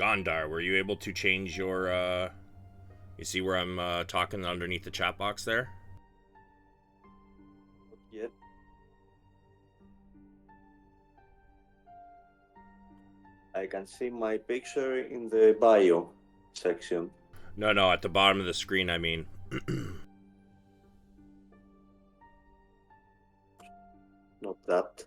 Gondar, were you able to change your, you see where I'm talking underneath the chat box there? Yet. I can see my picture in the bio section. No, at the bottom of the screen, I mean. Not that.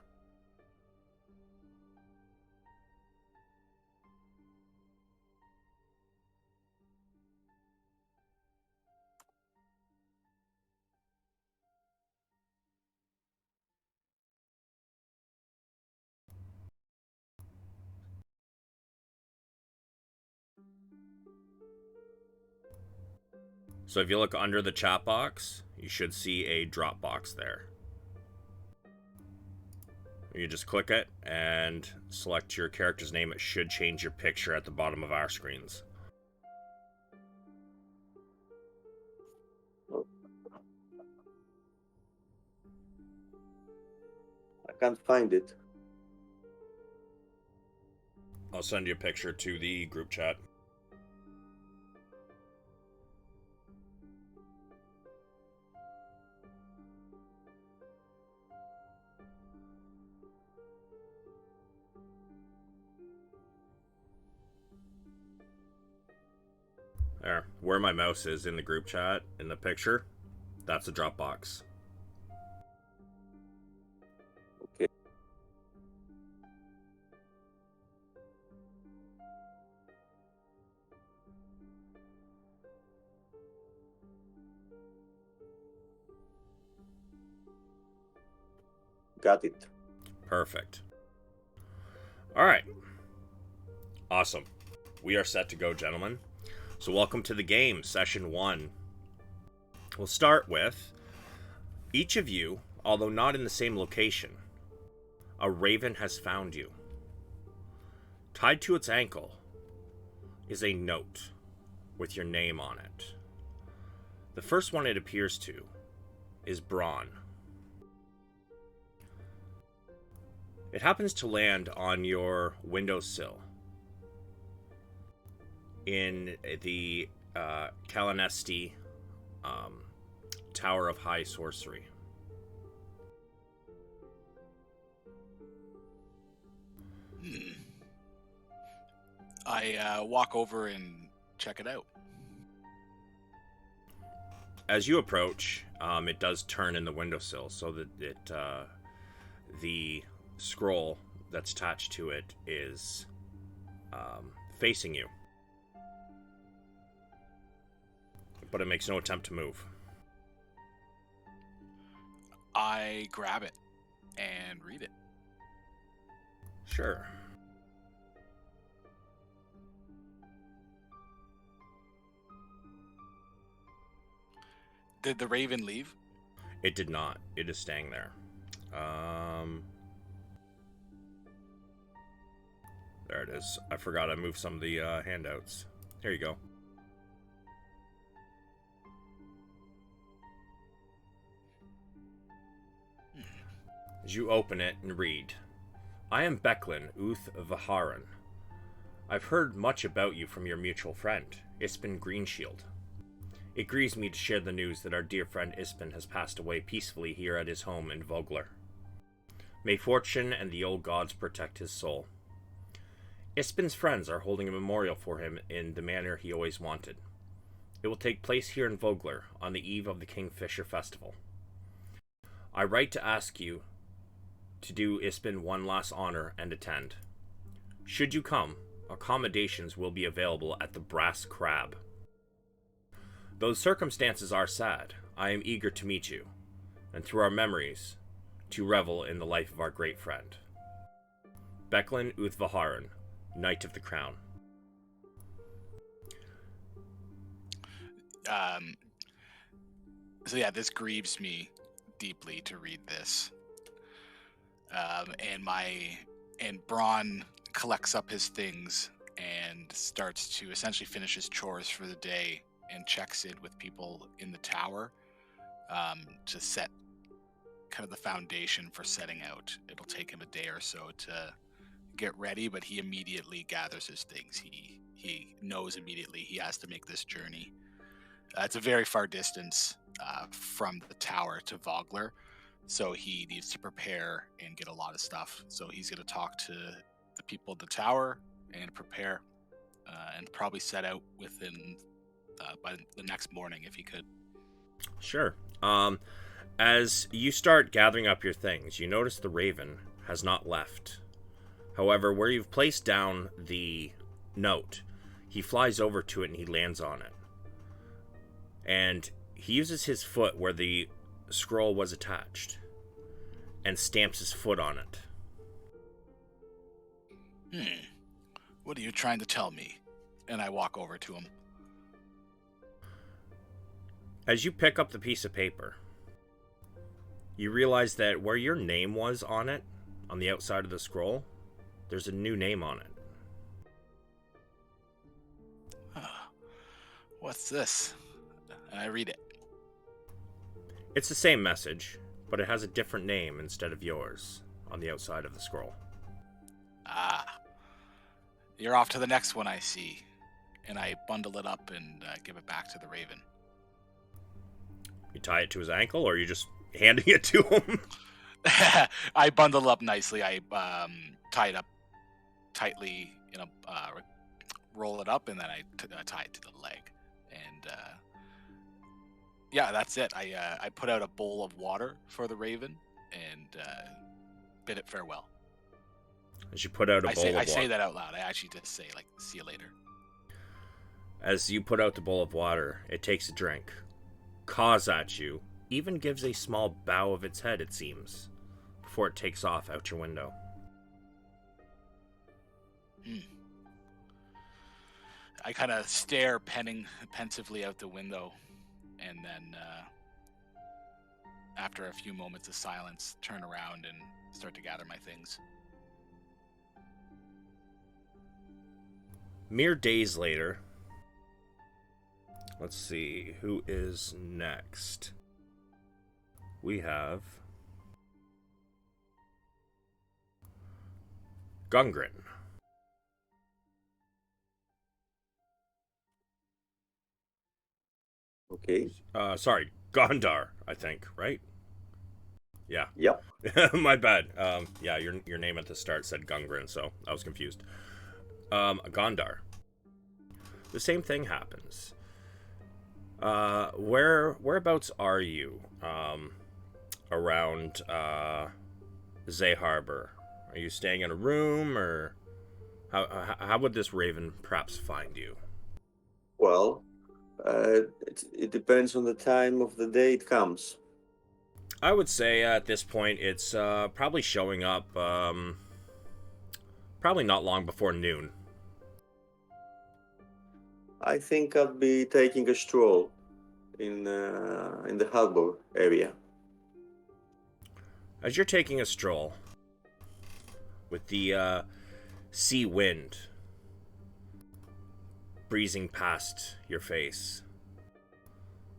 So if you look under the chat box, you should see a drop box there. You just click it and select your character's name. It should change your picture at the bottom of our screens. Oh. I can't find it. I'll send you a picture to the group chat. There, where my mouse is in the group chat, in the picture, that's a Dropbox. Okay. Got it. Perfect. All right. Awesome. We are set to go, gentlemen. So welcome to the game, session 1. We'll start with each of you, although not in the same location. A raven has found you. Tied to its ankle is a note with your name on it. The first one it appears to is Braun. It happens to land on your windowsill in the Kalanesti Tower of High Sorcery. I walk over and check it out. As you approach, it does turn in the windowsill so that the scroll that's attached to it is facing you. But it makes no attempt to move. I grab it and read it. Sure. Did the raven leave? It did not. It is staying there. There it is. I forgot I moved some of the handouts. Here you go. As you open it and read, I am Becklin Uth Vaharan. I've heard much about you from your mutual friend, Ispin Greenshield. It grieves me to share the news that our dear friend Ispin has passed away peacefully here at his home in Vogler. May fortune and the old gods protect his soul. Ispin's friends are holding a memorial for him in the manner he always wanted. It will take place here in Vogler on the eve of the Kingfisher Festival. I write to ask you to do Ispin one last honor and attend. Should you come, accommodations will be available at the Brass Crab. Though the circumstances are sad, I am eager to meet you, and through our memories, to revel in the life of our great friend. Becklin Uthvaharan, Knight of the Crown. So yeah, this grieves me deeply to read this. And Braun collects up his things and starts to essentially finish his chores for the day and checks in with people in the tower to set kind of the foundation for setting out. It'll take him a day or so to get ready, but he immediately gathers his things. He knows immediately he has to make this journey. It's a very far distance from the tower to Vogler, so he needs to prepare and get a lot of stuff. So he's going to talk to the people at the tower and prepare, and probably set out within by the next morning if he could. Sure. As you start gathering up your things, you notice the raven has not left. However, where you've placed down the note, he flies over to it and he lands on it. And he uses his foot where the scroll was attached and stamps his foot on it. What are you trying to tell me? And I walk over to him. As you pick up the piece of paper, you realize that where your name was on it, on the outside of the scroll, there's a new name on it. What's this? And I read it. It's the same message, but it has a different name instead of yours on the outside of the scroll. You're off to the next one, I see. And I bundle it up and give it back to the raven. You tie it to his ankle, or are you just handing it to him? I bundle it up nicely. I tie it up tightly, roll it up, and then I tie it to the leg. And yeah, that's it. I put out a bowl of water for the raven and bid it farewell. As you put out a bowl of water. I say that out loud. I actually just say, like, see you later. As you put out the bowl of water, it takes a drink, caws at you, even gives a small bow of its head, it seems, before it takes off out your window. I kind of stare pensively out the window, and then after a few moments of silence, turn around and start to gather my things. Mere days later, let's see, who is next? We have Gungren. Okay. Sorry, Gondar, I think, right? Yeah. Yep. My bad. Yeah, your name at the start said Gungren, so I was confused. Gondar. The same thing happens. Whereabouts are you? Around Zay Harbor. Are you staying in a room, or how would this raven perhaps find you? Well, it depends on the time of the day it comes. I would say at this point it's probably showing up probably not long before noon. I think I'll be taking a stroll in the harbor area. As you're taking a stroll with the sea wind breezing past your face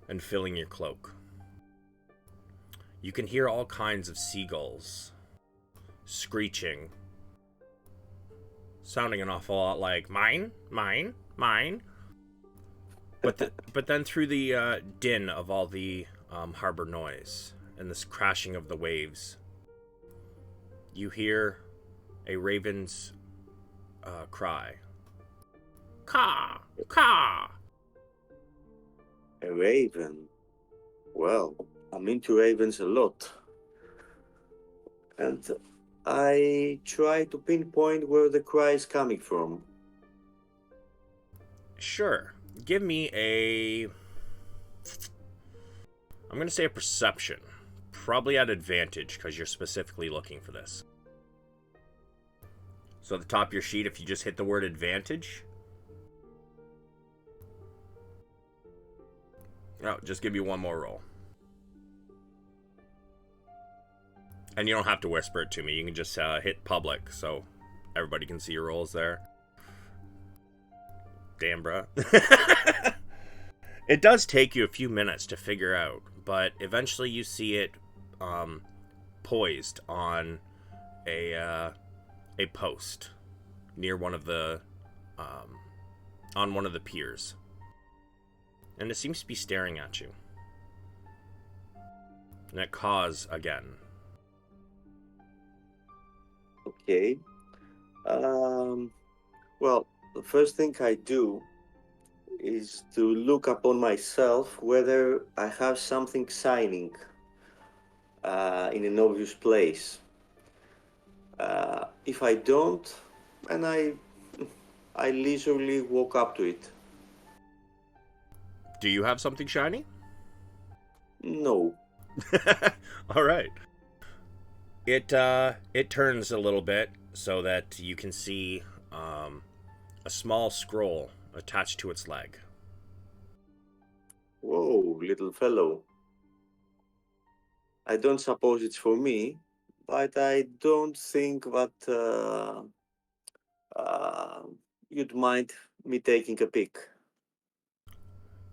and filling your cloak, you can hear all kinds of seagulls screeching, sounding an awful lot like mine, mine, mine. But then through the din of all the harbor noise and this crashing of the waves, you hear a raven's cry. Caw! Caw! A raven. Well, I'm into ravens a lot. And I try to pinpoint where the cry is coming from. Sure. Give me I'm going to say a perception. Probably at advantage, because you're specifically looking for this. So at the top of your sheet, if you just hit the word advantage. Oh, just give you one more roll. And you don't have to whisper it to me. You can just hit public, so everybody can see your rolls there. Damn, bruh. It does take you a few minutes to figure out, but eventually you see it poised on a a post near one of the on one of the piers, and it seems to be staring at you. And it caws again. Okay. Well, the first thing I do is to look upon myself whether I have something shining in an obvious place. If I don't, and I leisurely walk up to it. Do you have something shiny? No. All right. It turns a little bit so that you can see a small scroll attached to its leg. Whoa, little fellow. I don't suppose it's for me, but I don't think that uh, you'd mind me taking a peek.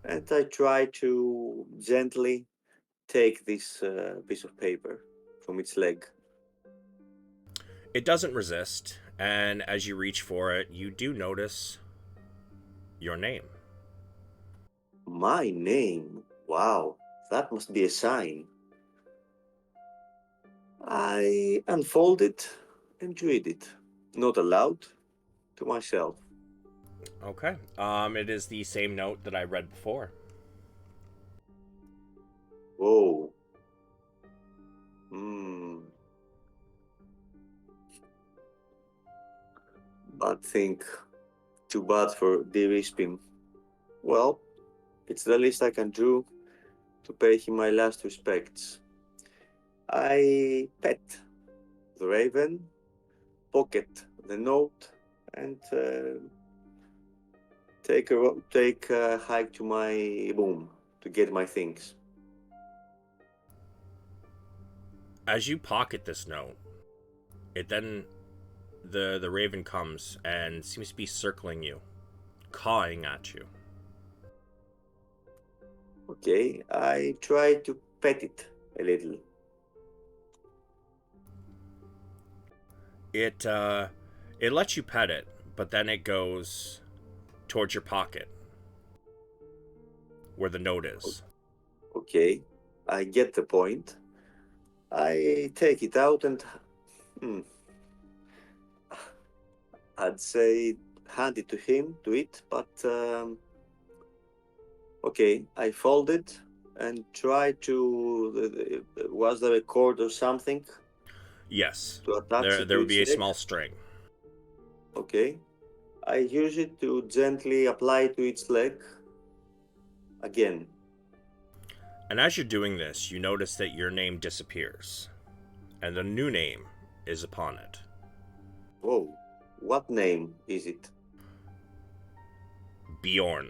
And I try to gently take this piece of paper from its leg. It doesn't resist, and as you reach for it, you do notice your name. My name? Wow, that must be a sign. I unfold it and read it, not aloud, to myself. Okay. It is the same note that I read before. Whoa. Hmm. Bad thing. Too bad for dear Ispin. Well, it's the least I can do to pay him my last respects. I pet the raven, pocket the note, and take a hike to my room to get my things. As you pocket this note, it then the raven comes and seems to be circling you, cawing at you. Okay, I try to pet it a little. It lets you pet it, but then it goes towards your pocket where the note is. Okay, I get the point. I take it out and hmm, I'd say hand it to him to it, but okay, I fold it and try to. Was there a cord or something Yes. to attach it There to would its be a leg? small string. Okay, I use it to gently apply to its leg again. And as you're doing this, you notice that your name disappears, and a new name is upon it. Whoa, what name is it? Bjorn.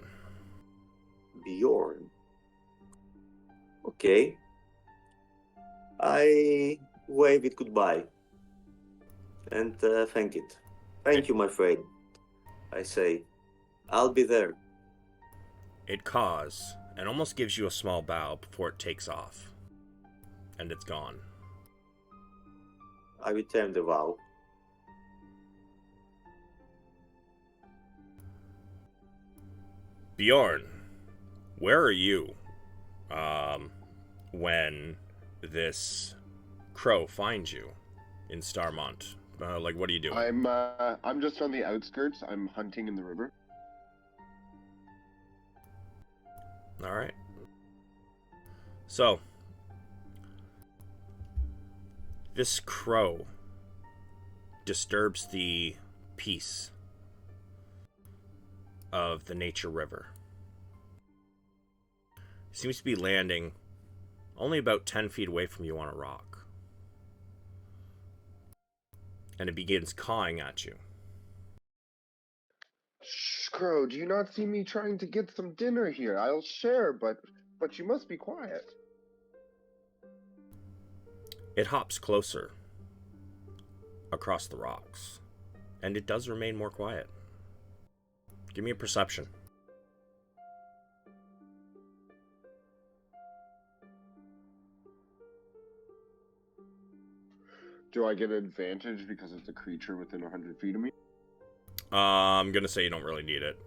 Bjorn. Okay, I wave it goodbye and thank it. Thank you, my friend. I say, I'll be there. It caws and almost gives you a small bow before it takes off. And it's gone. I return the vow. Bjorn, where are you? When this crow finds you in Starmont? What are you doing? I'm just on the outskirts. I'm hunting in the river. All right. So, this crow disturbs the peace of the nature river. Seems to be landing only about 10 feet away from you on a rock. And it begins cawing at you. Shh, Crow, do you not see me trying to get some dinner here? I'll share, but you must be quiet. It hops closer across the rocks, and it does remain more quiet. Give me a perception. Do I get an advantage because it's a creature within 100 feet of me? I'm gonna say you don't really need it.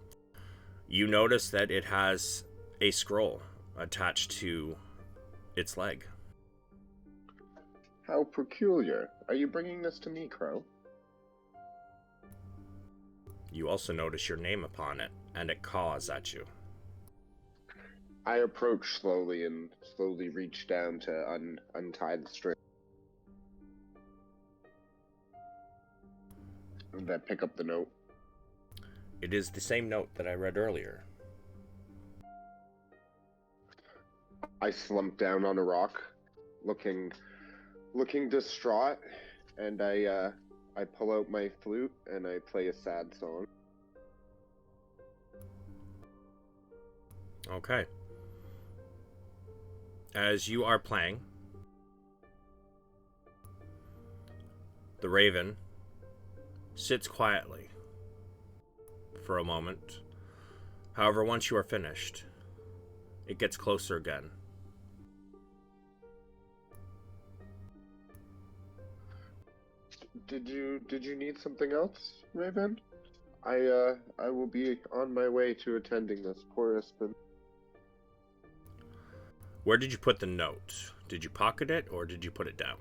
You notice that it has a scroll attached to its leg. How peculiar. Are you bringing this to me, Crow? You also notice your name upon it, and it caws at you. I approach slowly and slowly reach down to untie the string. And then pick up the note. It is the same note that I read earlier. I slump down on a rock, looking distraught, and I pull out my flute and I play a sad song. Okay. As you are playing, the raven sits quietly for a moment. However, once you are finished, it gets closer again. Did you need something else, Raven? I will be on my way to attending this. Poor Ispin. Where did you put the note? Did you pocket it or did you put it down?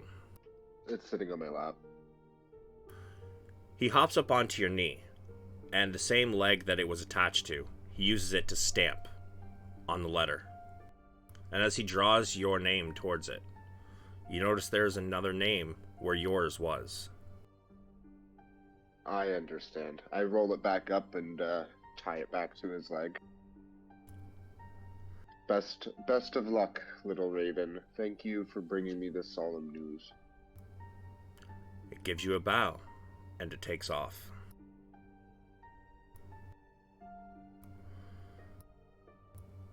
It's sitting on my lap. He hops up onto your knee, and the same leg that it was attached to, he uses it to stamp on the letter. And as he draws your name towards it, you notice there's another name where yours was. I understand. I roll it back up and tie it back to his leg. Best of luck, little Raven. Thank you for bringing me this solemn news. It gives you a bow, and it takes off.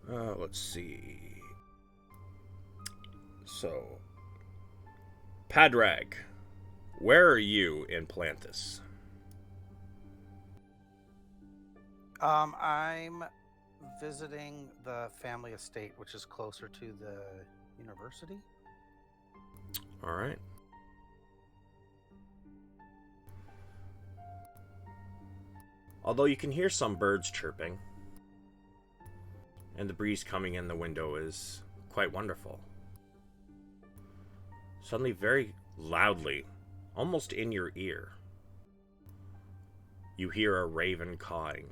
Let's see. So, Padrag, where are you in Plantis? I'm visiting the family estate, which is closer to the university. All right. Although you can hear some birds chirping, and the breeze coming in the window is quite wonderful. Suddenly, very loudly, almost in your ear, you hear a raven cawing.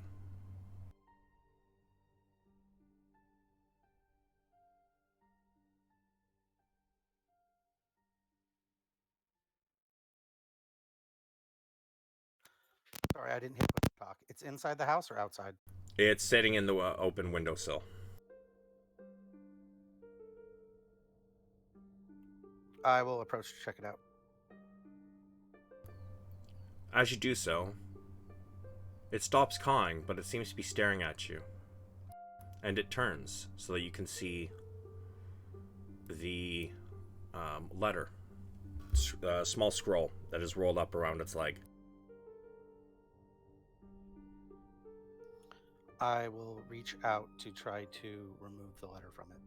Sorry, I didn't hear the talk. It's inside the house or outside? It's sitting in the open windowsill. I will approach to check it out. As you do so, it stops cawing, but it seems to be staring at you. And it turns so that you can see the letter, small scroll that is rolled up around its leg. I will reach out to try to remove the letter from it.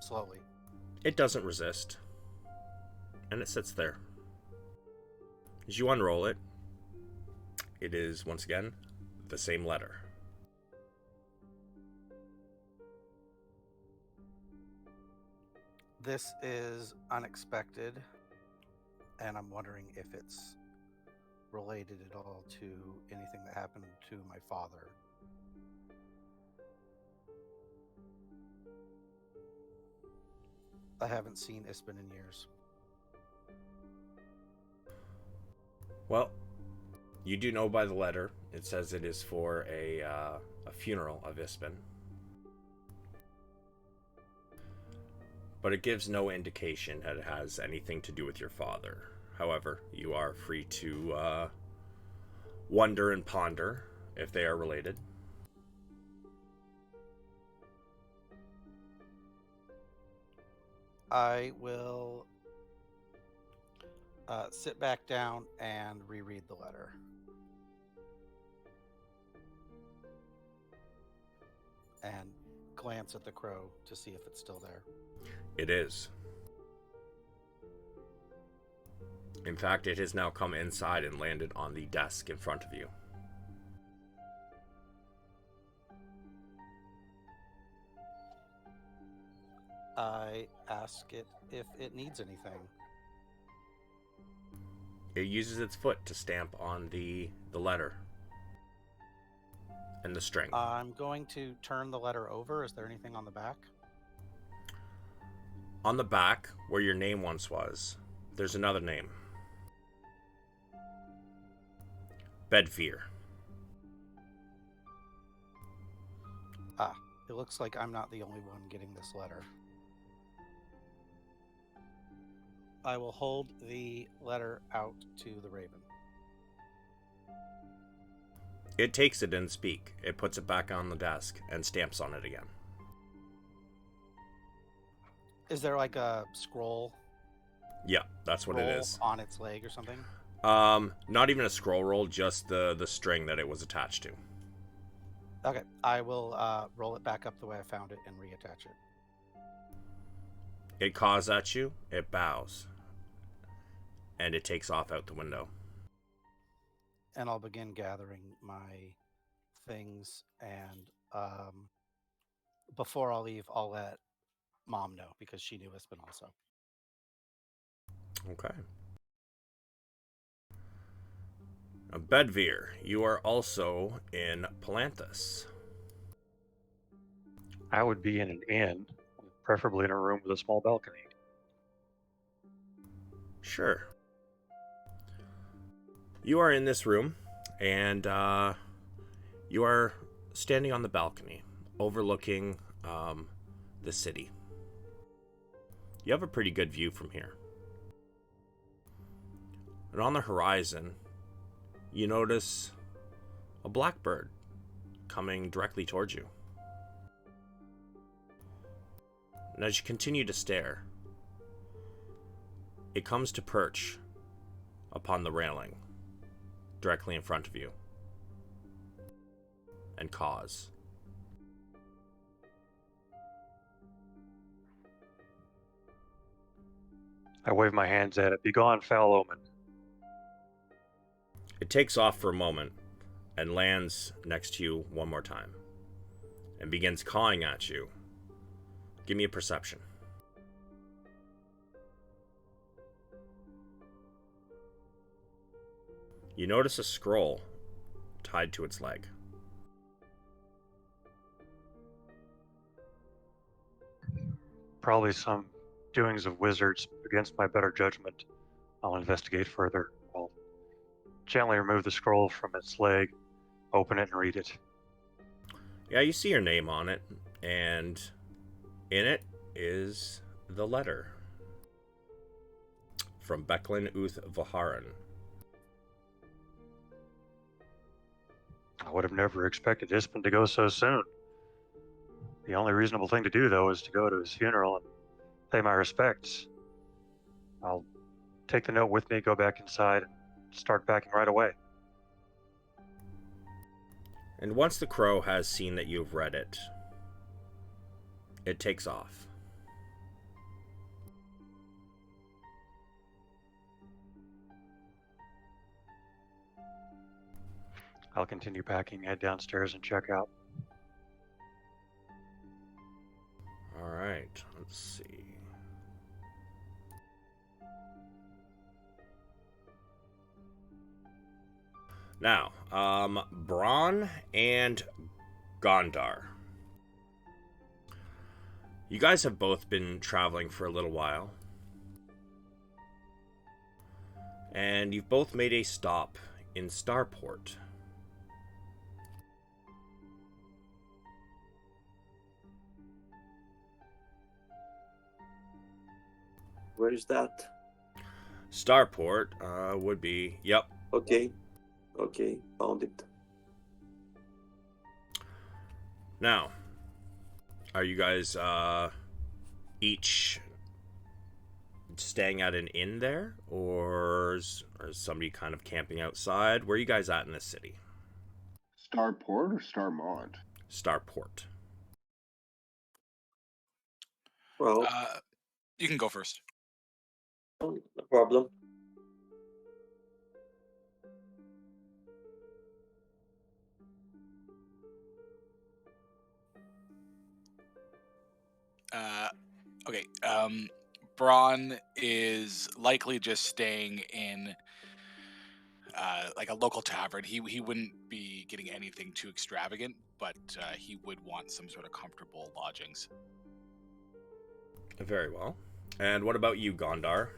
Slowly. It doesn't resist, and it sits there. As you unroll it, it is, once again, the same letter. This is unexpected, and I'm wondering if it's related at all to anything that happened to my father. I haven't seen Ispin in years. Well, you do know by the letter, it says it is for a funeral of Ispin. But it gives no indication that it has anything to do with your father. However, you are free to wonder and ponder if they are related. I will sit back down and reread the letter. And glance at the crow to see if it's still there. It is. In fact, it has now come inside and landed on the desk in front of you. I ask it if it needs anything. It uses its foot to stamp on the letter and the string. I'm going to turn the letter over. Is there anything on the back? On the back, where your name once was, there's another name. Bedveer. Ah, it looks like I'm not the only one getting this letter. I will hold the letter out to the raven. It takes it and speak. It puts it back on the desk and stamps on it again. Is there like a scroll Yeah, that's what it roll is. on its leg or something? Not even a scroll roll, just the string that it was attached to. Okay, I will roll it back up the way I found it and reattach it. It caws at you, it bows, and it takes off out the window. And I'll begin gathering my things, and before I leave, I'll let Mom know because she knew Ispen also. Okay. Now, Bedveer, you are also in Palanthas. I would be in an inn, preferably in a room with a small balcony. Sure. You are in this room, and you are standing on the balcony, overlooking the city. You have a pretty good view from here. And on the horizon, you notice a blackbird coming directly towards you. And as you continue to stare, it comes to perch upon the railing directly in front of you and caws. I wave my hands at it. Begone, foul omen. It takes off for a moment and lands next to you one more time and begins cawing at you. Give me a perception. You notice a scroll tied to its leg. Probably some doings of wizards against my better judgment. I'll investigate further. I'll gently remove the scroll from its leg, open it, and read it. Yeah, you see your name on it, and in it is the letter from Becklin Uth Vaharan. I would have never expected Ispen to go so soon. The only reasonable thing to do, though, is to go to his funeral and pay my respects. I'll take the note with me, go back inside, and start packing right away. And once the crow has seen that you've read it, it takes off. I'll continue packing, head downstairs, and check out. All right, let's see. Now, Braun and Gondar. You guys have both been traveling for a little while. And you've both made a stop in Starport. Where is that? Starport would be, yep. Okay, found it. Now, are you guys each staying at an inn there? Or is somebody kind of camping outside? Where are you guys at in this city? Starport or Starmont? Starport. Well, You can go first. no problem. Okay. Braun is likely just staying in like a local tavern. He wouldn't be getting anything too extravagant, but he would want some sort of comfortable lodgings. Very well. And what about you, Gondar?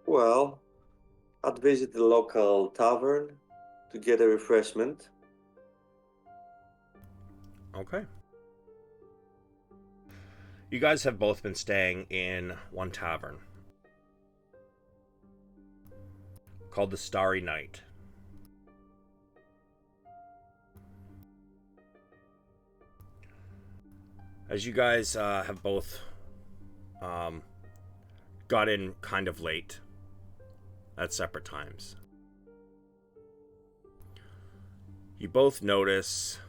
Well, I'd visit the local tavern to get a refreshment. Okay. You guys have both been staying in one tavern called the Starry Night. As you guys have both got in kind of late at separate times, you both notice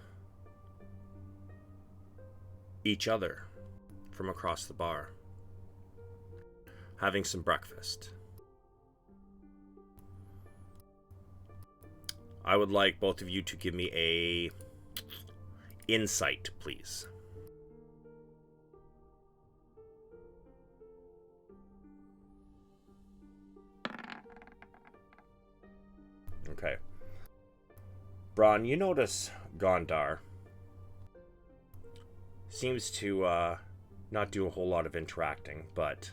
each other from across the bar having some breakfast. I would like both of you to give me a insight, please. Okay. Braun, you notice Gondar seems to not do a whole lot of interacting, but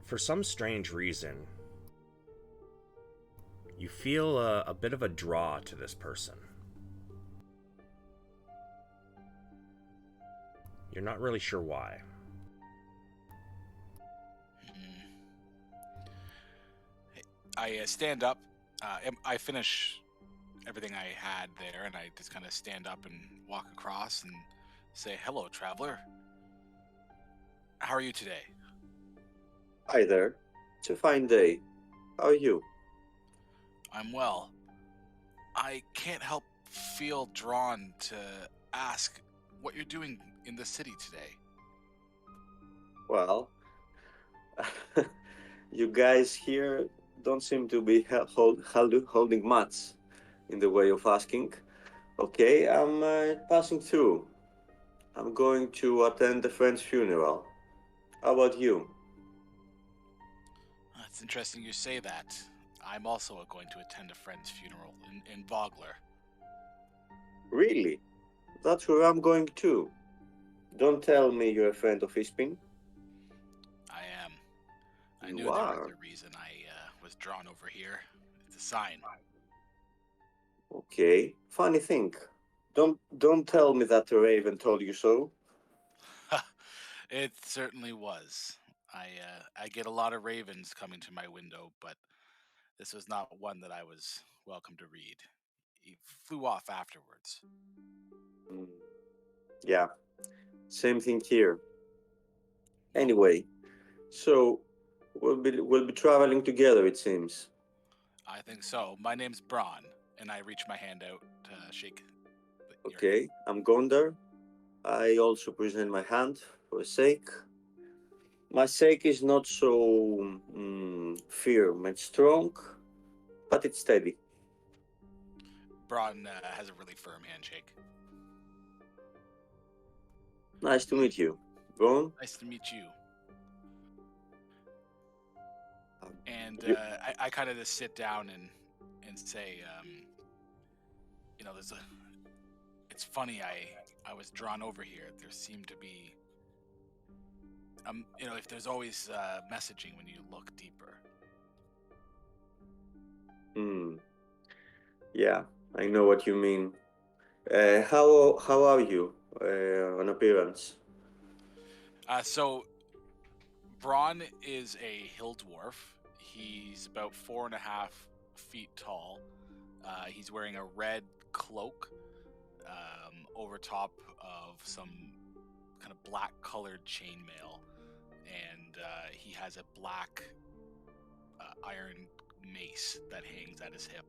for some strange reason, you feel a bit of a draw to this person. You're not really sure why. I stand up. I finish everything I had there, and I just kind of stand up and walk across and say, "Hello, traveler. How are you today?" Hi there. It's a fine day. How are you? I'm well. I can't help feel drawn to ask what you're doing in the city today. Well, you guys here don't seem to be holding much in the way of asking. Okay, I'm passing through. I'm going to attend a friend's funeral. How about you? It's interesting you say that. I'm also going to attend a friend's funeral in Vogler. Really? That's where I'm going too. Don't tell me you're a friend of Ispin. I am. I You knew there was are? a reason I was drawn over here. It's a sign. Okay. Funny thing. Don't tell me that the Raven told you so. It certainly was. I get a lot of ravens coming to my window, but this was not one that I was welcome to read. He flew off afterwards. Mm, yeah. Same thing here. Well, Anyway, so we'll be traveling together, it seems. I think so. My name's Braun, and I reach my hand out to shake your hand. Okay, I'm Gondar. I also present my hand for a sake. My sake is not so firm and strong, but it's steady. Braun has a really firm handshake. Nice to meet you. Ron? Nice to meet you. And You- I kind of just sit down and say, there's a. It's funny. I was drawn over here. There seemed to be. If there's always messaging when you look deeper. Hmm. Yeah, I know what you mean. How are you on appearance? So Braun is a hill dwarf. He's about 4.5 feet tall. He's wearing a red cloak over top of some kind of black colored chainmail, and he has a black iron mace that hangs at his hip.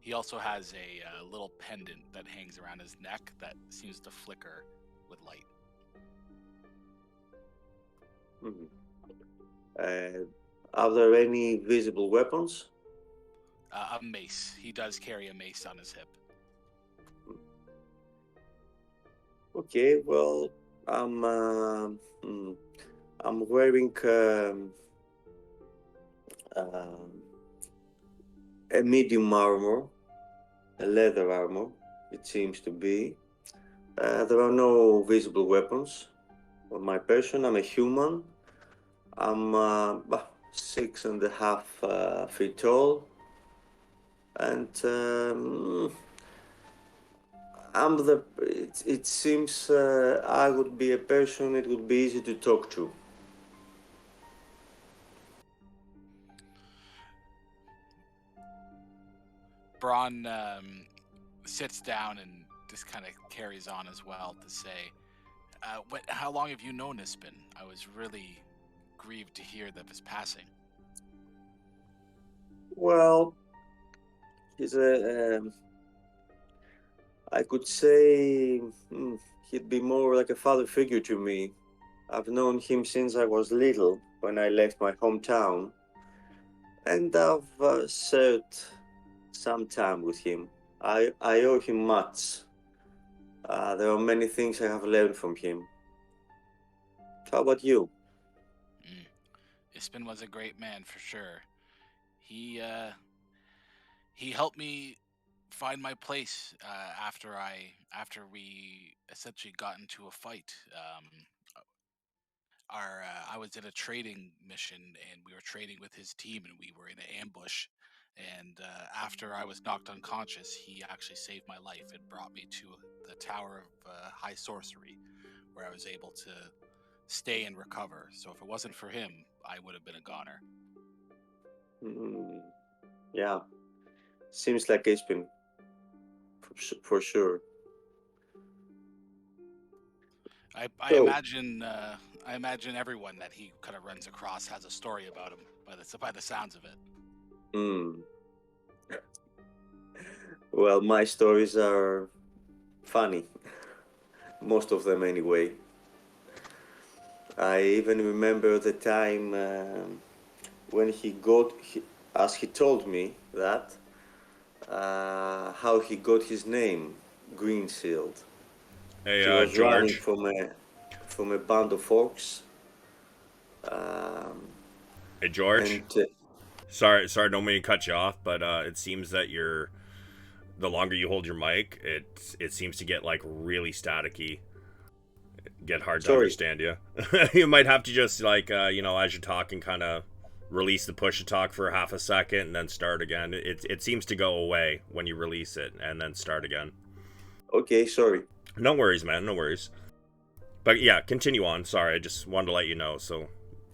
He also has a little pendant that hangs around his neck that seems to flicker with light. Mhm. Are there any visible weapons? A mace. He does carry a mace on his hip. Okay, well, I'm I'm wearing um, a medium armor, a leather armor. It seems to be. There are no visible weapons on my person. I'm a human. I'm 6.5 feet tall, and It seems I would be a person it would be easy to talk to. Braun sits down and just kind of carries on as well to say, how long have you known Ispin? I was really grieved to hear of his passing. Well, he's a. I could say he'd be more like a father figure to me. I've known him since I was little, when I left my hometown, and I've shared some time with him. I owe him much. There are many things I have learned from him. How about you? Ispin was a great man for sure. He helped me find my place after we essentially got into a fight. I was in a trading mission and we were trading with his team and we were in an ambush. And after I was knocked unconscious, he actually saved my life and brought me to the Tower of High Sorcery, where I was able to stay and recover. So if it wasn't for him, I would have been a goner. Yeah, seems like it's been for sure. I So, imagine everyone that he kind of runs across has a story about him by the sounds of it. Well, my stories are funny. Most of them, anyway. I even remember the time when as he told me that, how he got his name, Green Shield. Hey, He was running George. from a band of orcs, um, Hey, George. and Sorry, don't mean to cut you off, but it seems that the longer you hold your mic, it seems to get like really staticky, get hard to sorry. understand you. You might have to just like as you're talking, kind of release the push to talk for half a second and then start again. It seems to go away when you release it and then start again. Okay, sorry. No worries, man. No worries. But yeah, continue on. Sorry, I just wanted to let you know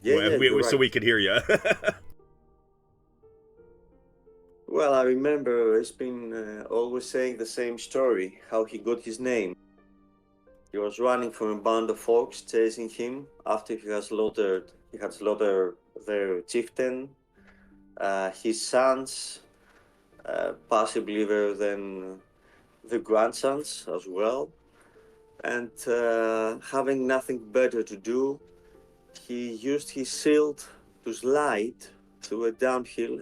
Yeah, you're so right. we could hear you. Well, I remember he's been always saying the same story, how he got his name. He was running from a band of orcs chasing him after he had slaughtered their chieftain, his sons, possibly then the grandsons as well. And having nothing better to do, he used his shield to slide through a downhill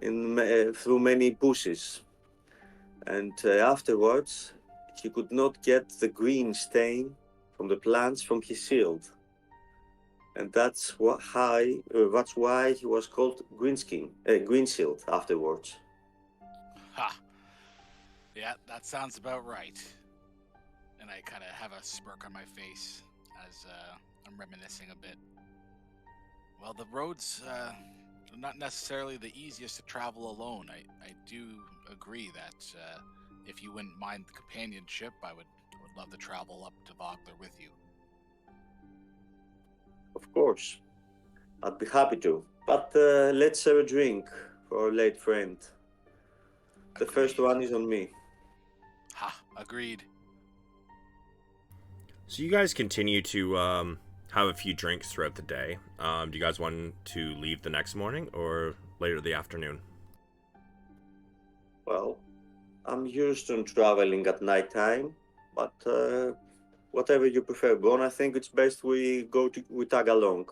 through many bushes. And afterwards, he could not get the green stain from the plants from his shield. And that's why he was called Green Shield afterwards. Ha! Yeah, that sounds about right. And I kind of have a smirk on my face as I'm reminiscing a bit. Well, the roads are not necessarily the easiest to travel alone. I do agree that if you wouldn't mind the companionship, I would love to travel up to Vogler with you. Of course, I'd be happy to. But let's have a drink for our late friend. The first Agreed. one is on me. Ha! Agreed. So you guys continue to have a few drinks throughout the day. Do you guys want to leave the next morning or later the afternoon? Well, I'm used to traveling at night time, but whatever you prefer, Bon. I think it's best we tag along.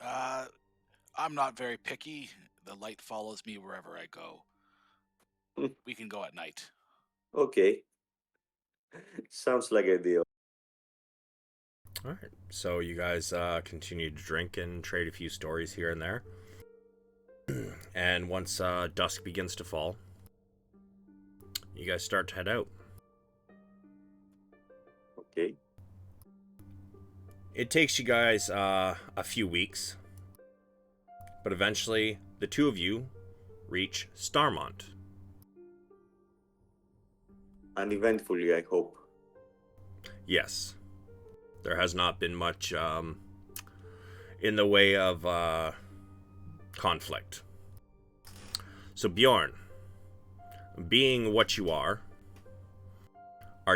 Uh, I'm not very picky. The light follows me wherever I go. We can go at night. Okay. Sounds like a deal. All right. So you guys continue to drink and trade a few stories here and there. And once dusk begins to fall, you guys start to head out. Okay. It takes you guys a few weeks, but eventually the two of you reach Starmont. Uneventfully, I hope. Yes, there has not been much in the way of conflict. So Bjorn, being what you are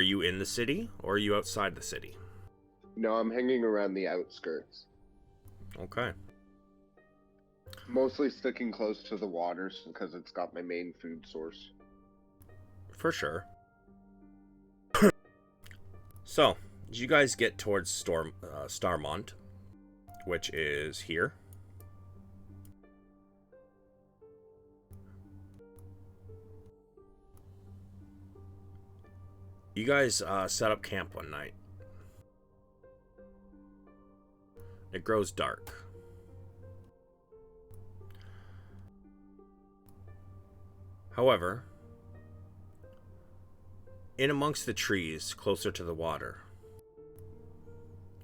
you in the city or are you outside the city? No, I'm hanging around the outskirts. Okay. Mostly sticking close to the waters because it's got my main food source. For sure. So, you guys get towards Starmont, which is here. You guys set up camp one night. It grows dark. However, in amongst the trees closer to the water,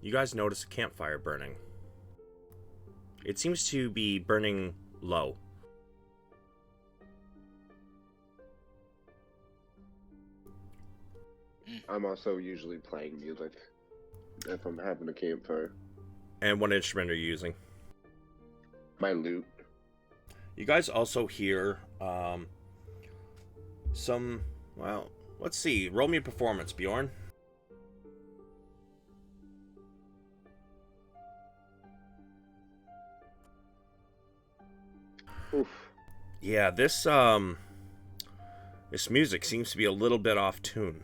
you guys notice a campfire burning. It seems to be burning low. I'm also usually playing music if I'm having a campfire. And what instrument are you using? My lute. You guys also hear some, well, let's see. Roll me a performance, Bjorn. Oof. Yeah, this music seems to be a little bit off tune.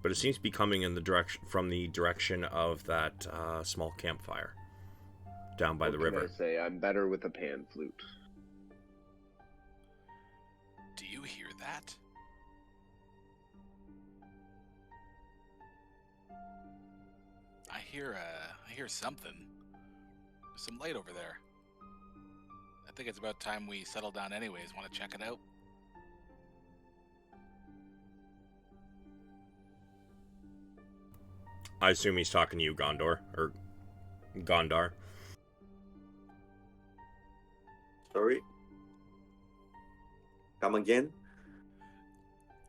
But it seems to be coming in the direction of that small campfire down by the river. What can I say? I'm better with a pan flute. Do you hear that? I hear something. There's some light over there. I think it's about time we settle down anyways. Want to check it out? I assume he's talking to you, Gondor, or Gondar. Sorry. Come again?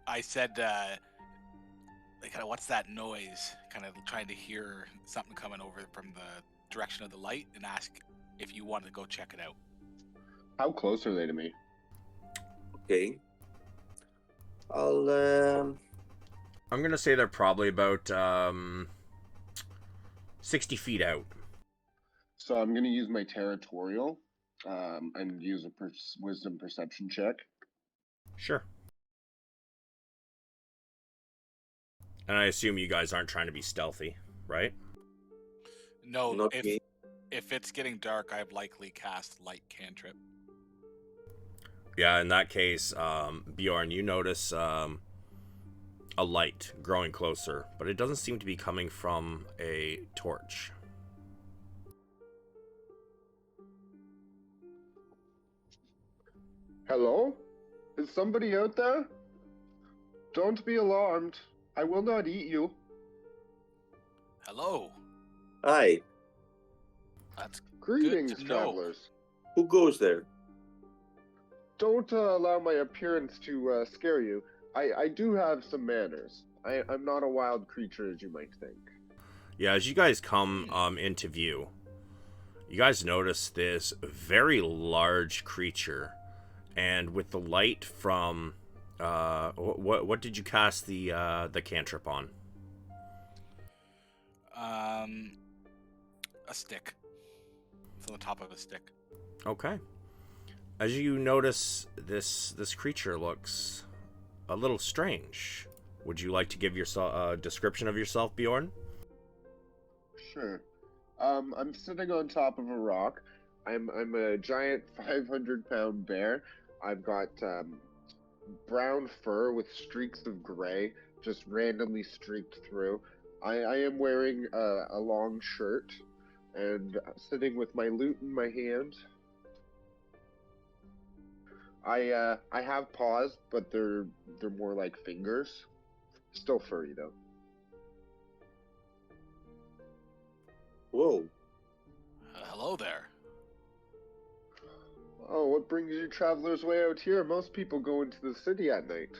I said, kind of, what's that noise? Kind of trying to hear something coming over from the direction of the light, and ask if you wanted to go check it out. How close are they to me? Okay. I'm gonna say they're probably about 60 feet out. So I'm going to use my territorial and use a wisdom perception check. Sure. And I assume you guys aren't trying to be stealthy, right? No, Not me. if it's getting dark, I've likely cast light cantrip. Yeah, in that case, Bjorn, you notice a light growing closer, but it doesn't seem to be coming from a torch. Hello? Is somebody out there? Don't be alarmed. I will not eat you. Hello. Hi. That's Greetings, good to know. travelers. Who goes there? Don't allow my appearance to scare you. I do have some manners. I'm not a wild creature as you might think. Yeah, as you guys come into view, you guys notice this very large creature, and with the light from what did you cast the cantrip on? A stick. It's on the top of a stick. Okay. As you notice, this creature looks a little strange. Would you like to give yourself a description of yourself, Bjorn? Sure. I'm sitting on top of a rock. I'm a giant 500-pound bear. I've got brown fur with streaks of gray just randomly streaked through. I am wearing a long shirt and sitting with my lute in my hand. I have paws, but they're more like fingers. Still furry though. Whoa. Hello there. Oh, what brings you travelers way out here? Most people go into the city at night.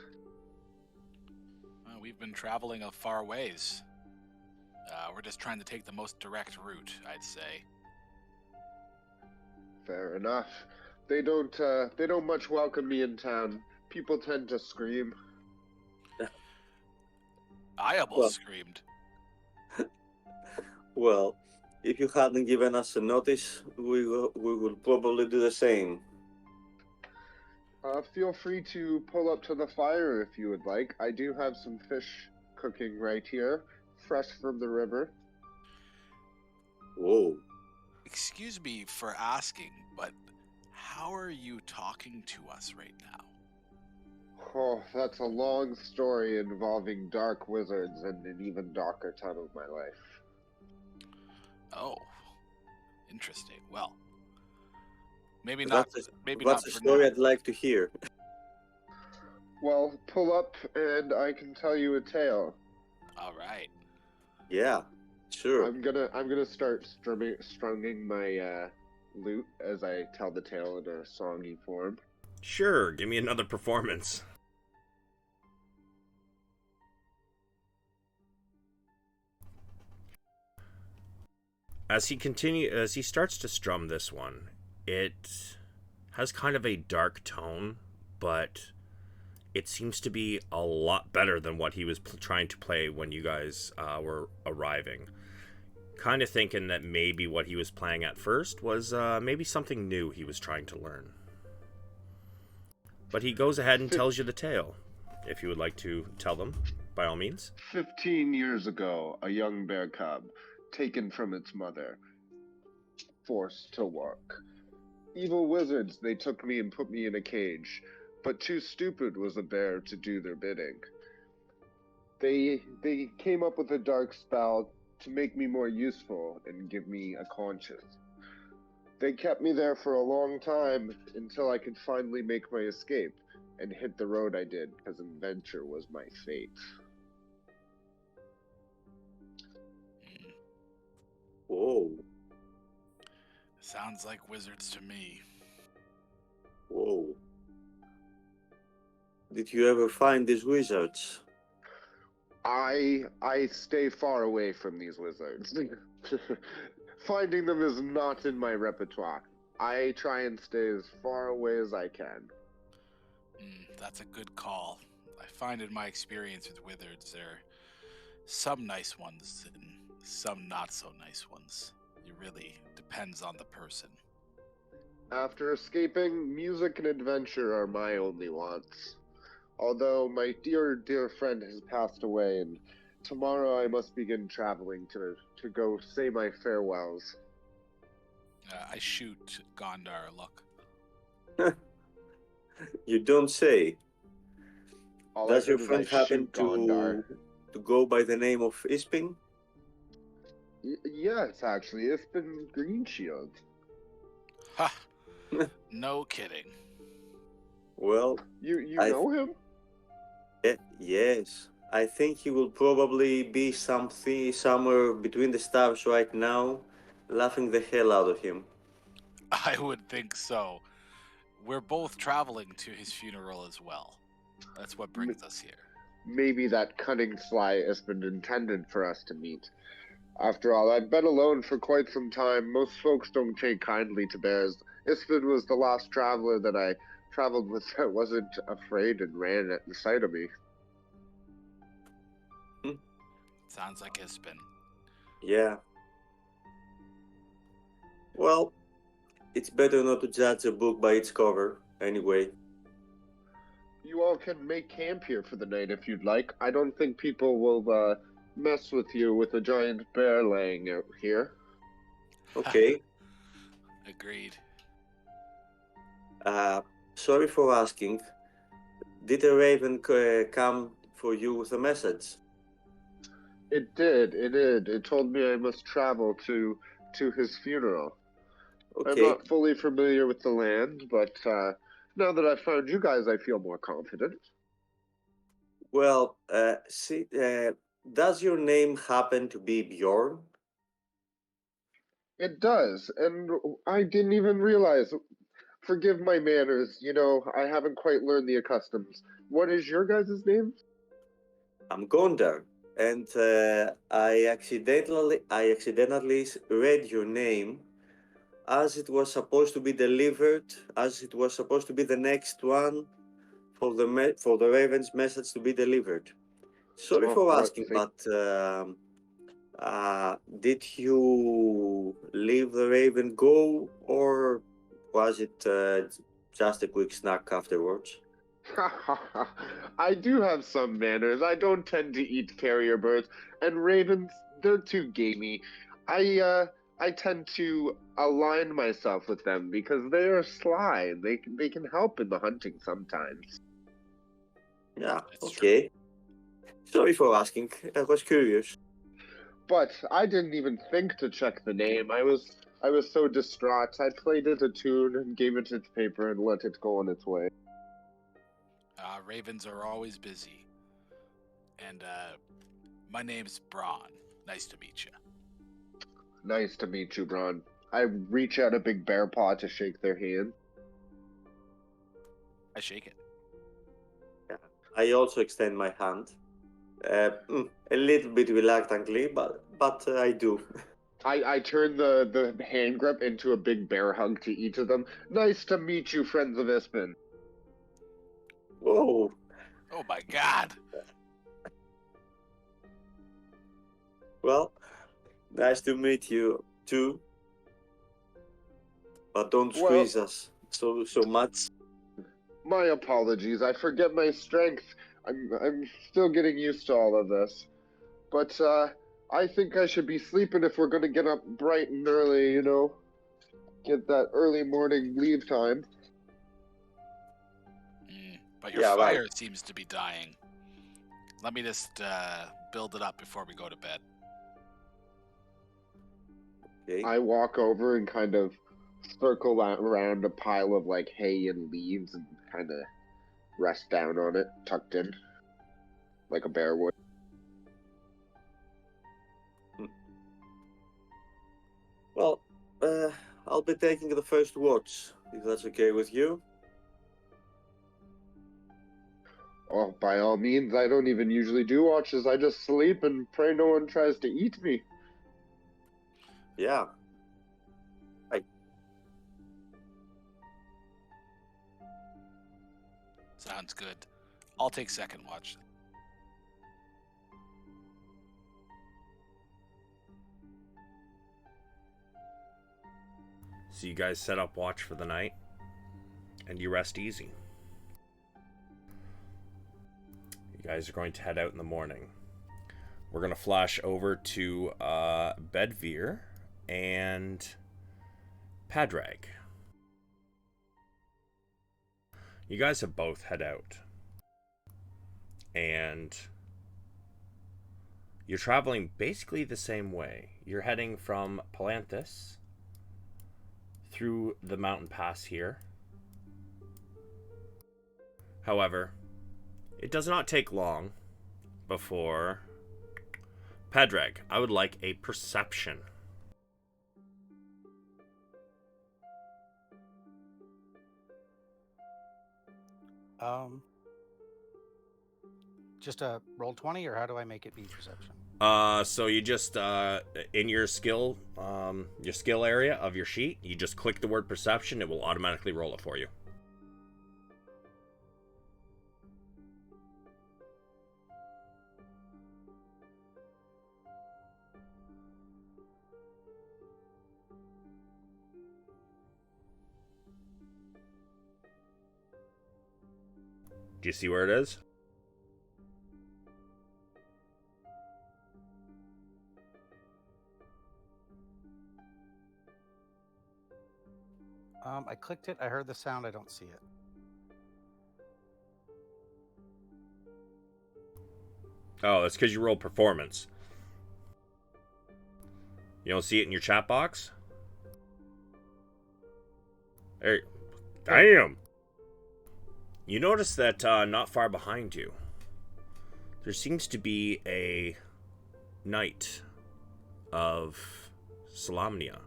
We've been traveling a far ways. We're just trying to take the most direct route, I'd say. Fair enough. They don't much welcome me in town. People tend to scream. I almost Well- screamed. Well, if you hadn't given us a notice, we would probably do the same. Feel free to pull up to the fire if you would like. I do have some fish cooking right here, fresh from the river. Whoa. Excuse me for asking, but how are you talking to us right now? Oh, that's a long story involving dark wizards and an even darker time of my life. Oh, interesting. Well, maybe That's not. a, Maybe that's not a for story now. I'd like to hear. Well, pull up and I can tell you a tale. All right. Yeah, sure. I'm gonna start strumming my lute as I tell the tale in a songy form. Sure, give me another performance. As he starts to strum this one, it has kind of a dark tone, but it seems to be a lot better than what he was trying to play when you guys were arriving. Kind of thinking that maybe what he was playing at first was maybe something new he was trying to learn. But he goes ahead and tells you the tale. If you would like to tell them, by all means. 15 years ago, a young bear cub, taken from its mother, forced to work. Evil wizards, they took me and put me in a cage, but too stupid was the bear to do their bidding. They came up with a dark spell to make me more useful and give me a conscience. They kept me there for a long time until I could finally make my escape and hit the road I did because adventure was my fate. Whoa. Sounds like wizards to me. Whoa. Did you ever find these wizards? I stay far away from these wizards. Finding them is not in my repertoire. I try and stay as far away as I can. That's a good call. I find in my experience with wizards, there are some nice ones and some not so nice ones. It really depends on the person. After escaping, music and adventure are my only wants. Although my dear friend has passed away, and tomorrow I must begin traveling to go say my farewells. I shoot Gondar a look. You don't say. All Does I your heard friend is I happen shoot Gondar. to go by the name of Isping? Yes, actually, it's been Greenshield. Ha! No kidding. Well, You I know him? yes. I think he will probably be somewhere between the stars right now, laughing the hell out of him. I would think so. We're both traveling to his funeral as well. That's what brings us here. Maybe that cunning sly has been intended for us to meet. After all, I've been alone for quite some time. Most folks don't take kindly to bears. Isfin was the last traveler that I traveled with that wasn't afraid and ran at the sight of me. Sounds like Ispin. Yeah. Well, it's better not to judge a book by its cover, anyway. You all can make camp here for the night if you'd like. I don't think people will mess with you with a giant bear laying out here. Okay. Agreed. Sorry for asking. Did a raven come for you with a message? It did. It did. It told me I must travel to his funeral. I'm Okay. not fully familiar with the land, but now that I've found you guys, I feel more confident. Well, does your name happen to be Bjorn? It does, and I didn't even realize. Forgive my manners, I haven't quite learned the customs. What is your guys' name? I'm Gondar, and I accidentally read your name as it was supposed to be delivered, as it was supposed to be the next one for the Raven's message to be delivered. Sorry Oh, for what? asking, but did you leave the Raven go, or was it just a quick snack afterwards? I do have some manners. I don't tend to eat carrier birds, and ravens, they're too gamey. I tend to align myself with them because they are sly and they can help in the hunting sometimes. Yeah, That's true. okay. Sorry for asking. I was curious. But I didn't even think to check the name. I was so distraught. I played it a tune and gave it its paper and let it go on its way. Ravens are always busy. And my name's Braun. Nice to meet you. Nice to meet you, Bron. I reach out a big bear paw to shake their hand. I shake it. I also extend my hand. A little bit reluctantly, but I do. I turn the hand grip into a big bear hug to each of them. Nice to meet you, friends of Ispin. Whoa. Oh my god! Well, nice to meet you too. But don't Well, squeeze us so much. my apologies. I forget my strength. I'm still getting used to all of this. But I think I should be sleeping if we're gonna get up bright and early, Get that early morning leave time. But your Yeah, fire right. seems to be dying. Let me just build it up before we go to bed. Okay. I walk over and kind of circle around a pile of like hay and leaves and kind of rest down on it, tucked in, like a bear would. Well, I'll be taking the first watch, if that's okay with you. Oh, by all means, I don't even usually do watches. I just sleep and pray no one tries to eat me. Yeah. Sounds good. I'll take second watch. So you guys set up watch for the night, and you rest easy. You guys are going to head out in the morning. We're going to flash over to Bedveer and Padraig. You guys have both head out. And you're traveling basically the same way. You're heading from Palanthas through the mountain pass here. However, it does not take long before... Padraig, I would like a perception. Just a roll 20, or how do I make it be perception? So you just in your skill area of your sheet, you just click the word perception, it will automatically roll it for you. Do you see where it is? I clicked it. I heard the sound. I don't see it. Oh, that's because you rolled performance. You don't see it in your chat box? Hey, damn! You notice that not far behind you, there seems to be a knight of Solamnia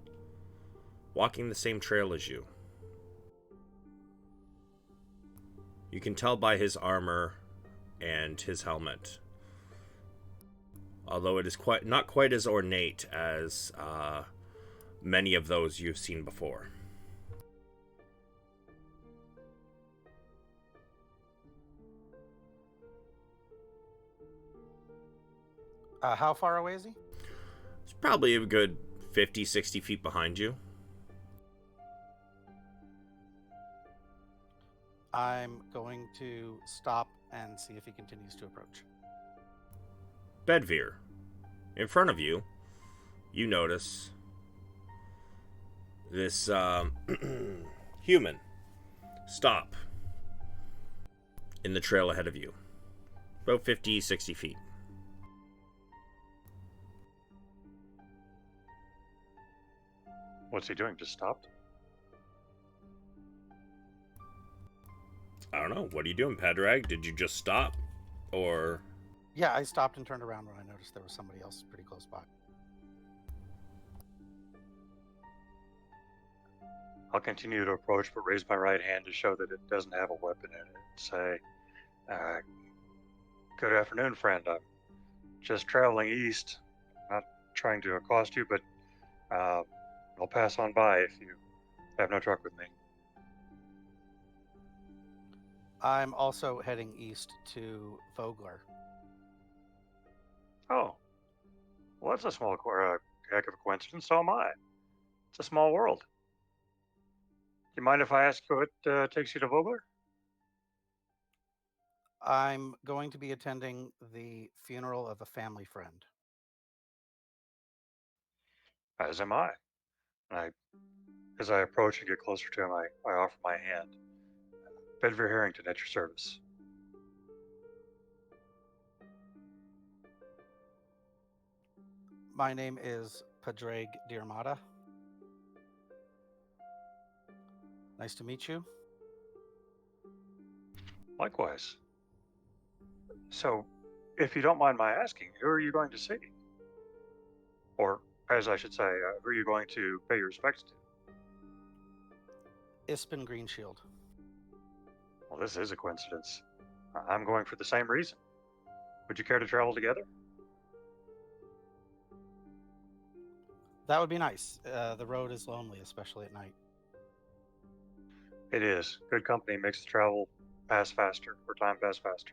walking the same trail as you. You can tell by his armor and his helmet, although it is not quite as ornate as many of those you've seen before. How far away is he? It's probably a good 50, 60 feet behind you. I'm going to stop and see if he continues to approach. Bedveer, in front of you, you notice this human stop in the trail ahead of you, about 50, 60 feet. What's he doing? Just stopped? I don't know. What are you doing, Padraig? Did you just stop? Or... Yeah, I stopped and turned around when I noticed there was somebody else pretty close by. I'll continue to approach, but raise my right hand to show that it doesn't have a weapon in it. Say, good afternoon, friend. I'm just traveling east. Not trying to accost you, but I'll pass on by if you have no truck with me. I'm also heading east to Vogler. Oh, well, that's a heck of a coincidence. So am I. It's a small world. Do you mind if I ask you what takes you to Vogler? I'm going to be attending the funeral of a family friend. As am I. As I approach and get closer to him, I offer my hand. Bedveer Harrington at your service. My name is Padraig Diarmada. Nice to meet you. Likewise. So, if you don't mind my asking, who are you going to see? Or, as I should say, who are you going to pay your respects to? Ispin Greenshield. Well, this is a coincidence. I'm going for the same reason. Would you care to travel together? That would be nice. The road is lonely, especially at night. It is. Good company makes the travel pass faster, or time pass faster.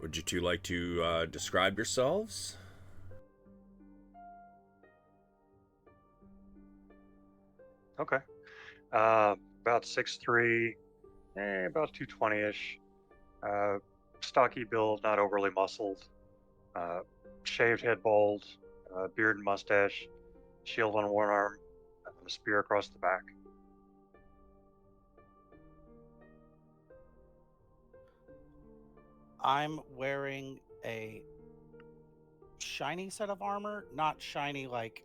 Would you two like to describe yourselves? Okay. About 6'3", about 220-ish. Stocky build, not overly muscled. Shaved head, bald, beard and mustache, shield on one arm, a spear across the back. I'm wearing a shiny set of armor, not shiny like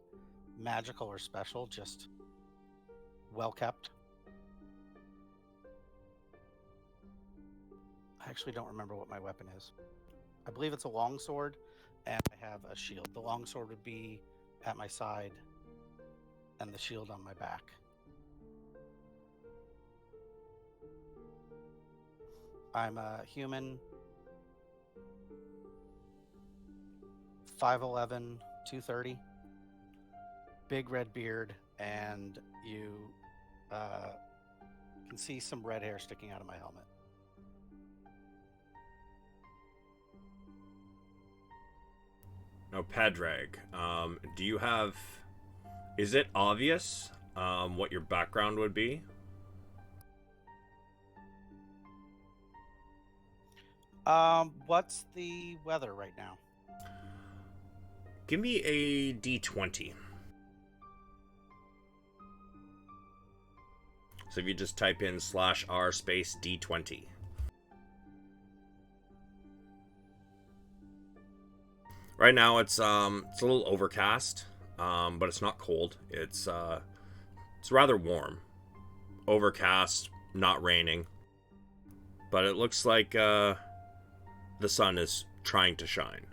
magical or special, just well kept. I actually don't remember what my weapon is. I believe it's a longsword, and I have a shield. The longsword would be at my side, and the shield on my back. I'm a human, 5'11", 230, big red beard, and you can see some red hair sticking out of my helmet. Now, Padraig, do you have... Is it obvious what your background would be? What's the weather right now? Give me a D20. So if you just type in /R space D20. Right now it's a little overcast, but it's not cold. It's rather warm. Overcast, not raining. But it looks like the sun is trying to shine.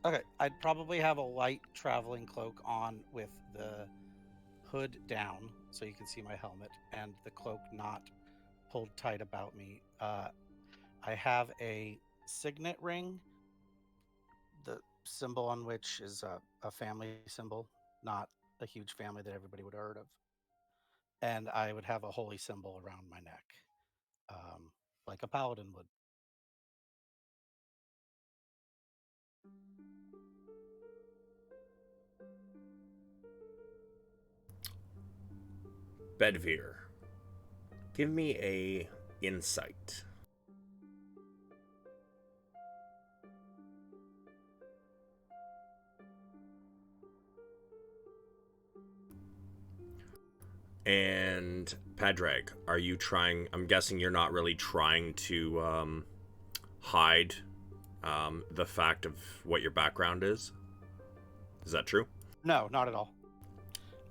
Okay, I'd probably have a light traveling cloak on with the hood down so you can see my helmet and the cloak not pulled tight about me. I have a signet ring, the symbol on which is a family symbol, not a huge family that everybody would have heard of. And I would have a holy symbol around my neck, like a paladin would. Bedvere, give me a insight. And Padraig, are you trying? I'm guessing you're not really trying to hide the fact of what your background is. Is that true? No, not at all.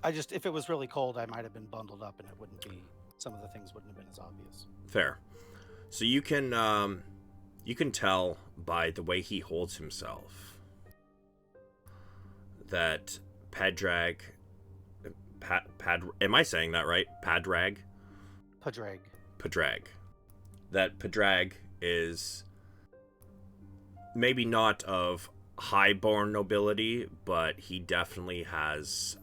If it was really cold, I might have been bundled up and it wouldn't be, some of the things wouldn't have been as obvious. Fair. So you can tell by the way he holds himself that Padraig. Am I saying that right? Padraig? Padraig. Padraig. That Padraig is maybe not of high-born nobility, but he definitely has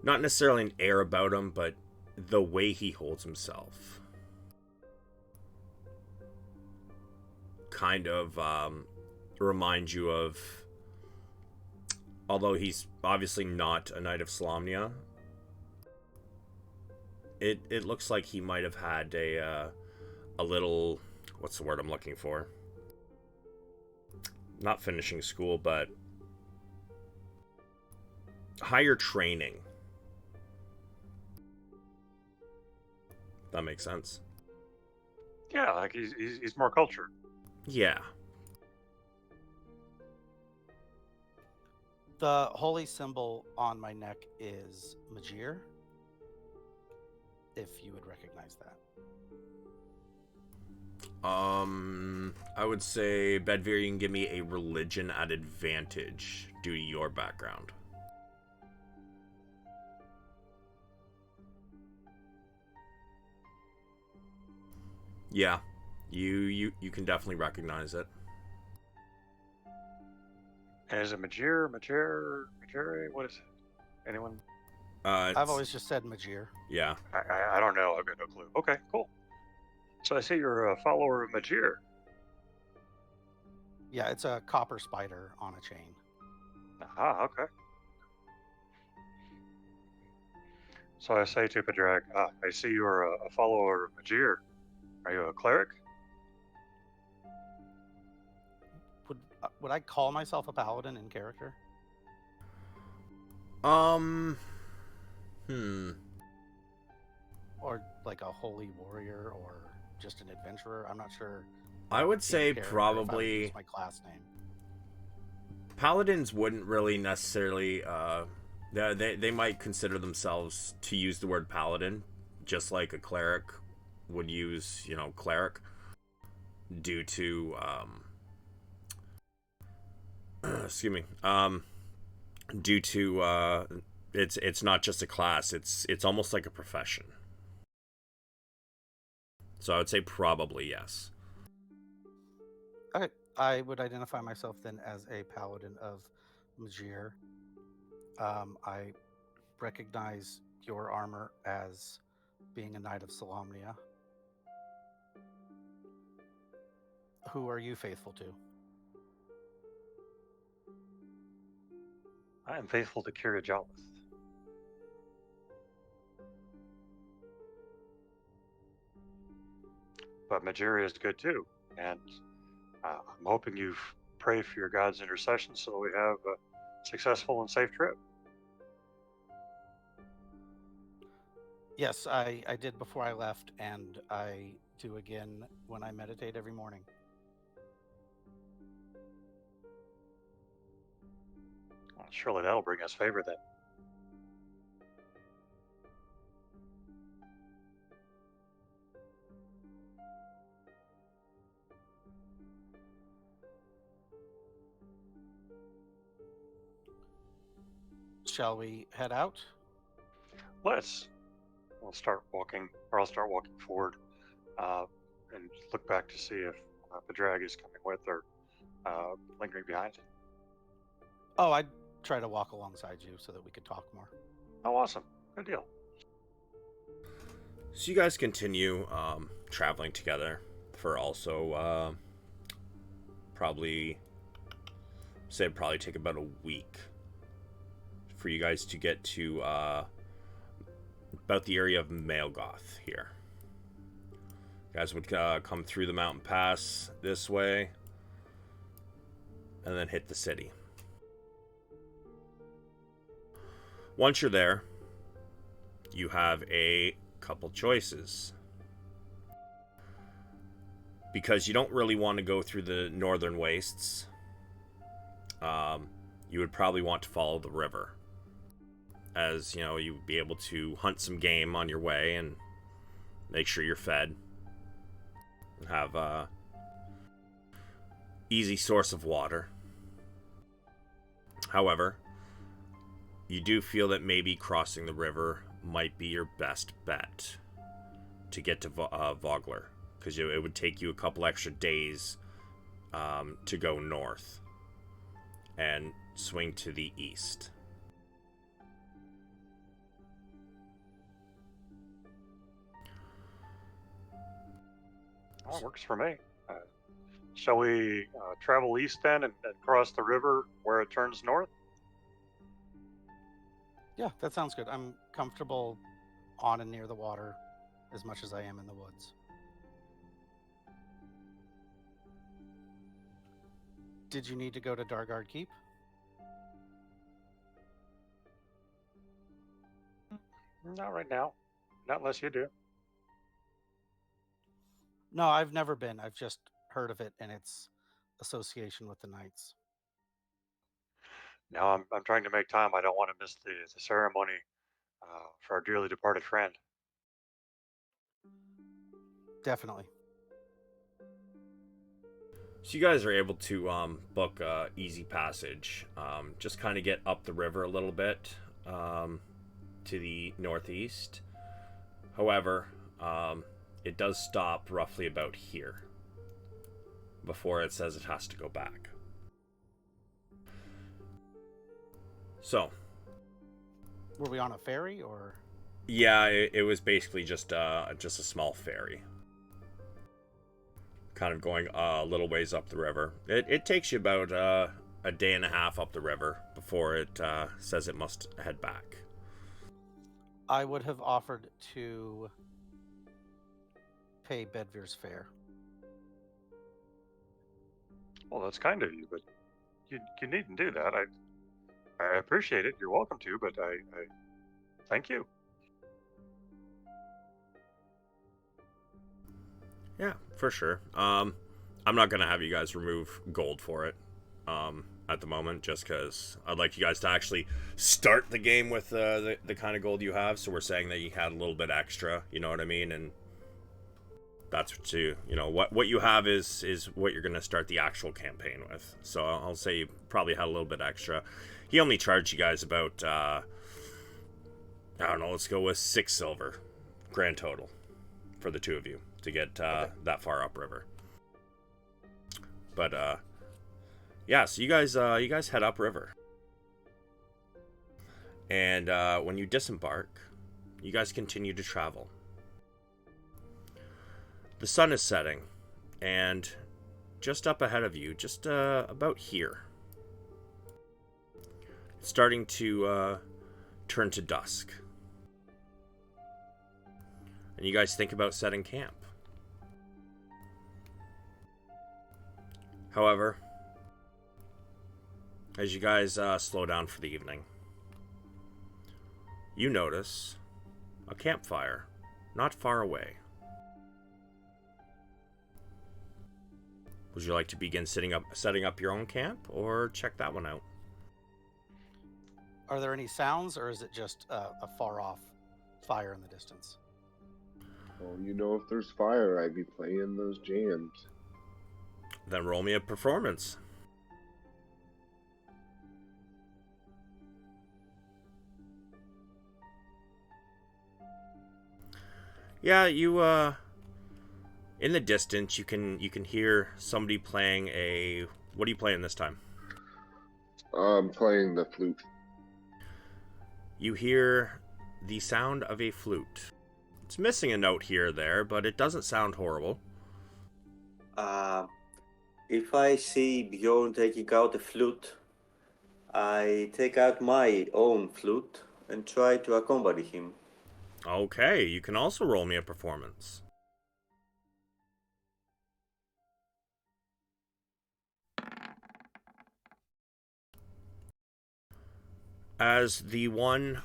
not necessarily an air about him, but the way he holds himself kind of reminds you of, although he's obviously not a knight of Solamnia, it looks like he might have had a little, what's the word I'm looking for? Not finishing school, but higher training. That makes sense. Yeah, like he's more cultured. Yeah. The holy symbol on my neck is Majir, if you would recognize that. I would say, Bedvere, you can give me a religion at advantage due to your background. Yeah, you can definitely recognize it. And is it Majir? What is it? Anyone? I've always just said Majir. Yeah. I don't know. I've got no clue. Okay, cool. So I see you're a follower of Majir. Yeah, it's a copper spider on a chain. Ah, okay. So I say to Padraig, I see you're a follower of Majir. Are you a cleric? Would I call myself a paladin in character? Or like a holy warrior, or just an adventurer? I'm not sure. I would say If I would probably use my class name. paladins wouldn't really necessarily they might consider themselves to use the word paladin just like a cleric would use, cleric, due to excuse me, due to it's not just a class, it's almost like a profession. So I would say probably yes. Okay, I would identify myself then as a paladin of Majir. I recognize your armor as being a knight of Solamnia. Who are you faithful to? I am faithful to Kira Jolith. But Majiri is good too, and I'm hoping you pray for your God's intercession so that we have a successful and safe trip. Yes, I did before I left, and I do again when I meditate every morning. Surely that'll bring us favor then. Shall we head out? Let's. We'll start walking, or I'll start walking forward, and look back to see if the drag is coming with or lingering behind. Oh, I'd try to walk alongside you so that we could talk more. Oh, awesome. Good deal. So you guys continue traveling together for also probably take about a week for you guys to get to about the area of Malgoth here. You guys would come through the mountain pass this way and then hit the city. Once you're there, you have a couple choices. Because you don't really want to go through the northern wastes, you would probably want to follow the river. As, you know, you would be able to hunt some game on your way and make sure you're fed. And have a easy source of water. However, you do feel that maybe crossing the river might be your best bet to get to Vogler, because it would take you a couple extra days to go north and swing to the east. Well, it works for me. Shall we travel east then and cross the river where it turns north? Yeah, that sounds good. I'm comfortable on and near the water as much as I am in the woods. Did you need to go to Dargard Keep? Not right now. Not unless you do. No, I've never been. I've just heard of it and its association with the knights. No, I'm trying to make time. I don't want to miss the ceremony for our dearly departed friend. Definitely. So you guys are able to book easy passage. Just kind of get up the river a little bit to the northeast. However, it does stop roughly about here before it says it has to go back. So, were we on a ferry or? Yeah, it was basically just a small ferry, kind of going a little ways up the river. It takes you about a day and a half up the river before it says it must head back. I would have offered to pay Bedvere's fare. Well, that's kind of you, but you needn't do that. I appreciate it. You're welcome to, but I thank you. Yeah, for sure. I'm not gonna have you guys remove gold for it at the moment, just because I'd like you guys to actually start the game with the kind of gold you have. So we're saying that you had a little bit extra, you know what I mean? And that's what you have is what you're gonna start the actual campaign with. So I'll say you probably had a little bit extra. He only charged you guys about I don't know, let's go with 6 silver grand total for the two of you to get that far upriver. But yeah, so you guys head upriver, and when you disembark, you guys continue to travel. The sun is setting, and just up ahead of you, just about here, it's starting to turn to dusk. And you guys think about setting camp. However, as you guys slow down for the evening, you notice a campfire not far away. Would you like to begin setting up your own camp, or check that one out? Are there any sounds, or is it just a far off fire in the distance? Well, you know, if there's fire, I'd be playing those jams. Then roll me a performance. Yeah, you in the distance you can hear somebody playing a what are you playing this time? I'm playing the flute. You hear the sound of a flute. It's missing a note here or there, but it doesn't sound horrible. If I see Bjorn taking out a flute, I take out my own flute and try to accompany him. Okay, you can also roll me a performance. As the one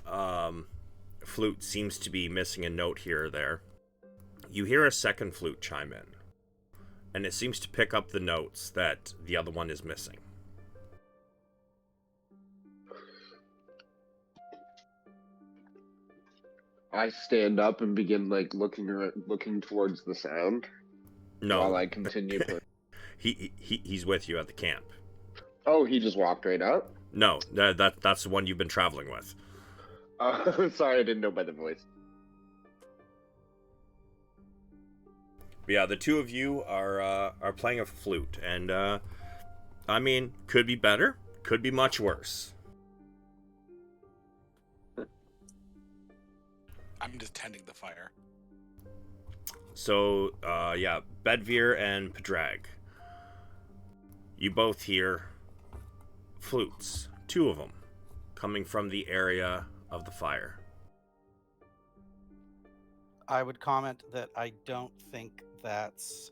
flute seems to be missing a note here or there, you hear a second flute chime in, and it seems to pick up the notes that the other one is missing. I stand up and begin like looking towards the sound No, while I continue playing. he's with you at the camp. Oh, he just walked right up? No, that's the one you've been traveling with. Sorry, I didn't know by the voice. But yeah, the two of you are playing a flute, and I mean, could be better, could be much worse. I'm just tending the fire. So, yeah, Bedvere and Pedrag. You both hear flutes, two of them, coming from the area of the fire. I would comment that I don't think that's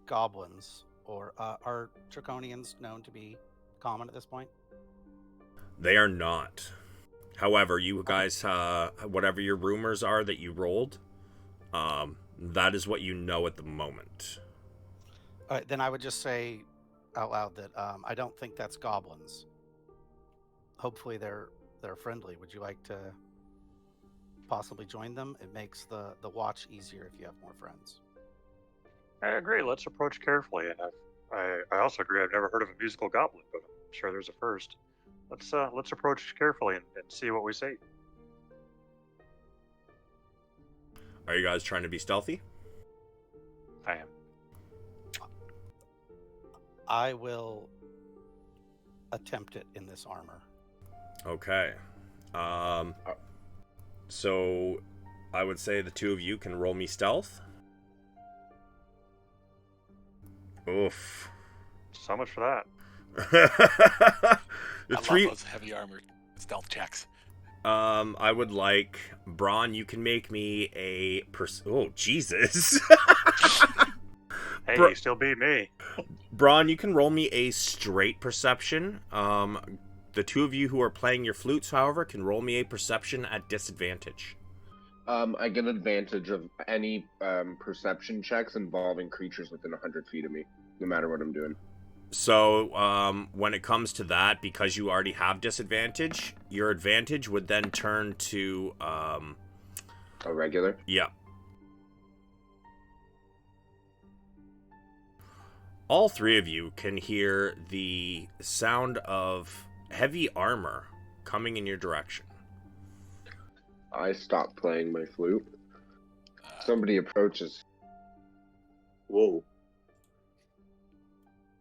goblins, or are draconians known to be common at this point? They are not. However, you guys, whatever your rumors are that you rolled, that is what you know at the moment. All right, then I would just say out loud that I don't think that's goblins. Hopefully they're friendly. Would you like to possibly join them? It makes the watch easier if you have more friends. I agree. Let's approach carefully, and I also agree. I've never heard of a musical goblin, but I'm sure there's a first. Let's approach carefully and see what we see. Are you guys trying to be stealthy? I am. I will attempt it in this armor. Okay. So I would say the two of you can roll me stealth. Oof. So much for that. The I three. love those heavy armor stealth checks. I would like Braun. You can make me a Oh Jesus! Hey, Bro- you still beat me. Braun, you can roll me a straight perception. The two of you who are playing your flutes, however, can roll me a perception at disadvantage. I get advantage of any perception checks involving creatures within 100 feet of me, no matter what I'm doing. So, when it comes to that, because you already have disadvantage, your advantage would then turn to, A regular? yeah. All three of you can hear the sound of heavy armor coming in your direction. I stop playing my flute. Somebody approaches. Whoa.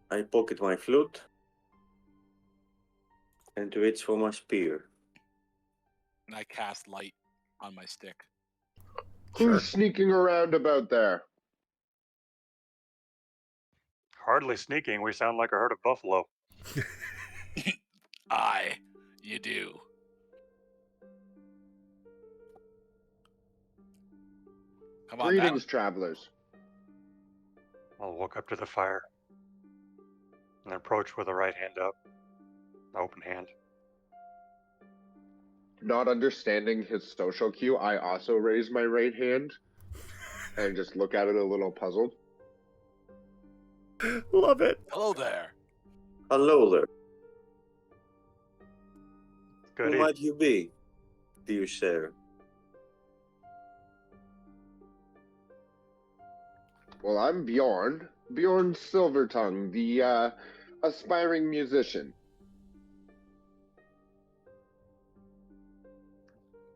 I pocket my flute and reach for my spear. And I cast light on my stick. Who's sneaking around about there? Hardly sneaking. We sound like a herd of buffalo. You do. Come on, Greetings, travelers. I'll walk up to the fire and approach with the right hand up, open hand. Not understanding his social cue, I also raise my right hand and just look at it a little puzzled. Love it. Hello there. Hello there. Good Who evening. might you be, dear sir? Well, I'm Bjorn. Bjorn Silvertongue, the aspiring musician.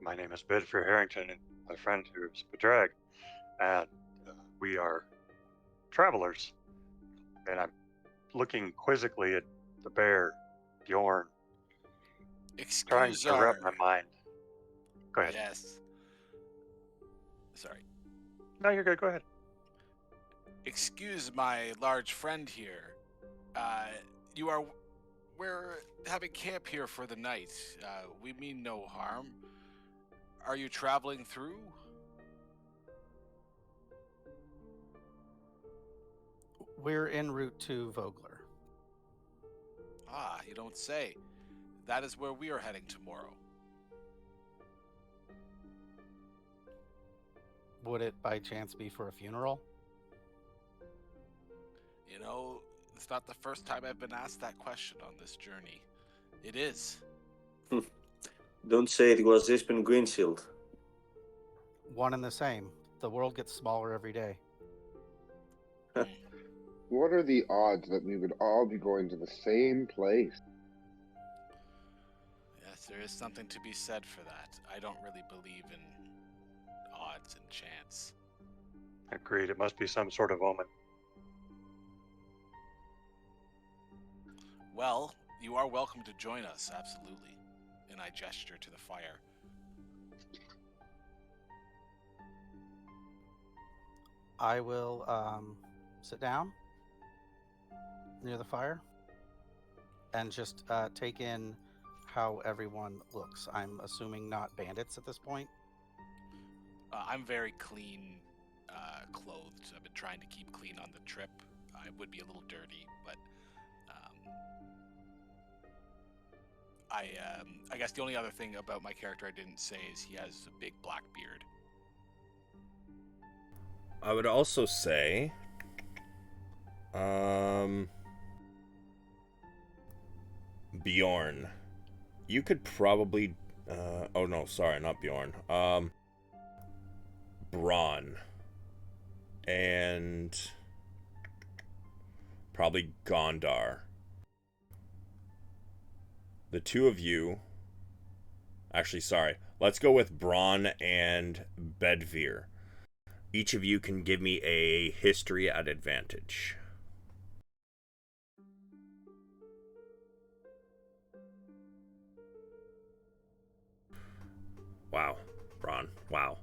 My name is Bedford Harrington, and my friend who is Bedrag, and we are travelers. And I'm looking quizzically at the bear, Bjorn, trying Excuse to wrap my mind. Go ahead. Yes. Sorry. No, you're good. Go ahead. Excuse my large friend here. We're having camp here for the night. We mean no harm. Are you traveling through? We're en route to Vogler. Ah, you don't say. That is where we are heading tomorrow. Would it by chance be for a funeral? You know, it's not the first time I've been asked that question on this journey. It is. Don't say it was Ispen Greenshield. One and the same. The world gets smaller every day. What are the odds that we would all be going to the same place? Yes, there is something to be said for that. I don't really believe in odds and chance. Agreed. It must be some sort of omen. Well, you are welcome to join us, absolutely. And I gesture to the fire. I will sit down near the fire and just take in how everyone looks. I'm assuming not bandits at this point. I'm very clean clothed. I've been trying to keep clean on the trip. I would be a little dirty, but I guess the only other thing about my character I didn't say is he has a big black beard. I would also say, Bjorn, you could probably, oh no, sorry, not Bjorn, Braun, and probably Gondar. The two of you, actually, sorry, let's go with Braun and Bedvere. Each of you can give me a history at advantage. Wow, Braun, wow.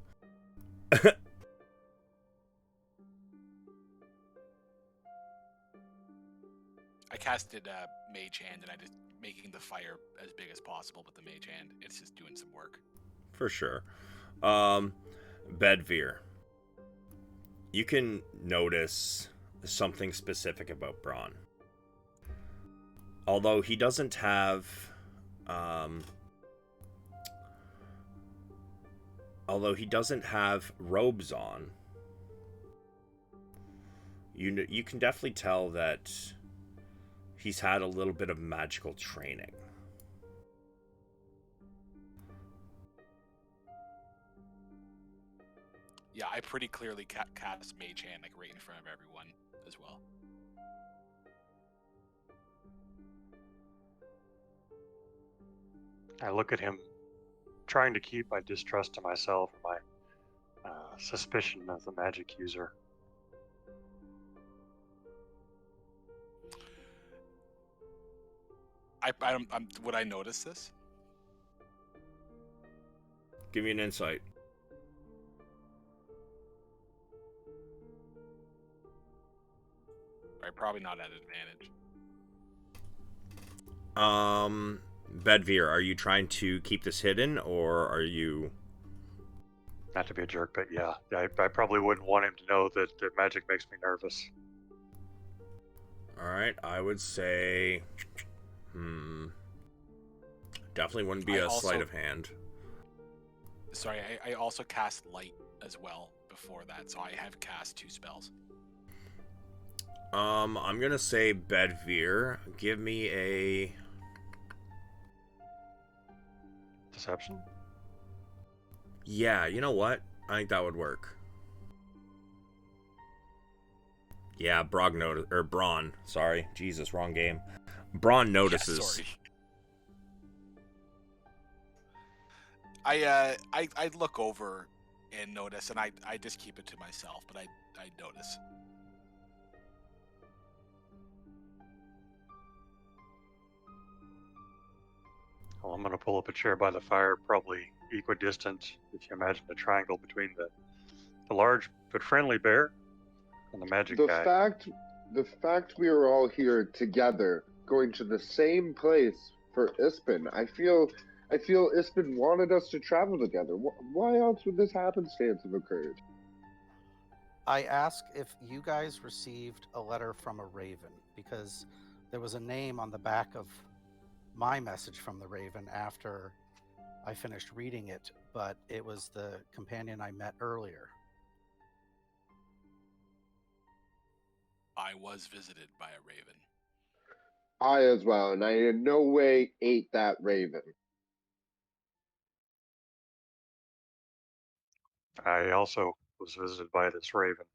I casted Mage Hand, and I just making the fire as big as possible with the Mage Hand. It's just doing some work. For sure. Bedvere. You can notice something specific about Braun. Although he doesn't have robes on, you can definitely tell that he's had a little bit of magical training. Yeah, I pretty clearly cast Mage Hand like right in front of everyone as well. I look at him, trying to keep my distrust to myself, my suspicion of the magic user. Would I notice this? Give me an insight. Right, probably not at advantage. Bedvere, are you trying to keep this hidden, or are you... Not to be a jerk, but yeah, I probably wouldn't want him to know that magic makes me nervous. Alright, I would say... Definitely wouldn't be a sleight of hand. Sorry, I also cast Light as well before that, so I have cast 2 spells. I'm gonna say Bedvere. Give me a... Deception? Yeah, you know what? I think that would work. Yeah, Braun. Sorry, Jesus, wrong game. Braun notices. Yeah, sorry. I look over and notice, and I just keep it to myself, but I notice. Well, I'm going to pull up a chair by the fire, probably equidistant, if you imagine a triangle between the large but friendly bear and the magic The guy. fact we are all here together, going to the same place for Ispin. I feel Ispin wanted us to travel together. Why else would this happenstance have occurred? I ask if you guys received a letter from a raven, because there was a name on the back of my message from the raven after I finished reading it, but it was the companion I met earlier. I was visited by a raven. I as well, and I in no way ate that raven. I also was visited by this raven.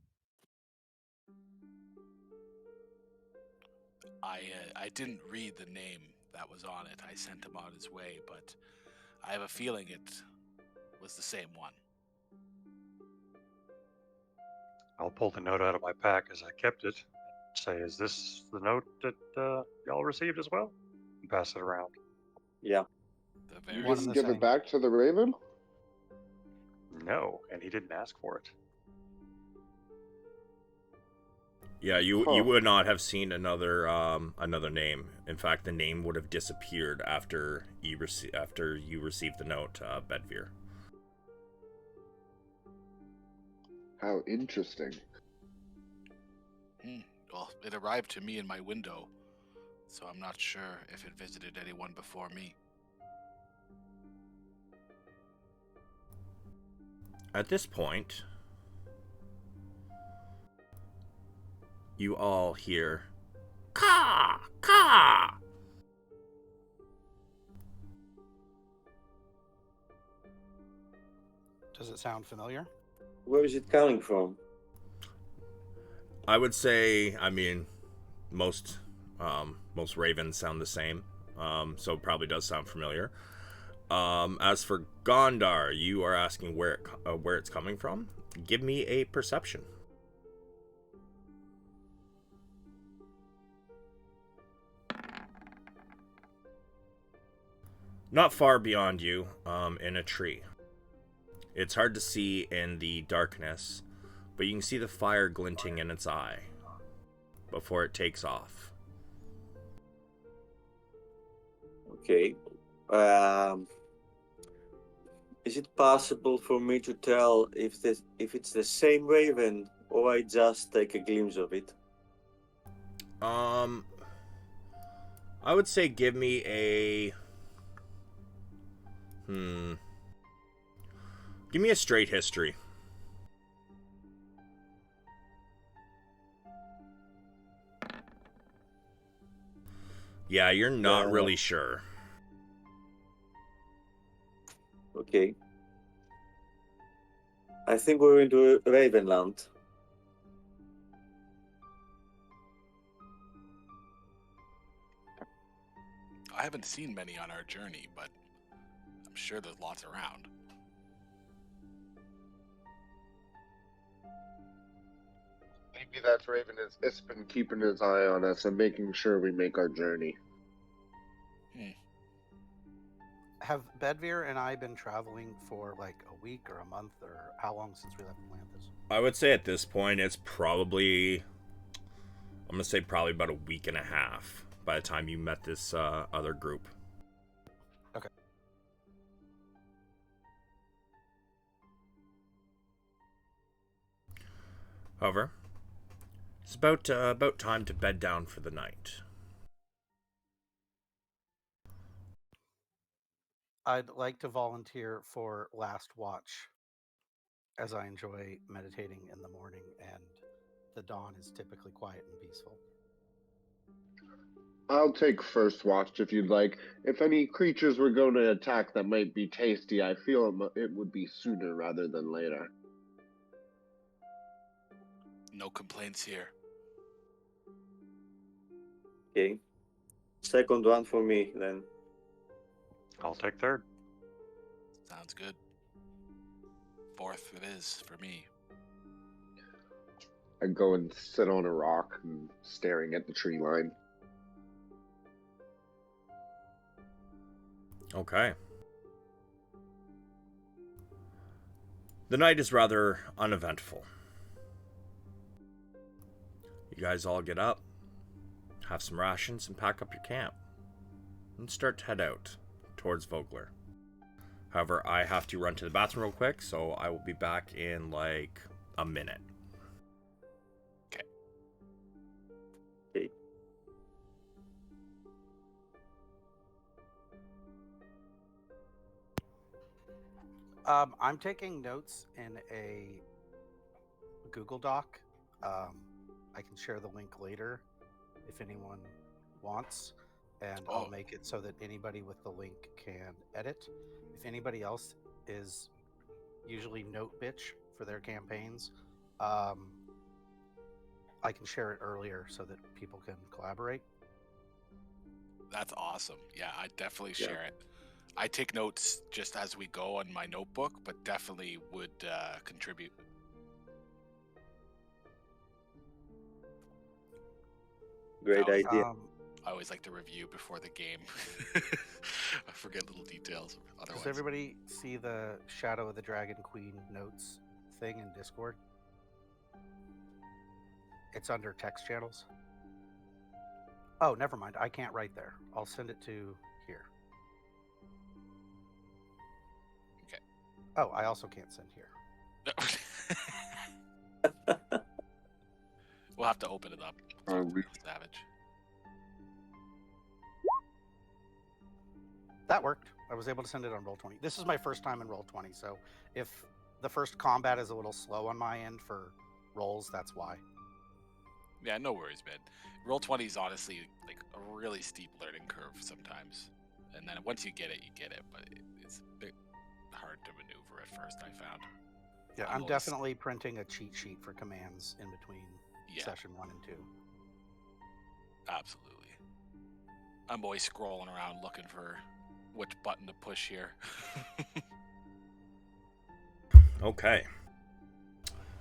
I didn't read the name that was on it. I sent him on his way, but I have a feeling it was the same one. I'll pull the note out of my pack as I kept it. Say, is this the note that y'all received as well? And pass it around. Yeah. The You very didn't the give same. it back to the raven? No, and he didn't ask for it. Yeah, you Huh. would not have seen another name. In fact, the name would have disappeared after you received the note, Bedvere. How interesting. Well, it arrived to me in my window, so I'm not sure if it visited anyone before me. At this point, you all hear "Caw! Caw!" Does it sound familiar? Where is it coming from? I would say, I mean, most ravens sound the same, so it probably does sound familiar. As for Gondar, you are asking where it's coming from. Give me a perception. Not far beyond you, in a tree. It's hard to see in the darkness, but you can see the fire glinting in its eye before it takes off. Okay. Is it possible for me to tell if it's the same raven, or I just take a glimpse of it? I would say give me a give me a straight history. Yeah, you're not really sure. Okay. I think we're into Ravenland. I haven't seen many on our journey, but I'm sure there's lots around. Maybe that raven is Ispin keeping his eye on us and making sure we make our journey. Have Bedvere and I been traveling for like a week or a month, or how long since we left Atlantis? I would say at this point it's probably, I'm gonna say probably about a week and a half by the time you met this other group. Okay. However, it's about time to bed down for the night. I'd like to volunteer for last watch, as I enjoy meditating in the morning and the dawn is typically quiet and peaceful. I'll take first watch if you'd like. If any creatures were going to attack that might be tasty, I feel it would be sooner rather than later. No complaints here. Okay. Second one for me, then. I'll take third. Sounds good. Fourth it is for me. I go and sit on a rock and staring at the tree line. Okay. The night is rather uneventful. You guys all get up, have some rations, and pack up your camp, and start to head out towards Vogler. However, I have to run to the bathroom real quick, so I will be back in like a minute. Okay. Okay. I'm taking notes in a Google Doc. I can share the link later if anyone wants, and I'll Oh. make it so that anybody with the link can edit. If anybody else is usually Note Bitch for their campaigns, I can share it earlier so that people can collaborate. That's awesome. Yeah, I definitely Yeah. share it. I take notes just as we go on my notebook, but definitely would contribute. Great That was- idea. I always like to review before the game. I forget little details otherwise. Does everybody see the Shadow of the Dragon Queen notes thing in Discord? It's under text channels. Oh, never mind. I can't write there. I'll send it to here. Okay. Oh, I also can't send here. We'll have to open it up. Savage. That worked. I was able to send it on Roll20. This is my first time in Roll20, so if the first combat is a little slow on my end for rolls, that's why. Yeah, no worries, man. Roll20 is honestly like a really steep learning curve sometimes, and then once you get it, you get it. But it's a bit hard to maneuver at first. I found. Yeah, I'm I'm always- definitely printing a cheat sheet for commands in between Yeah, session 1 and 2. absolutely. I'm always scrolling around looking for which button to push here. Okay.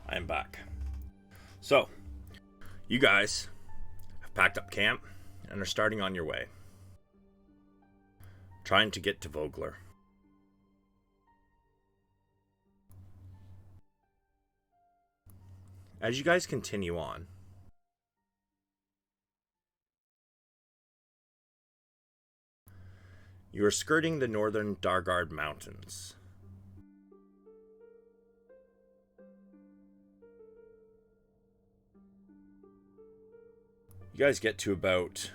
I am back. So, you guys have packed up camp and are starting on your way. Trying to get to Vogler. As you guys continue on, you are skirting the northern Dargard Mountains. You guys get to about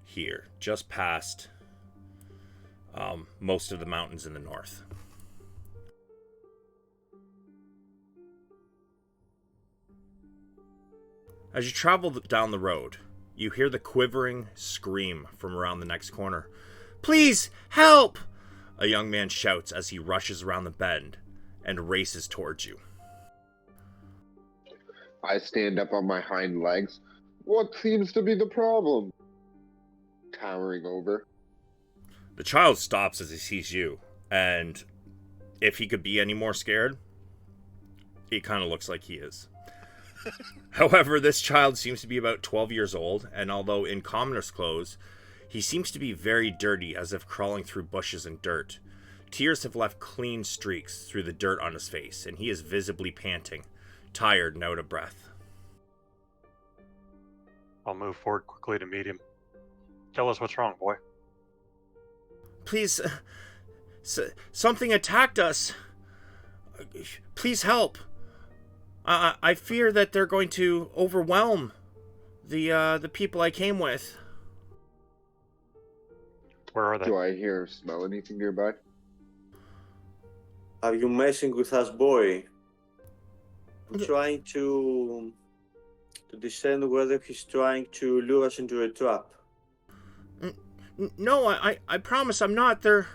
here, just past most of the mountains in the north. As you travel down the road, you hear the quivering scream from around the next corner. "Please, help!" a young man shouts as he rushes around the bend and races towards you. I stand up on my hind legs. What seems to be the problem? Towering over. The child stops as he sees you, and if he could be any more scared, he kind of looks like he is. However, this child seems to be about 12 years old, and although in commoner's clothes, he seems to be very dirty, as if crawling through bushes and dirt. Tears have left clean streaks through the dirt on his face, and he is visibly panting, tired and out of breath. I'll move forward quickly to meet him. Tell us what's wrong, boy. Please, something attacked us. Please help. I fear that they're going to overwhelm the people I came with. Where are they? Do I hear or smell anything nearby? Are you messing with us, boy? I'm trying to to discern whether he's trying to lure us into a trap. No, I promise I'm not. They're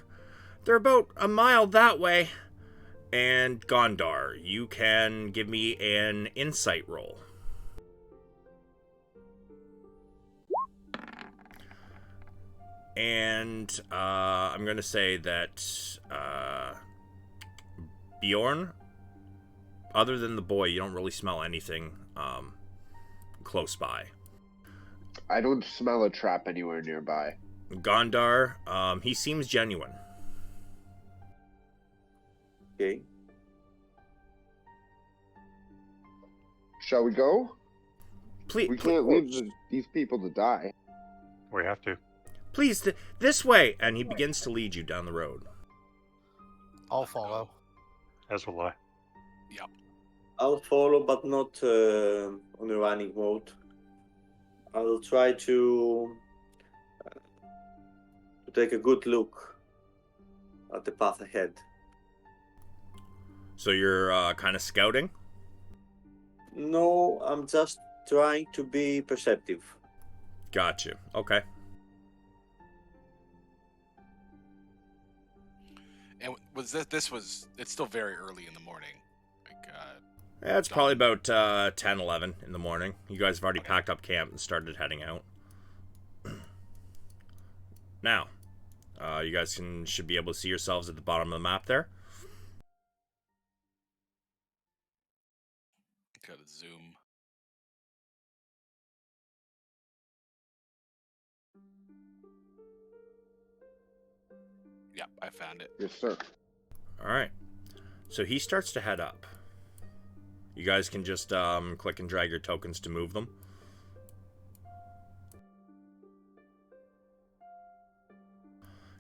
about a mile that way. And Gondar, you can give me an insight roll. And I'm going to say that Bjorn, other than the boy, you don't really smell anything close by. I don't smell a trap anywhere nearby. Gondar, he seems genuine. Okay. Shall we go? Please, We can't leave these people to die. We have to. please, this way. And he begins to lead you down the road. I'll follow. As will I. Yep. I'll follow, but not on a running mode. I'll try to take a good look at the path ahead. So you're kind of scouting? No, I'm just trying to be perceptive. Got you. Okay. And was it's still very early in the morning. Like, Yeah, it's probably about 10, 11 in the morning. You guys have already packed up camp and started heading out. Now, you guys should be able to see yourselves at the bottom of the map there. gotta zoom. Yep, I found it. Yes, sir. Alright. So he starts to head up. You guys can just click and drag your tokens to move them.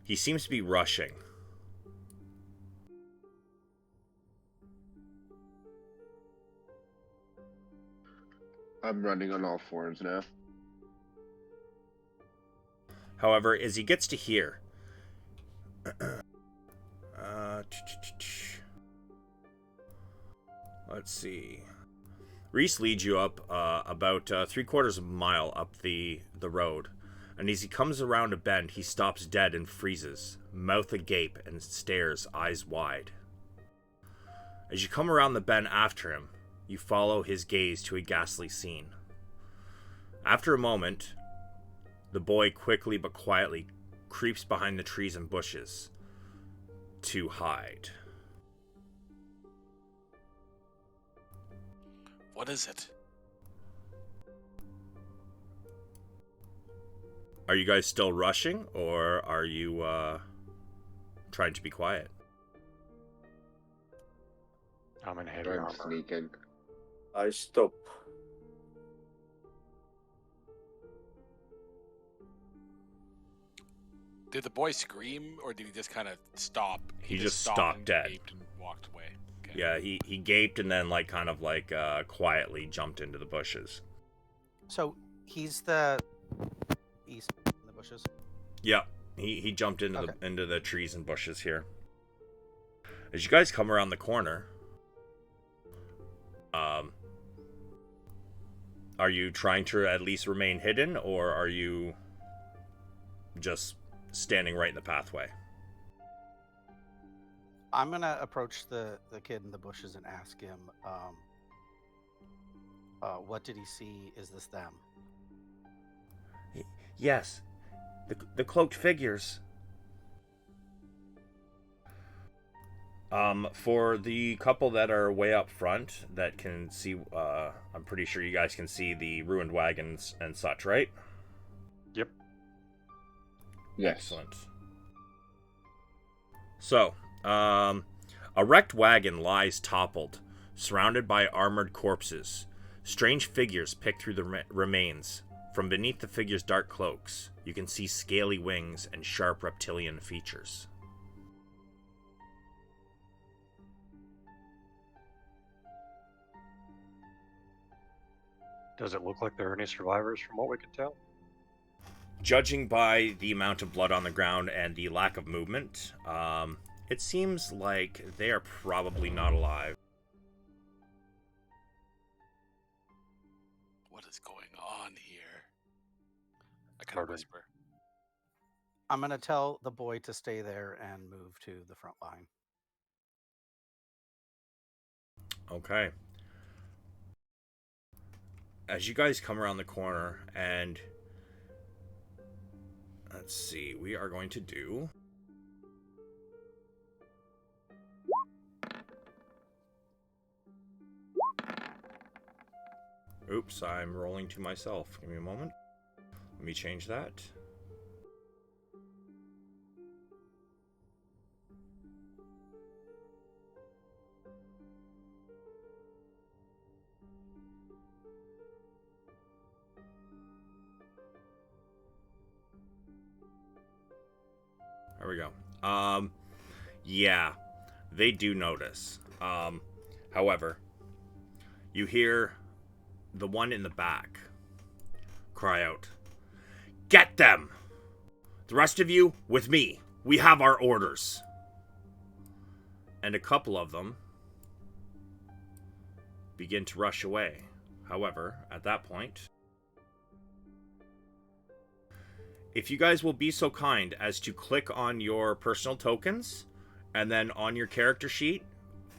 He seems to be rushing. I'm running on all fours now. However, as he gets to here... let's see. Reese leads you up about 3/4 of a mile up the road. And as he comes around a bend, he stops dead and freezes, mouth agape and stares, eyes wide. As you come around the bend after him, you follow his gaze to a ghastly scene. After a moment, the boy quickly but quietly creeps behind the trees and bushes to hide. What is it? Are you guys still rushing, or are you trying to be quiet? I'm in heavy I'm armor. sneaking. I stop. Did the boy scream, or did he just kind of stop? He just stopped stopped and dead. gaped and walked away. Okay. Yeah, he gaped and then quietly jumped into the bushes. So he's the east in the bushes. Yeah, he jumped into Okay. into the trees and bushes here. As you guys come around the corner, are you trying to at least remain hidden, or are you just standing right in the pathway? I'm gonna approach the kid in the bushes and ask him, what did he see? Is this them? Yes, the cloaked figures. For the couple that are way up front that can see, I'm pretty sure you guys can see the ruined wagons and such, right? Yep. Yes. Excellent. So, a wrecked wagon lies toppled, surrounded by armored corpses. Strange figures pick through the remains. From beneath the figures' dark cloaks, you can see scaly wings and sharp reptilian features. Does it look like there are any survivors from what we can tell? Judging by the amount of blood on the ground and the lack of movement, it seems like they are probably not alive. What is going on here? I kind of Pardon. whisper. I'm going to tell the boy to stay there and move to the front line. Okay. As you guys come around the corner, and let's see, we are going to do... Oops, I'm rolling to myself. Give me a moment. Let me change that. There we go. Yeah, they do notice. However, you hear the one in the back cry out, "Get them! The rest of you, with me. We have our orders." And a couple of them begin to rush away. However, at that point, if you guys will be so kind as to click on your personal tokens, and then on your character sheet,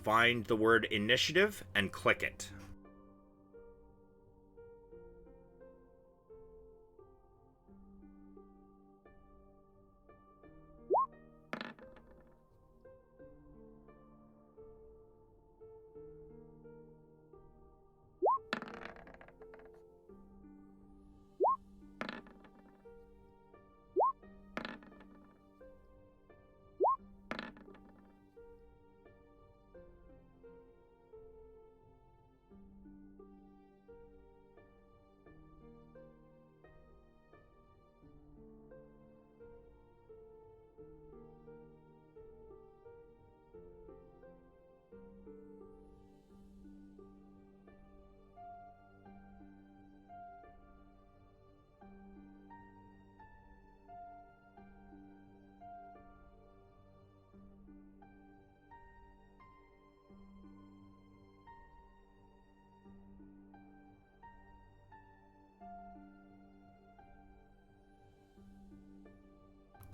find the word initiative and click it.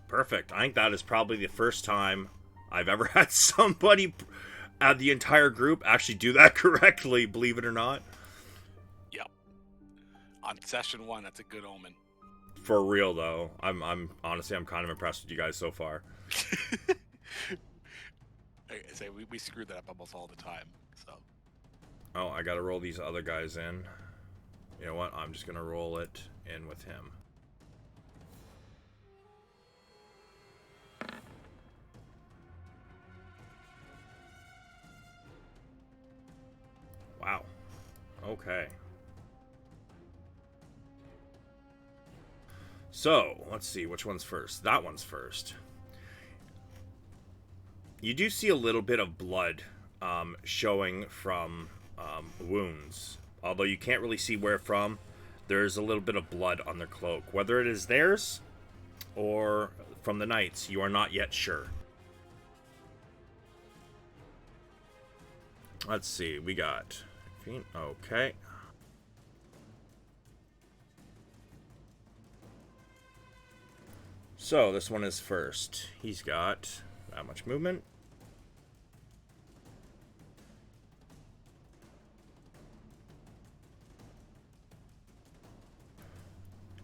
Perfect. I think that is probably the first time I've ever had somebody out of the entire group actually do that correctly, believe it or not. Yep. On session 1, that's a good omen. For real though. I'm honestly I'm kind of impressed with you guys so far. I say we screw that up almost all the time. So Oh, I gotta roll these other guys in. You know what? I'm just gonna roll it in with him. Wow. Okay. So, let's see, which one's first? That one's first. You do see a little bit of blood showing from wounds. Although you can't really see where from, there's a little bit of blood on their cloak. Whether it is theirs or from the knights, you are not yet sure. Let's see, we got... Okay. So, this one is first. He's got that much movement.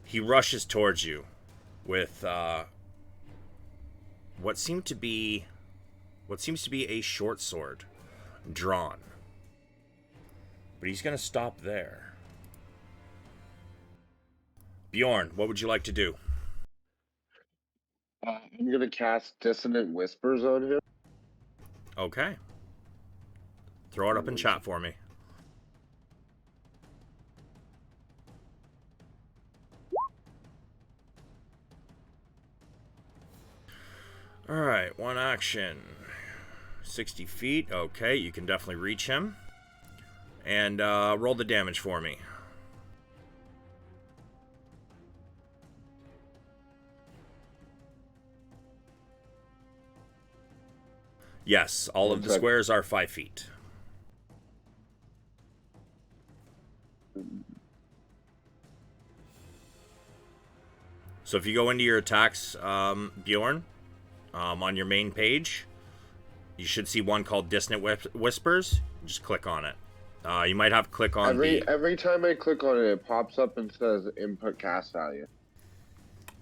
He rushes towards you with what seems to be a short sword drawn. But he's going to stop there. Bjorn, what would you like to do? I'm gonna cast Dissonant Whispers on him. Okay. Throw it up in chat for me. Alright, one action. 60 feet. Okay, you can definitely reach him. And roll the damage for me. Yes, all of the squares are 5 feet. So if you go into your attacks, Bjorn, on your main page, you should see one called Dissonant Whispers. Just click on it. You might have to click on every time I click on it, it pops up and says input cast value.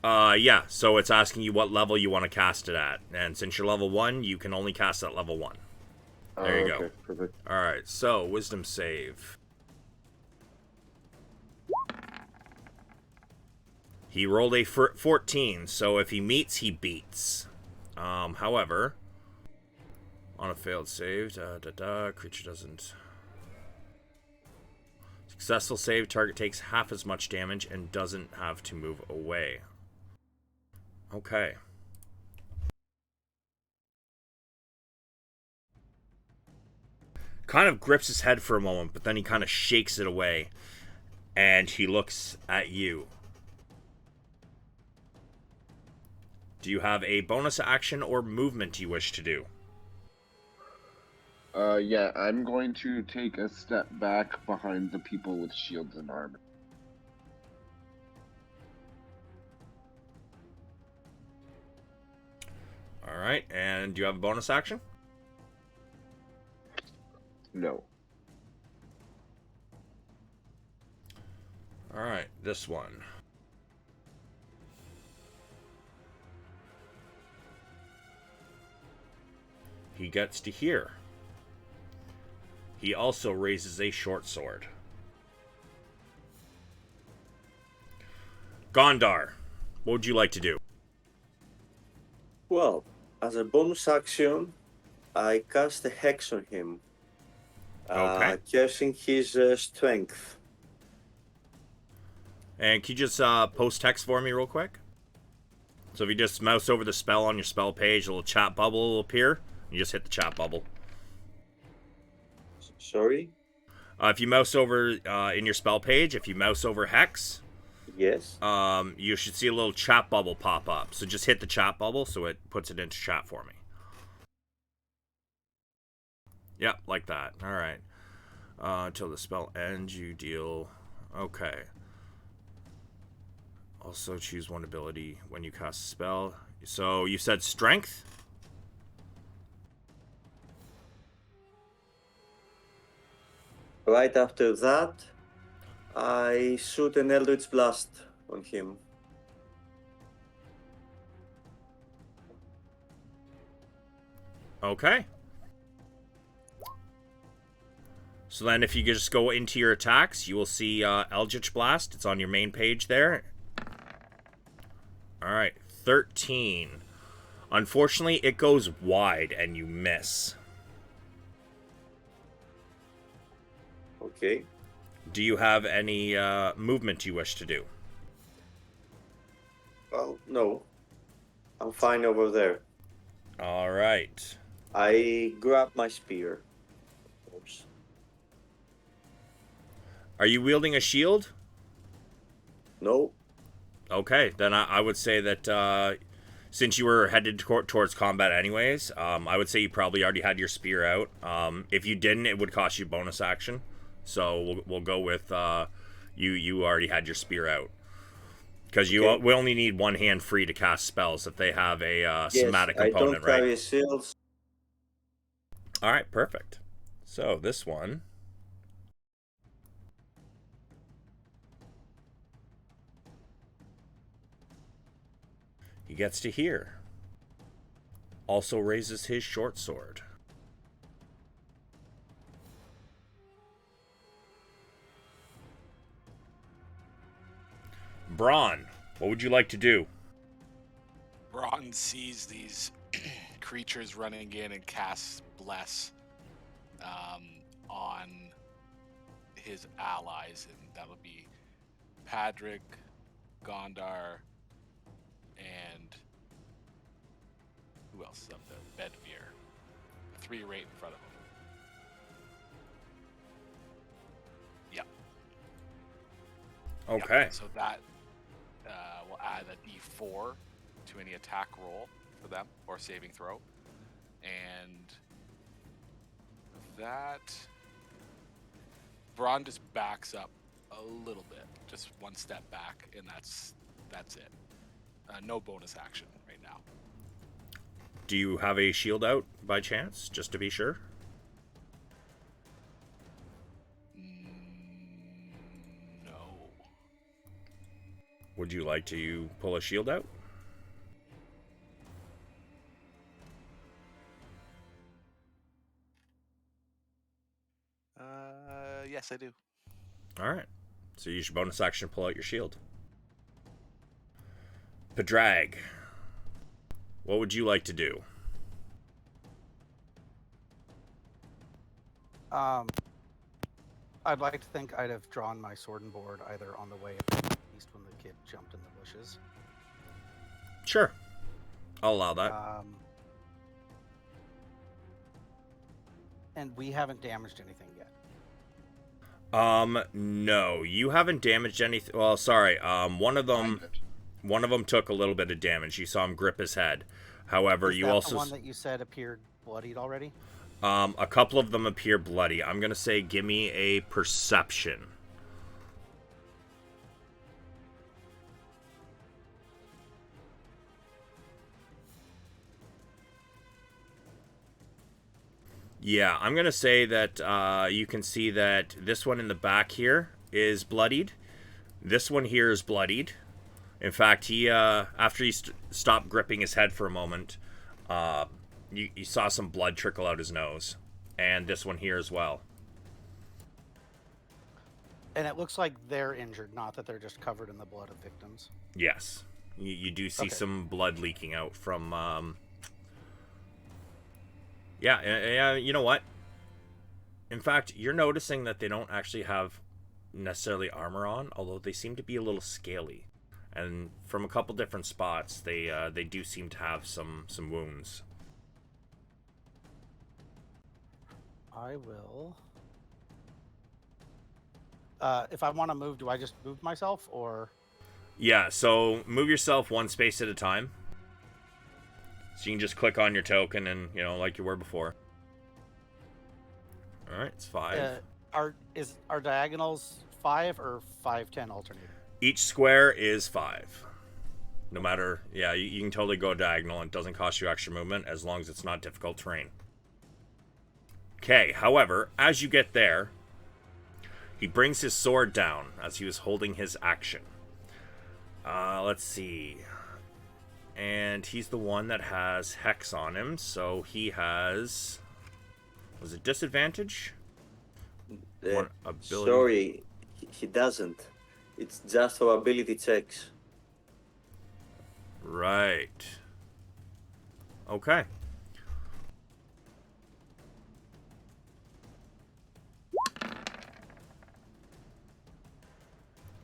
Yeah, so it's asking you what level you want to cast it at. And since you're level 1, you can only cast at level 1. There you go. Perfect. Alright, so wisdom save. He rolled a 14, so if he meets, he beats. However, on a failed save, creature doesn't... Successful save, target takes half as much damage and doesn't have to move away. Okay. Kind of grips his head for a moment, but then he kind of shakes it away. And he looks at you. Do you have a bonus action or movement you wish to do? Yeah, I'm going to take a step back behind the people with shields and armor. Alright, and do you have a bonus action? No. Alright, this one. He gets to here. He also raises a short sword. Gondar, what would you like to do? Well, as a bonus action, I cast a hex on him. Okay. Cursing his strength. And can you just post text for me real quick? So if you just mouse over the spell on your spell page, a little chat bubble will appear. You just hit the chat bubble. Sorry? If you mouse over in your spell page, if you mouse over Hex, Yes. you should see a little chat bubble pop up. So just hit the chat bubble so it puts it into chat for me. Yep, like that. All right. Until the spell ends, you deal... Okay. Also choose one ability when you cast a spell. So you said strength? Right after that, I shoot an Eldritch Blast on him. Okay. So then if you just go into your attacks, you will see Eldritch Blast. It's on your main page there. Alright, 13. Unfortunately, it goes wide and you miss. Okay. Do you have any movement you wish to do? Well, no. I'm fine over there. Alright. I grab my spear. Oops. Are you wielding a shield? No. Okay, then I would say that since you were headed towards combat anyways, I would say you probably already had your spear out. If you didn't, it would cost you bonus action. So we'll go with you already had your spear out. Because we only need one hand free to cast spells if they have a somatic component, right? I don't carry shields. Alright, perfect. So this one... He gets to here. Also raises his short sword. Braun, what would you like to do? Braun sees these creatures running in and casts Bless on his allies, and that'll be Padrick, Gondar, and who else is up there? Bedvere. The three right in front of him. Yep. Okay. Yep. So that will add a D4 to any attack roll for them or saving throw, and that Braun just backs up a little bit, just one step back, and that's it. No bonus action right now. Do you have a shield out by chance, just to be sure? No. Would you like to pull a shield out? Yes, I do. Alright. So use your bonus action to pull out your shield. Pedrag, what would you like to do? I'd like to think I'd have drawn my sword and board either on the way up, at least when the kid jumped in the bushes. Sure. I'll allow that. And we haven't damaged anything yet. No, you haven't damaged anything. Well, sorry. One of them took a little bit of damage. You saw him grip his head. However, Is you that also the one that you said appeared bloodied already? a couple of them appear bloody. I'm gonna say, give me a perception. Yeah, I'm going to say that you can see that this one in the back here is bloodied. This one here is bloodied. In fact, he after he stopped gripping his head for a moment, you saw some blood trickle out his nose. And this one here as well. And it looks like they're injured, not that they're just covered in the blood of victims. Yes. You do see some blood leaking out from... Yeah, you know what? In fact, you're noticing that they don't actually have necessarily armor on, although they seem to be a little scaly. And from a couple different spots, they do seem to have some wounds. I will... if I want to move, do I just move myself, or...? Yeah, so move yourself one space at a time. So you can just click on your token and, like you were before. Alright, it's 5. Are diagonals 5 or 5-10 alternating? Each square is 5. No matter, you can totally go diagonal and it doesn't cost you extra movement as long as it's not difficult terrain. Okay, however, as you get there, he brings his sword down as he was holding his action. Let's see. And he's the one that has Hex on him, so he has... Was it disadvantage? One ability. Sorry, he doesn't. It's just for ability checks. Right. Okay.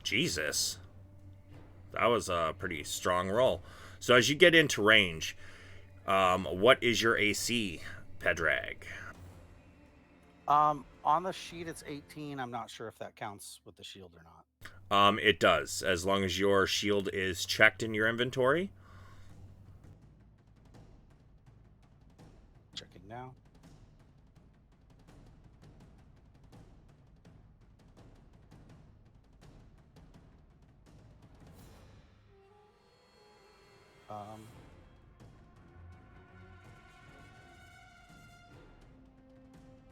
Jesus. That was a pretty strong roll. So as you get into range, what is your AC, Pedrag? On the sheet it's 18. I'm not sure if that counts with the shield or not. It does, as long as your shield is checked in your inventory. Checking now.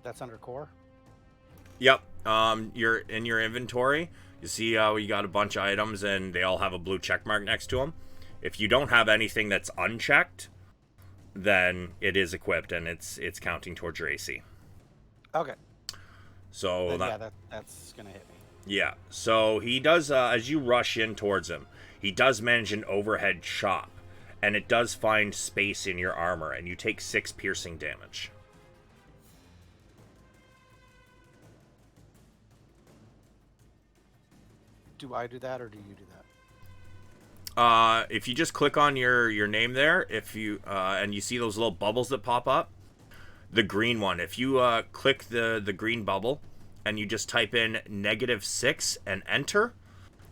That's under core? Yep. You're in your inventory. You see how you got a bunch of items and they all have a blue check mark next to them. If you don't have anything that's unchecked, then it is equipped and it's counting towards your AC. Okay. So that's gonna hit me. Yeah. So he does, as you rush in towards him, he does manage an overhead chop, and it does find space in your armor, and you take 6 piercing damage. Do I do that, or do you do that? If you just click on your name there, if you and you see those little bubbles that pop up, the green one. If you click the green bubble and you just type in -6 and enter,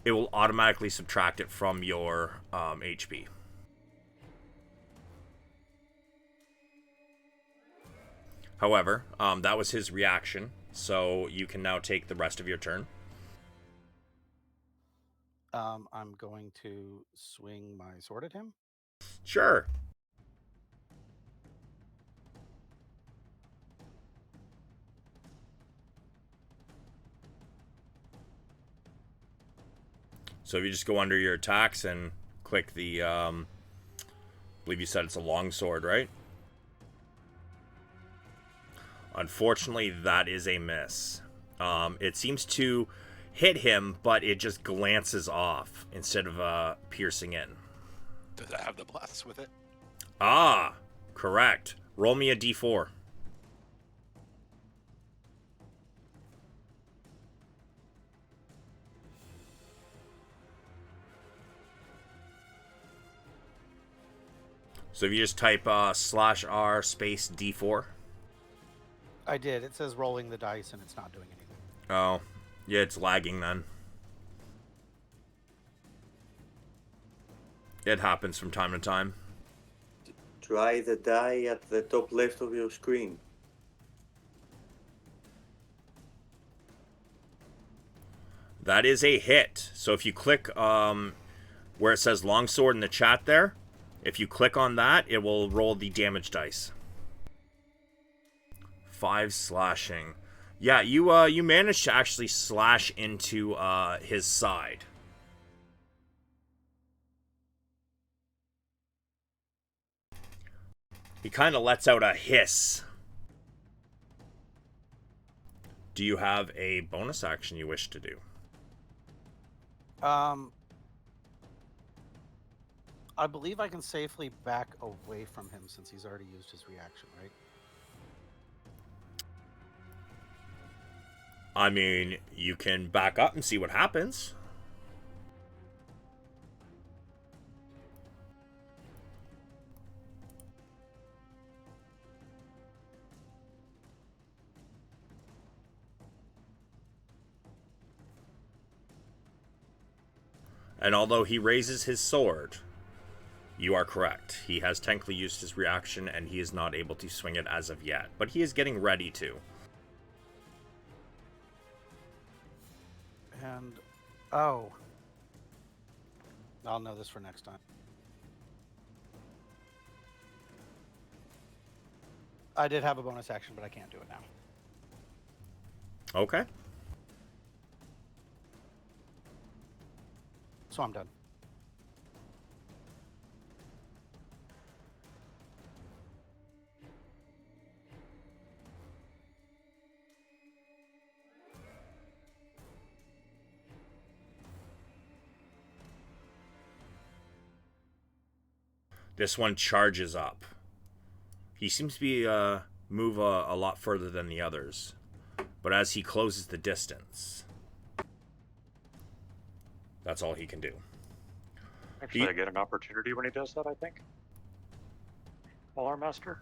it will automatically subtract it from your HP. However, that was his reaction, so you can now take the rest of your turn. I'm going to swing my sword at him. Sure. So if you just go under your attacks and click the, I believe you said it's a longsword, right? Unfortunately, that is a miss. It seems to hit him, but it just glances off instead of piercing in. Does it have the plus with it? Ah, correct. Roll me a d4. So if you just type /r space d4. I did. It says rolling the dice, and it's not doing anything. Oh, yeah, it's lagging then. It happens from time to time. Try the die at the top left of your screen. That is a hit. So if you click where it says longsword in the chat there, if you click on that, it will roll the damage dice. 5 slashing. Yeah, you managed to actually slash into his side. He kind of lets out a hiss. Do you have a bonus action you wish to do? I believe I can safely back away from him since he's already used his reaction, right? I mean, you can back up and see what happens. And although he raises his sword, you are correct. He has technically used his reaction and he is not able to swing it as of yet. But he is getting ready to. And, oh. I'll know this for next time. I did have a bonus action, but I can't do it now. Okay. So I'm done. This one charges up. He seems to be move a lot further than the others. But as he closes the distance, that's all he can do. Actually, I get an opportunity when he does that, I think. Polar Master?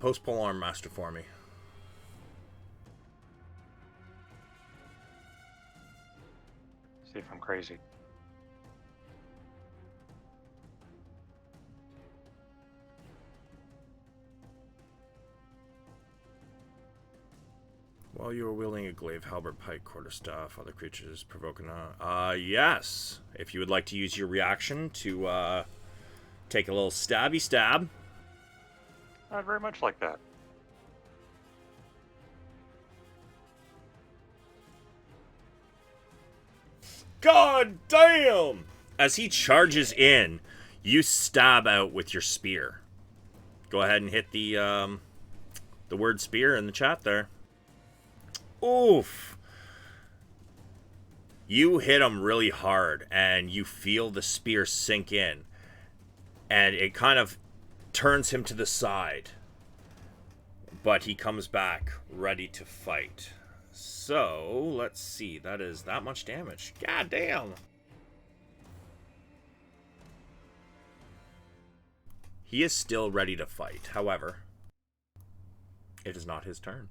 Post Polearm Master for me. See if I'm crazy. While you are wielding a glaive, halberd, pike, quarterstaff, other creatures provoking yes. If you would like to use your reaction to take a little stabby stab. I'd very much like that. God damn! As he charges in, you stab out with your spear. Go ahead and hit the word spear in the chat there. Oof. You hit him really hard, and you feel the spear sink in. And it kind of turns him to the side. But he comes back, ready to fight. So, let's see. That is that much damage. God damn. He is still ready to fight. However, it is not his turn.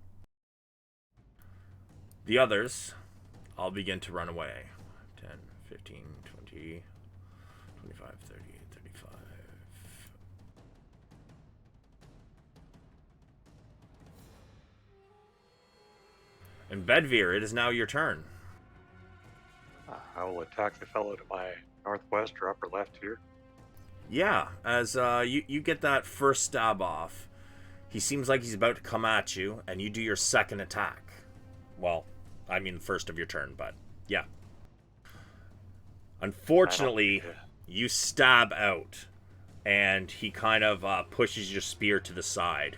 The others, I'll begin to run away. 10, 15, 20, 25, 30, 35. And Bedvere, it is now your turn. I will attack the fellow to my northwest or upper left here. Yeah, as you get that first stab off, he seems like he's about to come at you, and you do your second attack. Well, I mean first of your turn, but yeah. Unfortunately, you stab out, and he kind of pushes your spear to the side,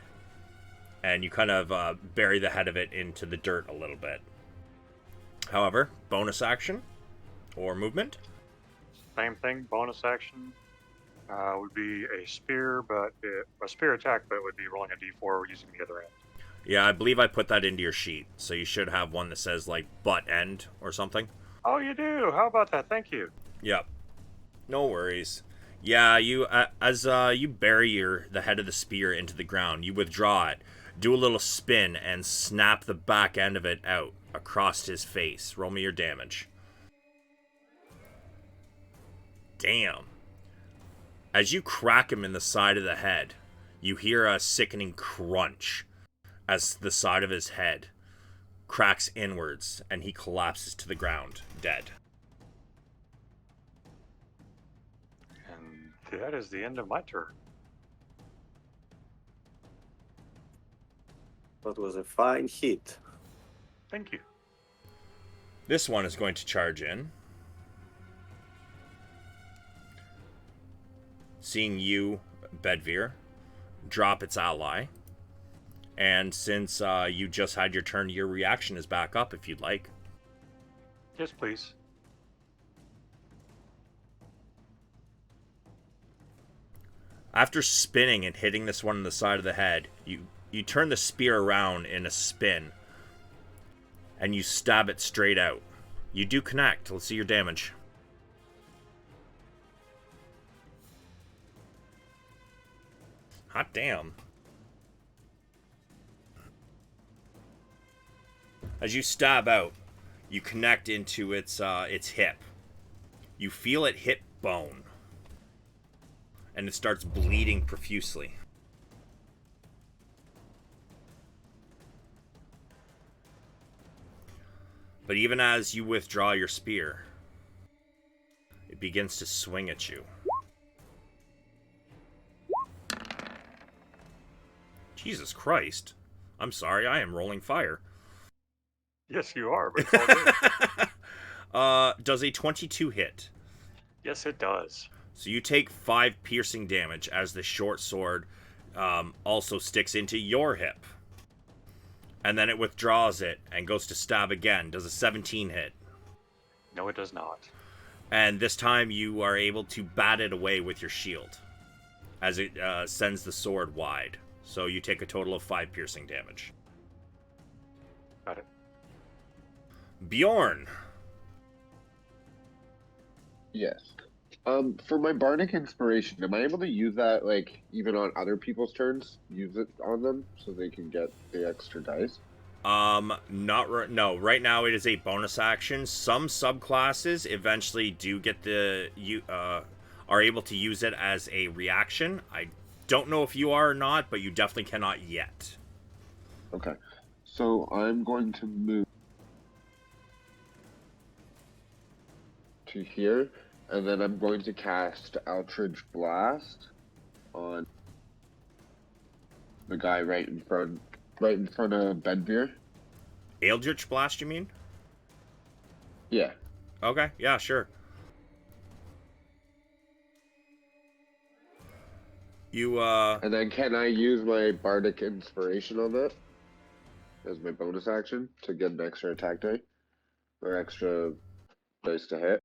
and you kind of bury the head of it into the dirt a little bit. However, bonus action or movement? Same thing, bonus action would be a spear, but a spear attack, but it would be rolling a d4 using the other end. Yeah, I believe I put that into your sheet, so you should have one that says, like, butt end or something. Oh, you do? How about that? Thank you. Yep. No worries. Yeah, you as you bury the head of the spear into the ground, you withdraw it, do a little spin, and snap the back end of it out across his face. Roll me your damage. Damn. As you crack him in the side of the head, you hear a sickening crunch as the side of his head cracks inwards and he collapses to the ground, dead. And that is the end of my turn. That was a fine hit. Thank you. This one is going to charge in. Seeing you, Bedvere, drop its ally. And since you just had your turn, your reaction is back up if you'd like. Yes, please. After spinning and hitting this one on the side of the head, you turn the spear around in a spin. And you stab it straight out. You do connect. Let's see your damage. Hot damn. As you stab out, you connect into its hip. You feel it hit bone. And it starts bleeding profusely. But even as you withdraw your spear, it begins to swing at you. Jesus Christ. I'm sorry, I am rolling fire. Yes, you are, but it's all good. Does a 22 hit? Yes, it does. So you take 5 piercing damage as the short sword also sticks into your hip. And then it withdraws it and goes to stab again. Does a 17 hit? No, it does not. And this time you are able to bat it away with your shield as it sends the sword wide. So you take a total of 5 piercing damage. Got it. Bjorn. Yes. For my bardic inspiration, am I able to use that, like, even on other people's turns? Use it on them so they can get the extra dice? No. Right now it is a bonus action. Some subclasses eventually do get are able to use it as a reaction. I don't know if you are or not, but you definitely cannot yet. Okay. So I'm going to move to here, and then I'm going to cast Eldritch Blast on the guy right in front of Bedvere. Eldritch Blast, you mean? Yeah. Okay, yeah, sure. And then can I use my bardic inspiration on that as my bonus action to get an extra attack die or extra dice to hit?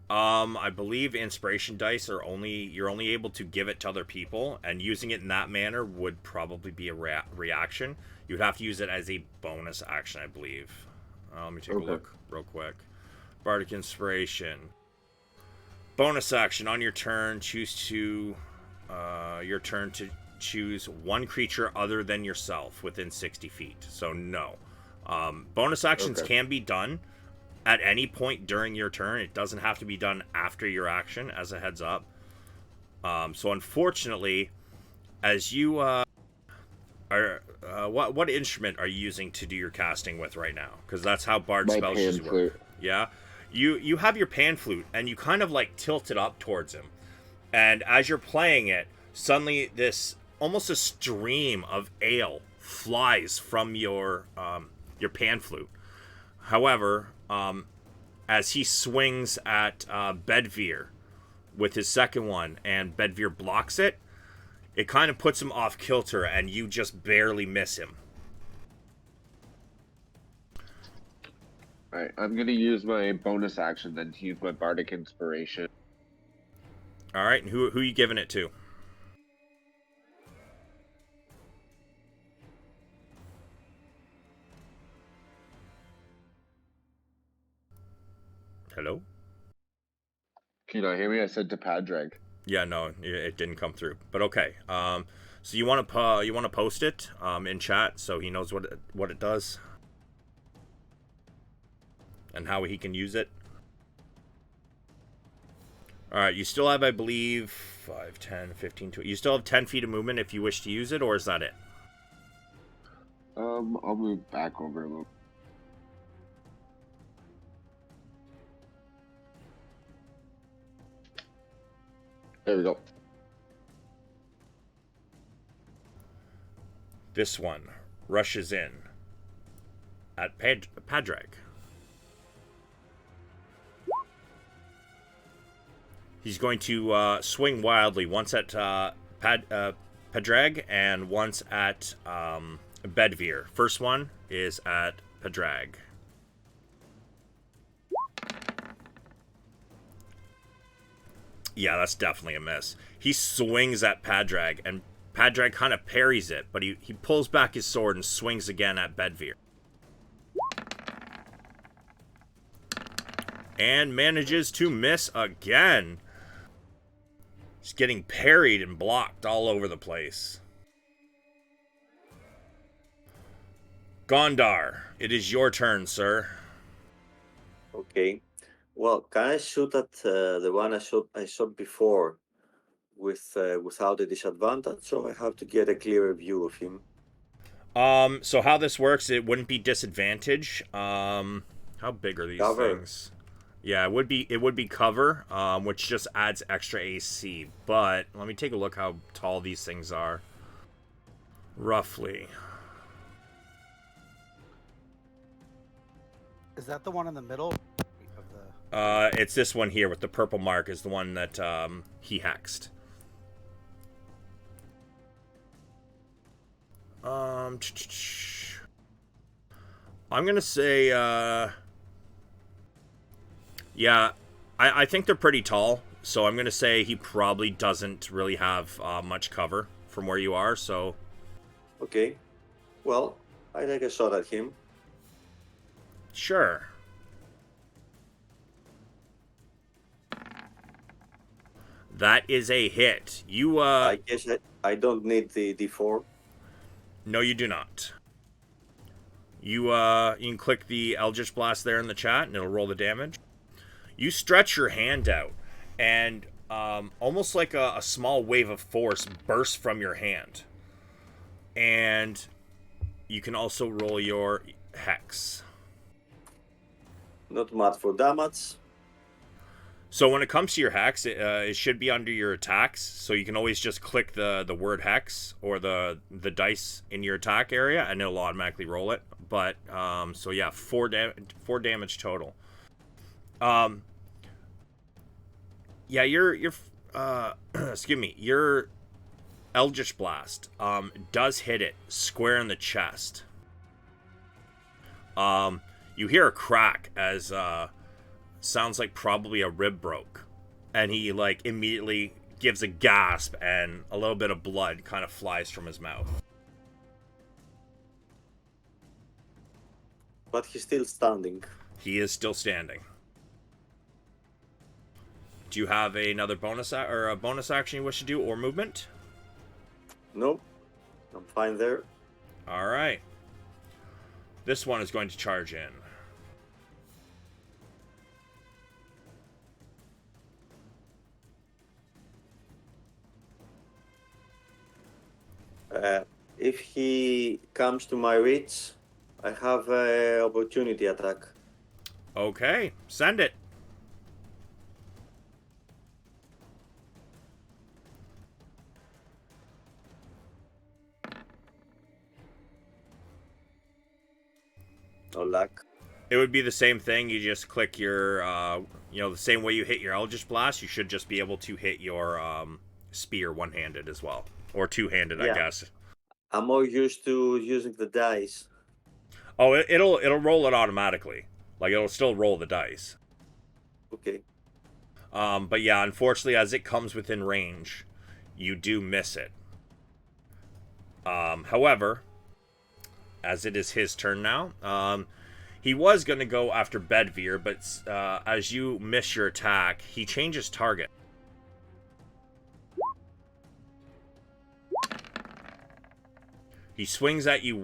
I believe inspiration dice are you're only able to give it to other people, and using it in that manner would probably be a reaction. You'd have to use it as a bonus action, I believe. Let me take a look real quick. Bardic inspiration. Bonus action on your turn. Choose to choose one creature other than yourself within 60 feet. So no. Bonus actions can be done at any point during your turn. It doesn't have to be done after your action, as a heads up. So unfortunately, as you what instrument are you using to do your casting with right now? Because that's how bard spells usually work. Yeah, You have your pan flute, and you kind of like tilt it up towards him. And as you're playing it, suddenly this almost a stream of ale flies from your pan flute. However, as he swings at Bedvere with his second one, and Bedvere blocks it, it kind of puts him off kilter, and you just barely miss him. Alright, I'm gonna use my bonus action then to use my bardic inspiration. All right, and who are you giving it to? Hello? Can you not hear me? I said to Padraig. Yeah, no, it didn't come through. But okay. So you want to post it in chat so he knows what it does and how he can use it. All right, you still have, I believe, 5, 10, 15, 20. You still have 10 feet of movement if you wish to use it, or is that it? I'll move back over a little. There we go. This one rushes in at Padraig. He's going to swing wildly, once at Padraig and once at Bedvere. First one is at Padraig. Yeah, that's definitely a miss. He swings at Padraig, and Padraig kind of parries it, but he pulls back his sword and swings again at Bedvere. And manages to miss again. He's getting parried and blocked all over the place. Gondar, it is your turn, sir. Okay. Well, can I shoot at the one I shot before without a disadvantage, so I have to get a clearer view of him? So how this works, it wouldn't be disadvantage. How big are these Cover. things? Yeah, it would be cover, which just adds extra AC. But let me take a look how tall these things are. Roughly. Is that the one in the middle of the? It's this one here with the purple mark is the one that he hexed. I'm gonna say yeah, I think they're pretty tall, so I'm gonna say he probably doesn't really have much cover from where you are, so Okay. Well, I take a shot at him. sure. That is a hit. You I guess I don't need the D4. No, you do not. You can click the Eldritch Blast there in the chat, and it'll roll the damage. You stretch your hand out, and almost like a small wave of force bursts from your hand. And you can also roll your hex. Not much for damage. So when it comes to your hex, it should be under your attacks. So you can always just click the word hex or the dice in your attack area, and it'll automatically roll it. But so yeah, 4 damage total. Yeah, your excuse me, your Eldritch Blast does hit it square in the chest. You hear a crack as sounds like probably a rib broke, and he like immediately gives a gasp, and a little bit of blood kind of flies from his mouth. But he's still standing. He is still standing. Do you have another bonus or a bonus action you wish to do, or movement? Nope. I'm fine there. All right. This one is going to charge in. If he comes to my reach, I have an opportunity attack. Okay, send it. No luck. It would be the same thing. You just click your, the same way you hit your Eldritch Blast, you should just be able to hit your spear one-handed as well. Or two-handed, I Yeah. guess. I'm more used to using the dice. Oh, it'll roll it automatically. Like, it'll still roll the dice. Okay. But yeah, unfortunately, as it comes within range, you do miss it. However, as it is his turn now, he was going to go after Bedveer, but as you miss your attack, he changes target. He swings at you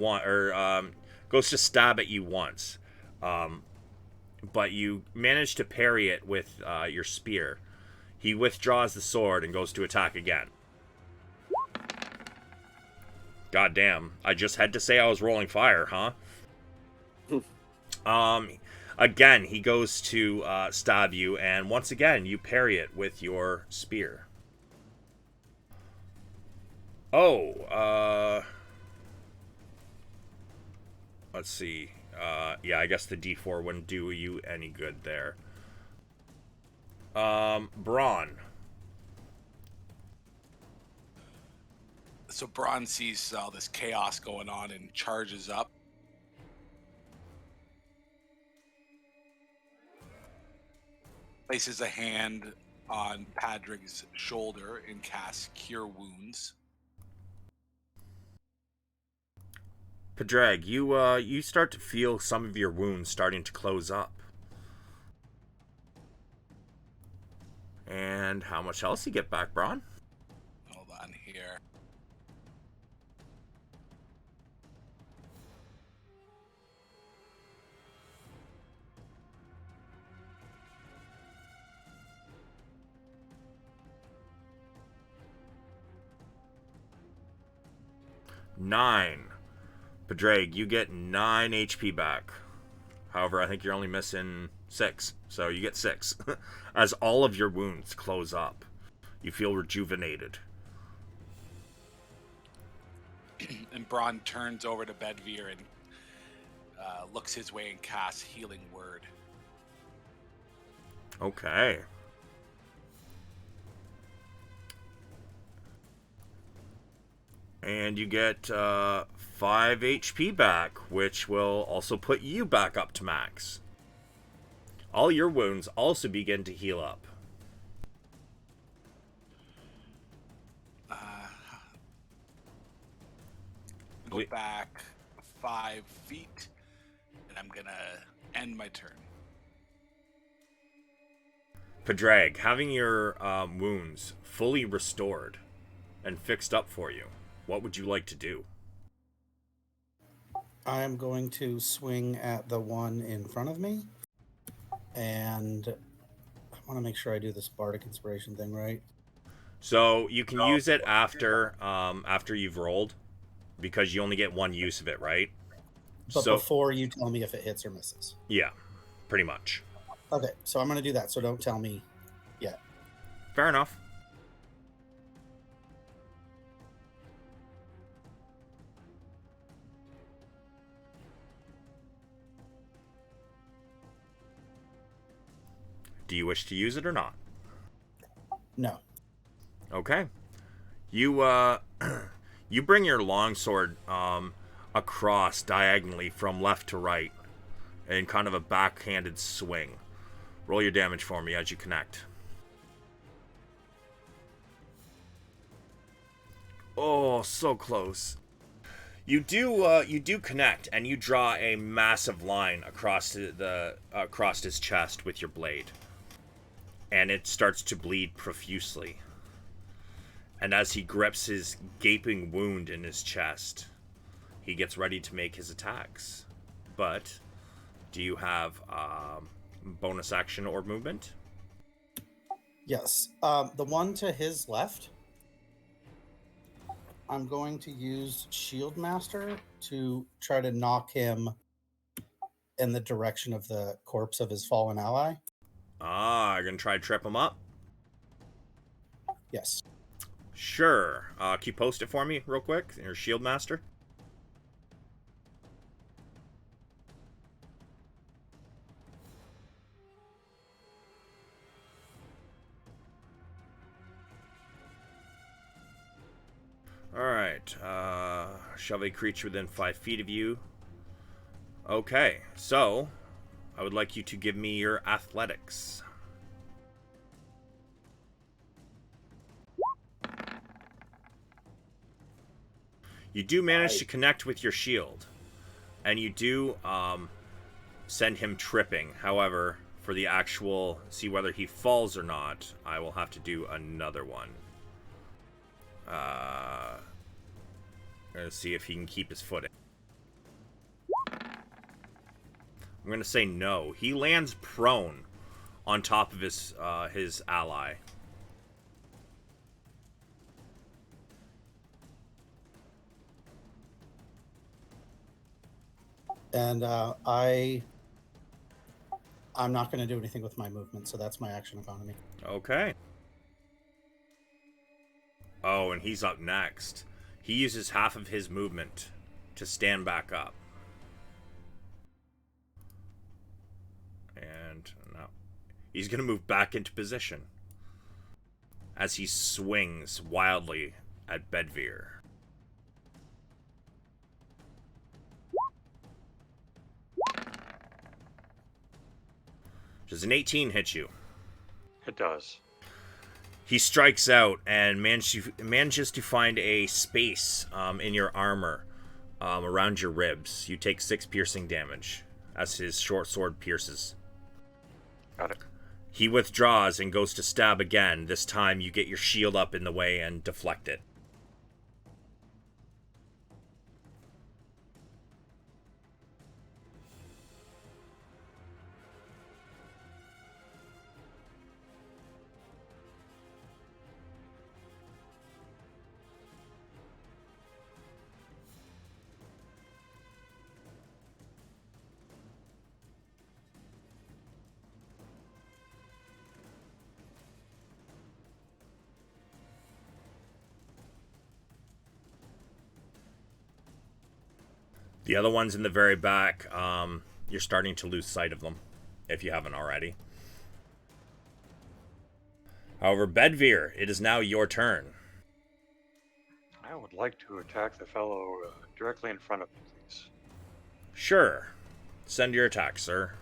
goes to stab at you once. But you manage to parry it with your spear. He withdraws the sword and goes to attack again. God damn, I just had to say I was rolling fire, huh? Again, he goes to stab you, and once again, you parry it with your spear. Let's see. Yeah, I guess the D4 wouldn't do you any good there. Braun. So Braun sees all this chaos going on and charges up. Places a hand on Padrig's shoulder and casts Cure Wounds. Padraig, you start to feel some of your wounds starting to close up. And how much else you get back, Braun? Hold on here. Nine. Padraig, you get 9 HP back. However, I think you're only missing 6, so you get 6. As all of your wounds close up, you feel rejuvenated. And Braun turns over to Bedveer and looks his way and casts Healing Word. Okay. And you get 5 HP back, which will also put you back up to max. All your wounds also begin to heal up. Go back 5 feet, and I'm gonna end my turn. Padraig, having your wounds fully restored and fixed up for you, what would you like to do? I am going to swing at the one in front of me, and I want to make sure I do this Bardic Inspiration thing right. So you can use it after you've rolled, because you only get one use of it, right? But before you tell me if it hits or misses. Yeah, pretty much. Okay, so I'm going to do that, so don't tell me yet. Fair enough. Do you wish to use it or not? No. Okay. You you bring your longsword across diagonally from left to right in kind of a backhanded swing. Roll your damage for me as you connect. Oh, so close. You do connect, and you draw a massive line across across his chest with your blade. And it starts to bleed profusely. And as he grips his gaping wound in his chest, he gets ready to make his attacks. But do you have bonus action or movement? Yes. The one to his left, I'm going to use Shield Master to try to knock him in the direction of the corpse of his fallen ally. You're gonna try to trip him up? Yes. Sure. Can you post it for me real quick? Your Shield Master? Alright. Shove a creature within 5 feet of you. Okay, so I would like you to give me your athletics. You do manage to connect with your shield, and you do send him tripping. However, for the actual see whether he falls or not, I will have to do another one. Let's see if he can keep his footing. I'm gonna say no. He lands prone on top of his ally. And I'm not going to do anything with my movement, so that's my action economy. Okay. Oh, and he's up next. He uses half of his movement to stand back up. And now he's going to move back into position as he swings wildly at Bedvere. Does an 18 hit you? It does. He strikes out and manages to find a space in your armor around your ribs. You take 6 piercing damage as his short sword pierces. Got it. He withdraws and goes to stab again. This time you get your shield up in the way and deflect it. The other ones in the very back, you're starting to lose sight of them, if you haven't already. However, Bedvere, it is now your turn. I would like to attack the fellow directly in front of me, please. Sure. Send your attack, sir.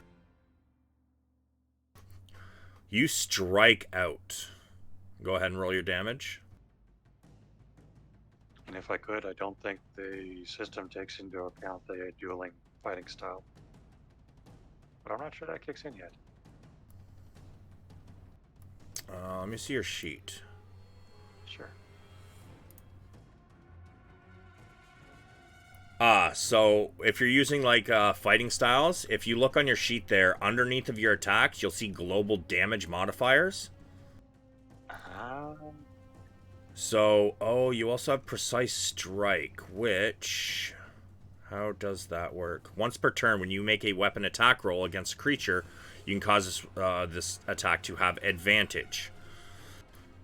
You strike out. Go ahead and roll your damage. And if I could, I don't think the system takes into account the dueling fighting style. But I'm not sure that kicks in yet. Let me see your sheet. Sure. So if you're using like fighting styles, if you look on your sheet there, underneath of your attacks, you'll see global damage modifiers. So, you also have precise strike, which, how does that work? Once per turn, when you make a weapon attack roll against a creature, you can cause this attack to have advantage.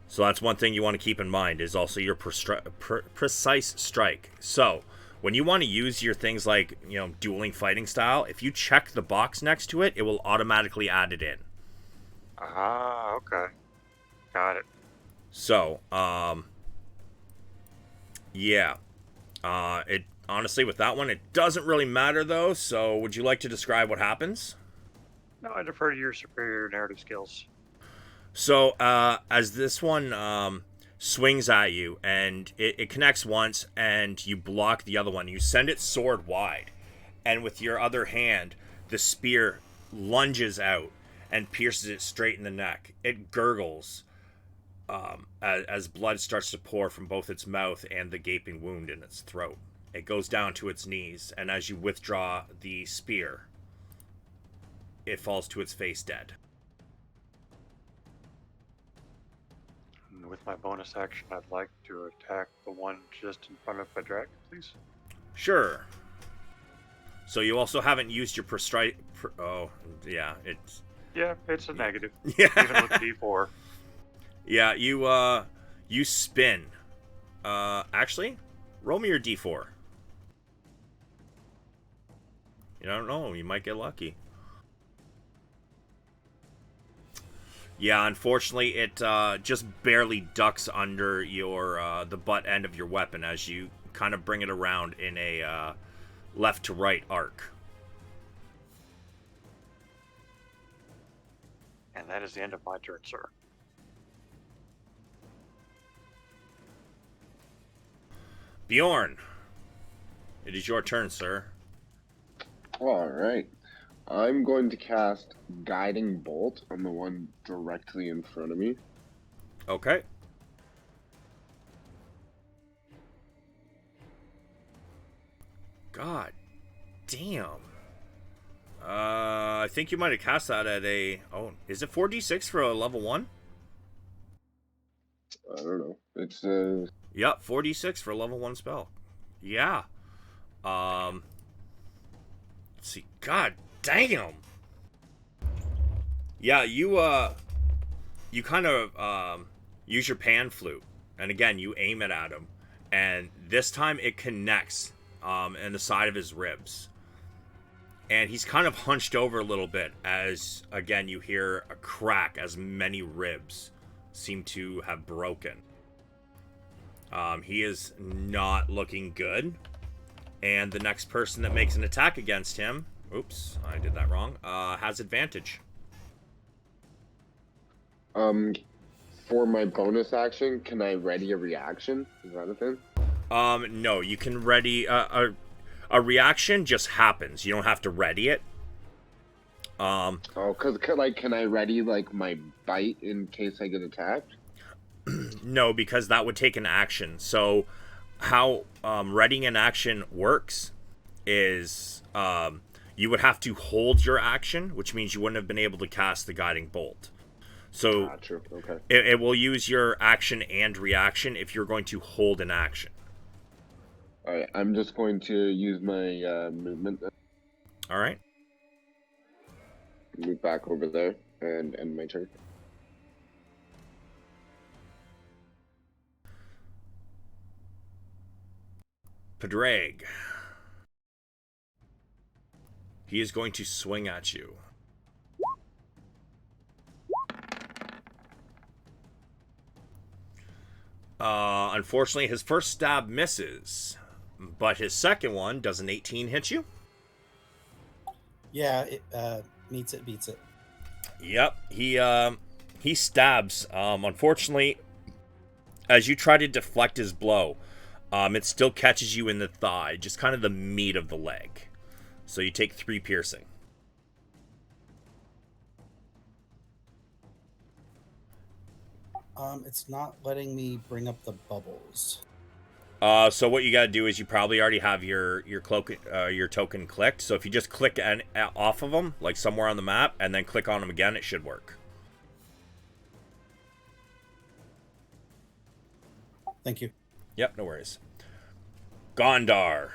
So that's one thing you want to keep in mind, is also your precise strike. So, when you want to use your things like, dueling fighting style, if you check the box next to it, it will automatically add it in. Okay. Got it. So, yeah. It honestly, with that one, it doesn't really matter, though, so would you like to describe what happens? No, I defer to your superior narrative skills. So, as this one swings at you, and it connects once, and you block the other one, you send it sword wide, and with your other hand, the spear lunges out and pierces it straight in the neck. It gurgles as blood starts to pour from both its mouth and the gaping wound in its throat. It goes down to its knees, and as you withdraw the spear, it falls to its face dead. And with my bonus action, I'd like to attack the one just in front of the dragon, please. Sure. So you also haven't used your oh, yeah, it's... Yeah, it's a negative. Yeah. Even with D4. Yeah, you spin. Actually, roll me your D4. You don't know, you might get lucky. Yeah, unfortunately, it just barely ducks under your the butt end of your weapon as you kind of bring it around in a left to right arc. And that is the end of my turn, sir. Bjorn, it is your turn, sir. All right. I'm going to cast Guiding Bolt on the one directly in front of me. Okay. God damn. I think you might have cast that at a... Oh, is it 4d6 for a level 1? I don't know. It's Yep, 4d6 for a level 1 spell. Yeah. Let's see. God damn. Yeah, you kind of use your pan flute, and again you aim it at him, and this time it connects in the side of his ribs, and he's kind of hunched over a little bit as again you hear a crack as many ribs seem to have broken. He is not looking good, and the next person that makes an attack against him, oops, I did that wrong, has advantage. For my bonus action, can I ready a reaction? Is that a thing? No, you can ready a reaction just happens. You don't have to ready it. Oh, cause like, can I ready like my bite in case I get attacked? No, because that would take an action. So, how readying an action works is you would have to hold your action, which means you wouldn't have been able to cast the guiding bolt. So True. Okay. it will use your action and reaction if you're going to hold an action. All right. I'm just going to use my movement. All right. Move back over there and end my turn. Padraig. He is going to swing at you. Unfortunately, his first stab misses, but his second one, does an 18 hit you? Yeah, it meets it, beats it. Yep, he stabs. Unfortunately, as you try to deflect his blow, it still catches you in the thigh, just kind of the meat of the leg. So you take 3 piercing. It's not letting me bring up the bubbles. So what you gotta do is you probably already have your cloak, your token clicked. So if you just click off of them, like somewhere on the map, and then click on them again, it should work. Thank you. Yep, no worries. Gondar.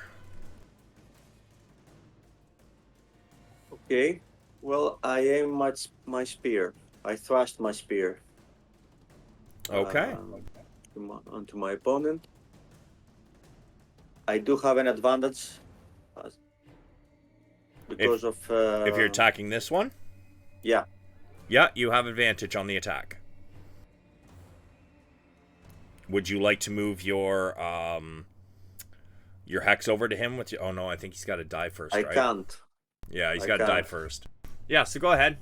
Okay. Well, I aim my spear. I thrust my spear. Okay. Onto my opponent. I do have an advantage because if you're attacking this one. Yeah. Yeah, you have advantage on the attack. Would you like to move your hex over to him with you? Oh no, I think he's got to die first, right? I can't. Yeah, he's got to die first. Yeah, so go ahead.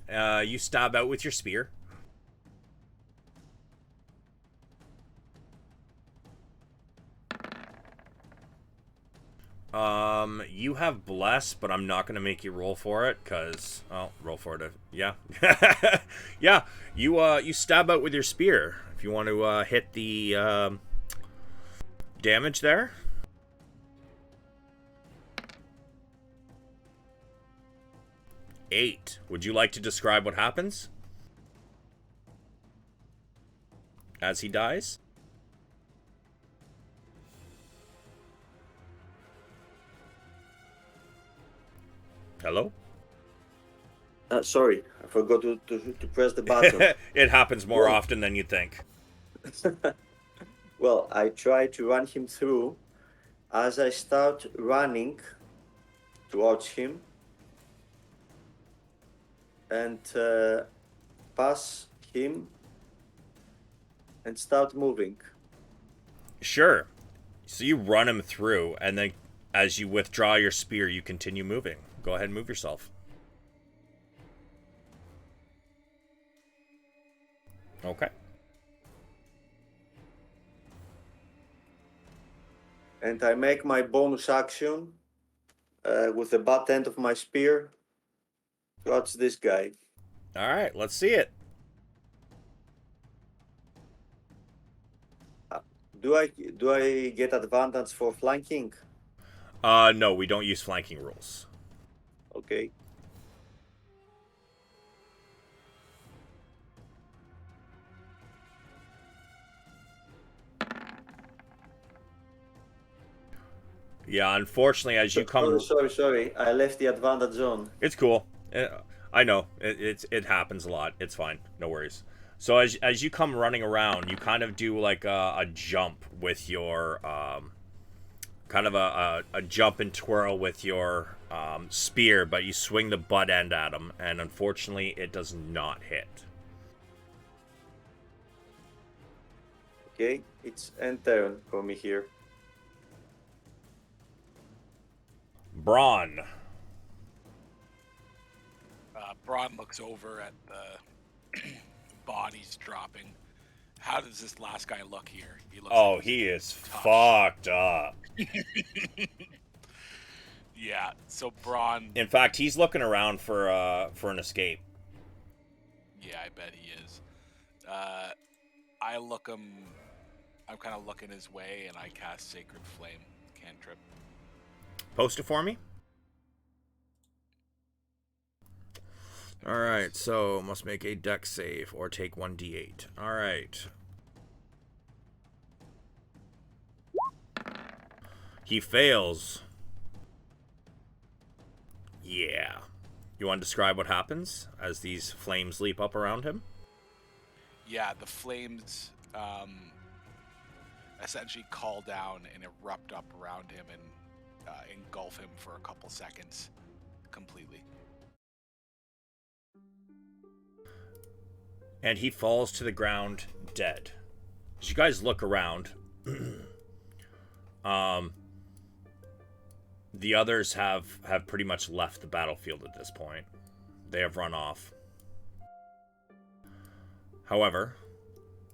You stab out with your spear. You have bless, but I'm not gonna make you roll for it, cause roll for it. Yeah, yeah. You stab out with your spear. If you want to hit the damage there. Eight. Would you like to describe what happens as he dies? Hello? Sorry, I forgot to press the button. It happens more often than you think. Well, I try to run him through. As I start running towards him and pass him and start moving. Sure. So you run him through, and then as you withdraw your spear, you continue moving. Go ahead and move yourself. Okay. And I make my bonus action with the butt end of my spear. Watch this guy. All right, let's see it. Do I get advantage for flanking? No, we don't use flanking rules. Okay. Yeah, unfortunately, as you come... Sorry. I left the advantage on. It's cool. I know. It happens a lot. It's fine. No worries. So as you come running around, you kind of do like a jump with your... kind of a jump and twirl with your spear, but you swing the butt end at him, and unfortunately, it does not hit. Okay, it's end turn for me here. Braun. Braun looks over at the bodies dropping. How does this last guy look here? He looks like He is tough. fucked up. Yeah, so Braun... In fact, he's looking around for an escape. Yeah, I bet he is. I look him... I'm kind of looking his way, and I cast Sacred Flame cantrip. Post it for me. Alright, so must make a dex save or take 1d8. Alright. He fails. Yeah. You want to describe what happens as these flames leap up around him? Yeah, the flames essentially call down and erupt up around him and engulf him for a couple seconds completely. And he falls to the ground dead. As you guys look around, the others have pretty much left the battlefield at this point. They have run off. However,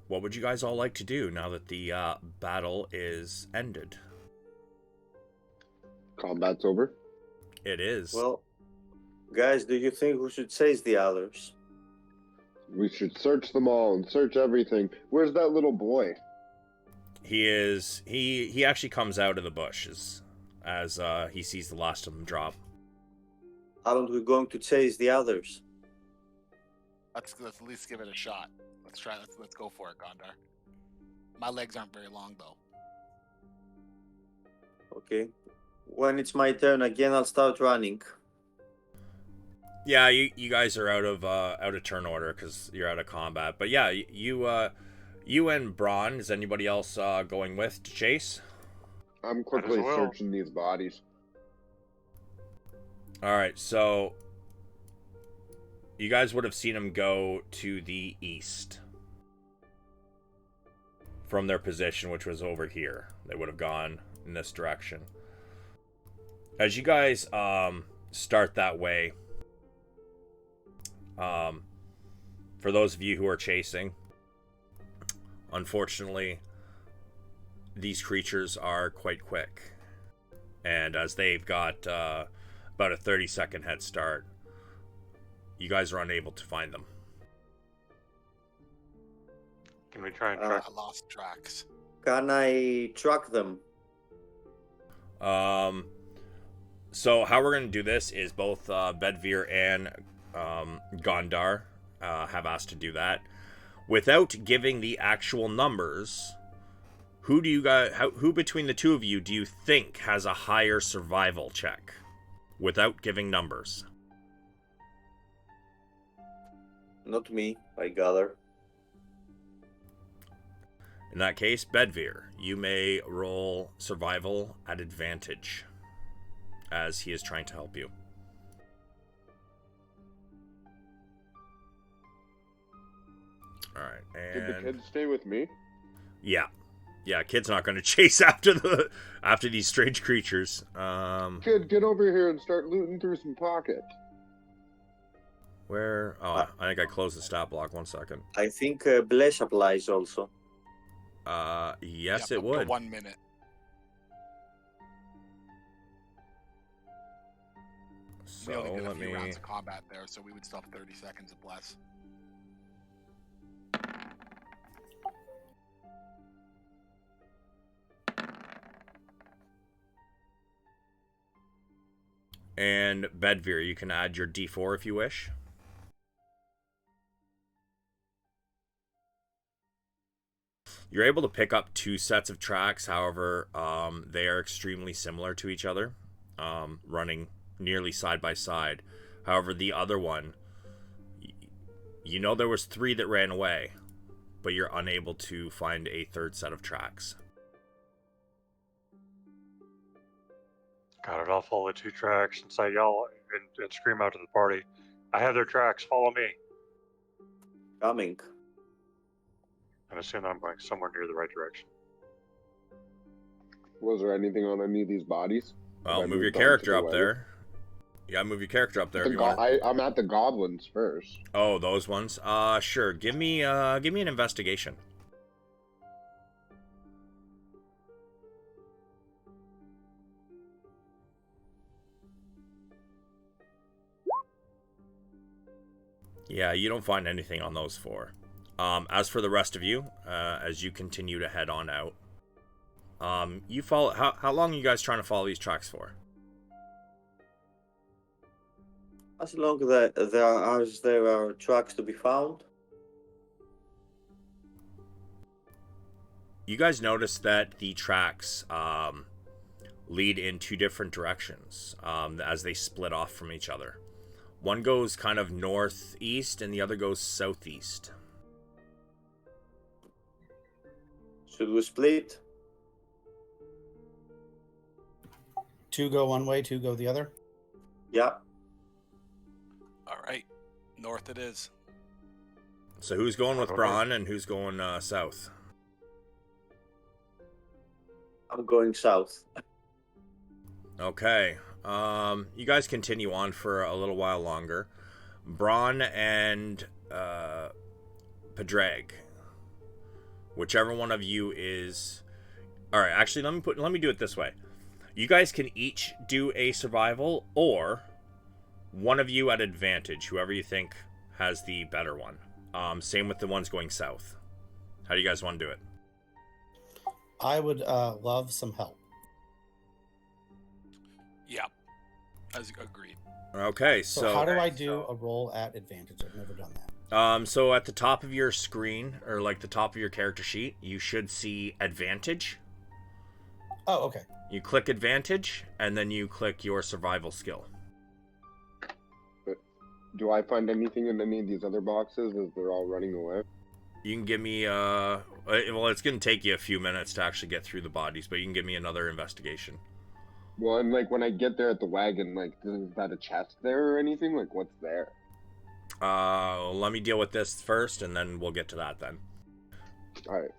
what would you guys all like to do now that the battle is ended? Combat's over. It is. Well, guys, do you think we should chase the others? We should search them all and search everything. Where's that little boy? He actually comes out of the bushes as he sees the last of them drop. Aren't we going to chase the others? Let's at least give it a shot. Let's try. Let's go for it, Gondar. My legs aren't very long though. Okay. When it's my turn again, I'll start running. Yeah, you guys are out of turn order because you're out of combat. But yeah, you and Braun. Is anybody else going with to chase? I'm quickly well. searching these bodies. All right, so you guys would have seen him go to the east from their position, which was over here. They would have gone in this direction. As you guys start that way, for those of you who are chasing, unfortunately, these creatures are quite quick. And as they've got about a 30-second head start, you guys are unable to find them. Can we try and track? I lost tracks. Can I track them? So how we're going to do this is both Bedvere and Gondar have asked to do that. Without giving the actual numbers, who between the two of you do you think has a higher survival check? Without giving numbers. Not me, I gather. In that case, Bedvere, you may roll survival at advantage, as he is trying to help you. All right, Did the and kids stay with me? yeah, kid's not going to chase after these strange creatures. Kid, get over here and start looting through some pockets. Where? Oh, I think I closed the stat block. 1 second. I think Bless applies also. Yes, Yep, it up would. to 1 minute. So We only did a let few me. rounds of combat there, so we would still have 30 seconds of bless. And Bedveer, you can add your D4 if you wish. You're able to pick up 2 sets of tracks, however, they are extremely similar to each other, running nearly side by side. However, the other one, you know there was 3 that ran away, but you're unable to find a 3rd set of tracks. Got it. I'll follow 2 tracks and say yell and scream out to the party. I have their tracks. Follow me. Coming. And assume that I'm going somewhere near the right direction. Was there anything on any of these bodies? Well, I move your moved on to character the up wagon? there. Yeah, move your character up there if The you want. I'm at the goblins first. Oh, those ones. Sure. Give me an investigation. Yeah, you don't find anything on those 4. As for the rest of you, as you continue to head on out, you follow. How long are you guys trying to follow these tracks for? As long as there are tracks to be found. You guys notice that the tracks lead in 2 different directions as they split off from each other. One goes kind of northeast and the other goes southeast. Should we split? 2 go one way, 2 go the other. Yeah. All right, north it is. So who's going with Braun and who's going south? I'm going south. Okay. You guys continue on for a little while longer. Braun and Padraig, whichever one of you is. All right. Actually, let me do it this way. You guys can each do a survival, or one of you at advantage, whoever you think has the better one. Same with the ones going south. How do you guys want to do it? I would love some help. Yeah, as agreed. Okay, So how do I do a roll at advantage? I've never done that. So at the top of your screen, or like the top of your character sheet, you should see advantage. Oh, okay. You click advantage, and then you click your survival skill. Do I find anything in any of these other boxes as they're all running away? You can give me, well, it's going to take you a few minutes to actually get through the bodies, but you can give me another investigation. Well, and like when I get there at the wagon, like, is that a chest there or anything? Like, what's there? Let me deal with this first, and then we'll get to that then. Alright.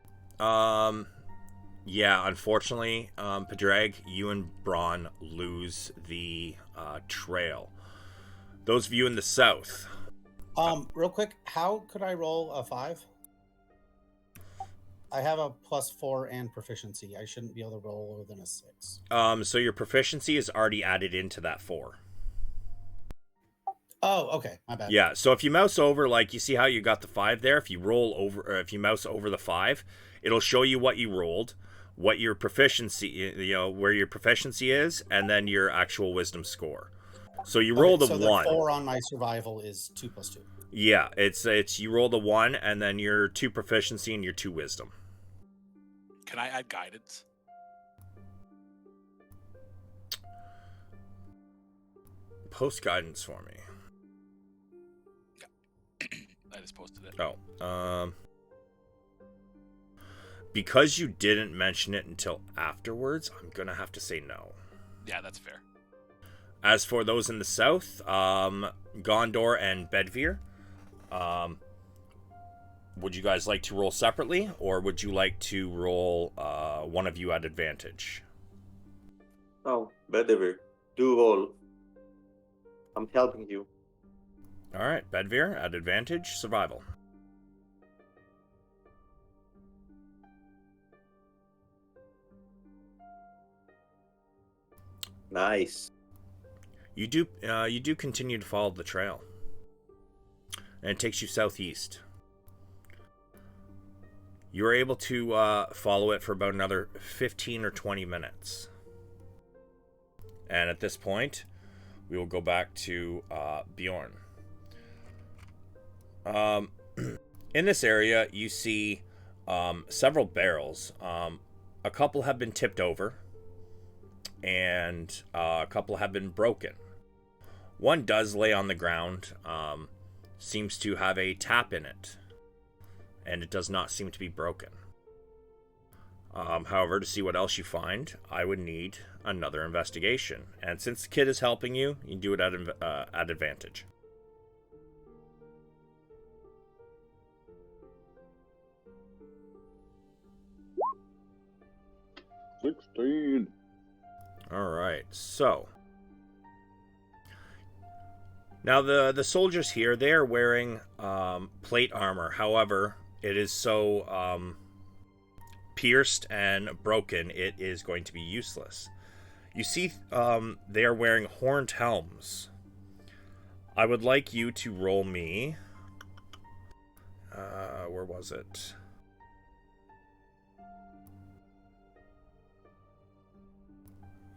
Yeah, unfortunately, Padraig, you and Braun lose the trail. Those of you in the south. Real quick, how could I roll a 5? I have a +4 and proficiency. I shouldn't be able to roll lower than a 6. So your proficiency is already added into that 4. Oh, okay. My bad. Yeah, so if you mouse over, like, you see how you got the 5 there? If you roll over, or if you mouse over the 5, it'll show you what you rolled, what your proficiency, you know, where your proficiency is, and then your actual wisdom score. So you rolled a 1. So the 4 on my survival is 2 + 2. Yeah, it's you rolled a 1, and then your 2 proficiency and your 2 wisdom. Can I add guidance? Post guidance for me. I just posted it. Oh, because you didn't mention it until afterwards, I'm gonna have to say no. Yeah, that's fair. As for those in the south, Gondor and Bedveer, would you guys like to roll separately, or would you like to roll one of you at advantage? Oh, Bedivere, do all. I'm helping you. All right, Bedivere at advantage, survival. Nice. You do continue to follow the trail, and it takes you southeast. You are able to follow it for about another 15 or 20 minutes. And at this point, we will go back to Bjorn. In this area, you see several barrels. A couple have been tipped over, and a couple have been broken. One does lay on the ground, seems to have a tap in it, and it does not seem to be broken. However, to see what else you find, I would need another investigation. And since the kid is helping you, you do it at advantage. All right, so now the soldiers here, they are wearing plate armor. However, it is so pierced and broken, it is going to be useless. You see, they are wearing horned helms. I would like you to roll me. Where was it?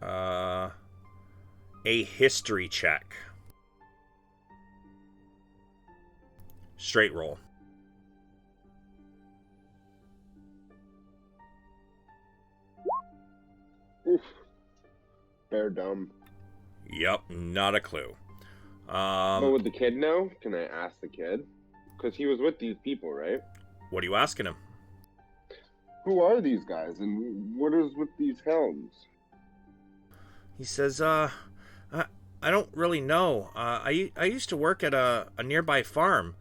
A history check. Straight roll. Oof. They're dumb. Yep, not a clue. But would the kid know? Can I ask the kid? Because he was with these people, right? What are you asking him? Who are these guys, and what is with these helms? He says, I don't really know. I used to work at a nearby farm,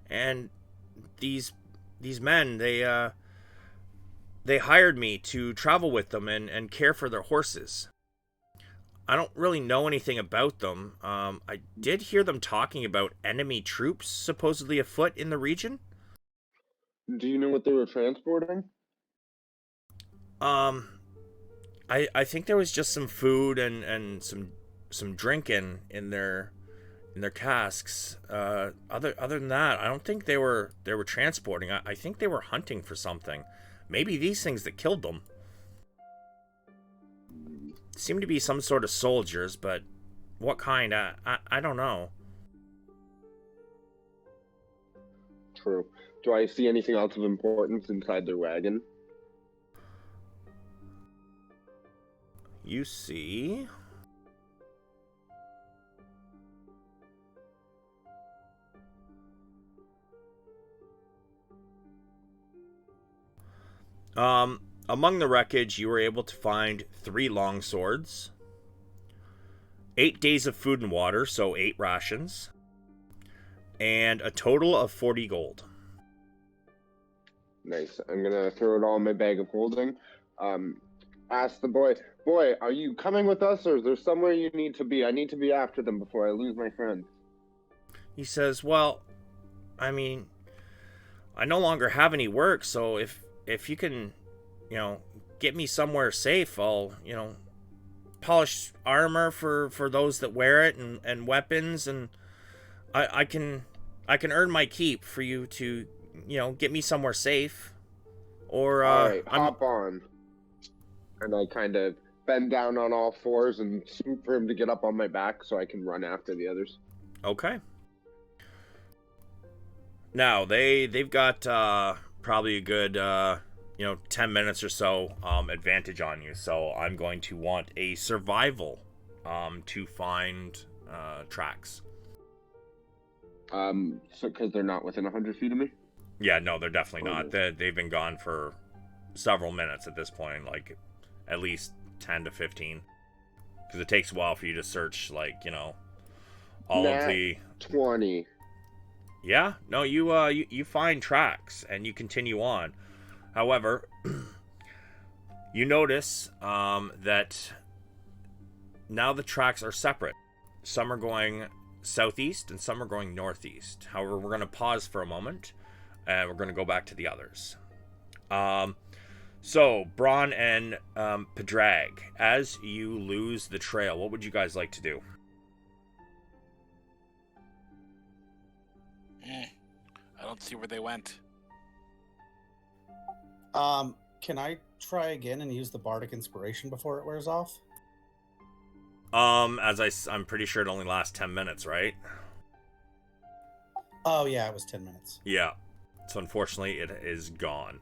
and these men, they hired me to travel with them and care for their horses. I don't really know anything about them. I did hear them talking about enemy troops supposedly afoot in the region. Do you know what they were transporting? I think there was just some food and some drinking in their casks. Other than that, I don't think they were transporting. I think they were hunting for something. Maybe these things that killed them. Seem to be some sort of soldiers, but what kind? I don't know. True. Do I see anything else of importance inside their wagon? You see... Among the wreckage, you were able to find 3 long swords, 8 days of food and water, so 8 rations, and a total of 40 gold. Nice. I'm gonna throw it all in my bag of holding. Ask the boy, are you coming with us, or is there somewhere you need to be? I need to be after them before I lose my friend. He says, well, I mean, I no longer have any work, so if you can, get me somewhere safe, I'll, polish armor for those that wear it and weapons, and I can earn my keep for you to, get me somewhere safe. Or all right, hop on. And I kind of bend down on all fours and swoop for him to get up on my back so I can run after the others. Okay. Now they've got probably a good 10 minutes or so advantage on you, so I'm going to want a survival to find tracks. So because they're not within 100 feet of me? Yeah, no, they're definitely not. They've been gone for several minutes at this point, like at least 10 to 15, because it takes a while for you to search, all of the 20. Yeah, no, you find tracks and you continue on. However, you notice that now the tracks are separate. Some are going southeast and some are going northeast. However, we're going to pause for a moment and we're going to go back to the others. So, Braun and Pedrag, as you lose the trail, what would you guys like to do? I don't see where they went. Can I try again and use the bardic inspiration before it wears off? I'm pretty sure it only lasts 10 minutes, right? Oh yeah, it was 10 minutes. Yeah. So unfortunately, it is gone.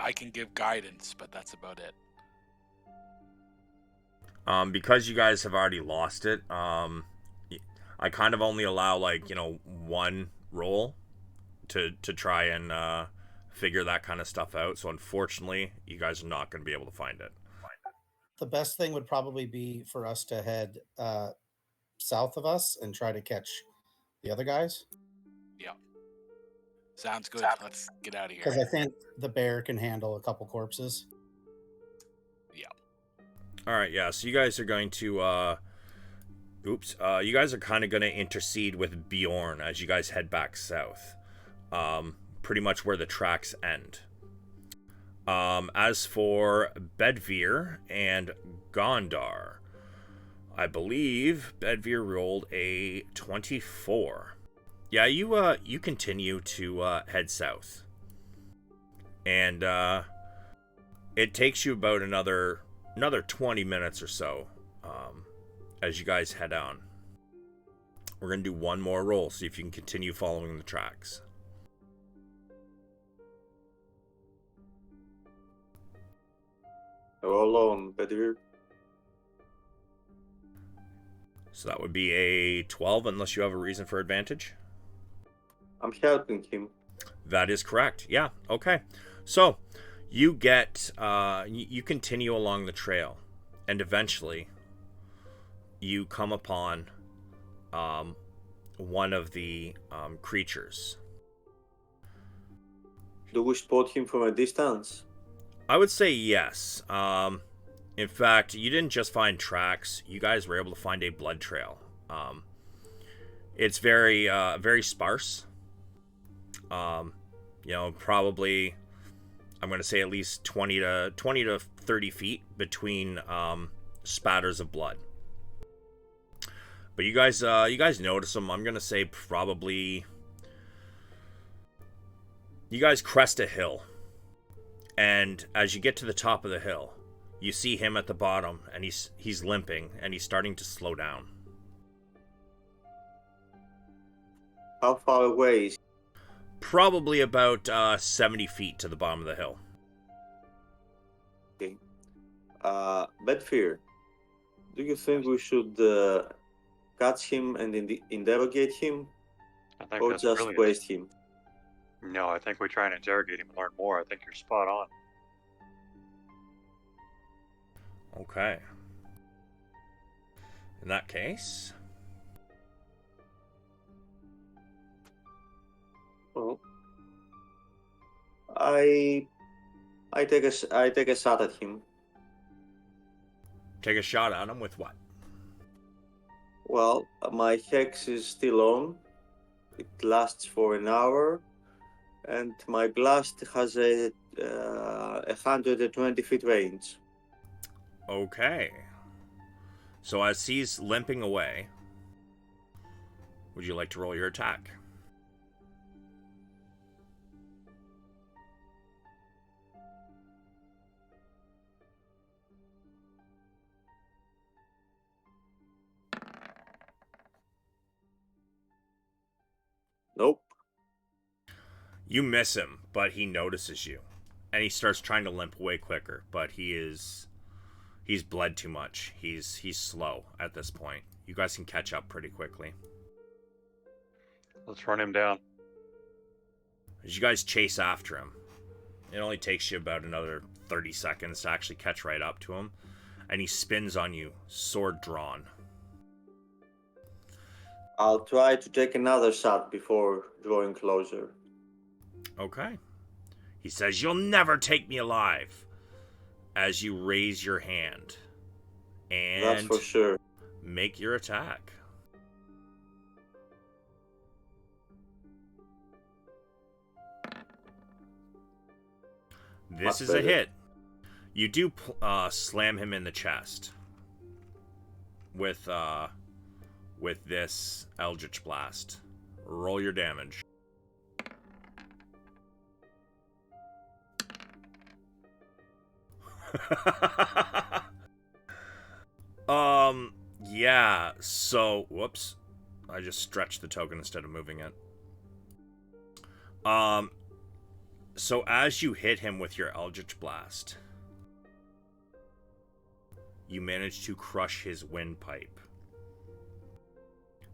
I can give guidance, but that's about it. Because you guys have already lost it, I kind of only allow one roll to try and figure that kind of stuff out. So unfortunately, you guys are not going to be able to find it. The best thing would probably be for us to head south of us and try to catch the other guys. Yeah. Sounds good. Let's get out of here. Because I think the bear can handle a couple corpses. Yeah. All right, yeah. So you guys are going to you guys are kind of going to intercede with Bjorn as you guys head back south. Pretty much where the tracks end. As for Bedvere and Gondar, I believe Bedvere rolled a 24. Yeah, you continue to head south. And it takes you about another 20 minutes or so as you guys head on. We're going to do one more roll, see if you can continue following the tracks. Roll on, Bedvere. So that would be a 12 unless you have a reason for advantage. I'm helping him. That is correct. Yeah. Okay. So you get you continue along the trail, and eventually you come upon one of the creatures. Do we spot him from a distance? I would say yes. In fact, you didn't just find tracks. You guys were able to find a blood trail. It's very very sparse. Probably I'm going to say at least 20 to 30 feet between spatters of blood. But you guys notice them. I'm going to say probably you guys crest a hill. And as you get to the top of the hill, you see him at the bottom, and he's limping, and he's starting to slow down. How far away is Probably about 70 feet to the bottom of the hill. he? Bedfear, do you think we should catch him and interrogate him, I think or that's just brilliant. waste him? No, I think we try and interrogate him and learn more. I think you're spot on. Okay. In that case, Well, I take a shot at him. take a shot at him with what? Well, my hex is still on. It lasts for an hour, and my blast has a 120 feet range. Okay. So as he's limping away, would you like to roll your attack? Nope. You miss him, but he notices you. And he starts trying to limp way quicker, but he's bled too much. He's slow at this point. You guys can catch up pretty quickly. Let's run him down. As you guys chase after him, it only takes you about another 30 seconds to actually catch right up to him. And he spins on you, sword drawn. I'll try to take another shot before drawing closer. Okay. He says, "You'll never take me alive," as you raise your hand. That's And for sure. make your attack. This Much is a better. hit. You do slam him in the chest with this Eldritch Blast. Roll your damage. Yeah, so, whoops. I just stretched the token instead of moving it. So as you hit him with your Eldritch Blast, you manage to crush his windpipe.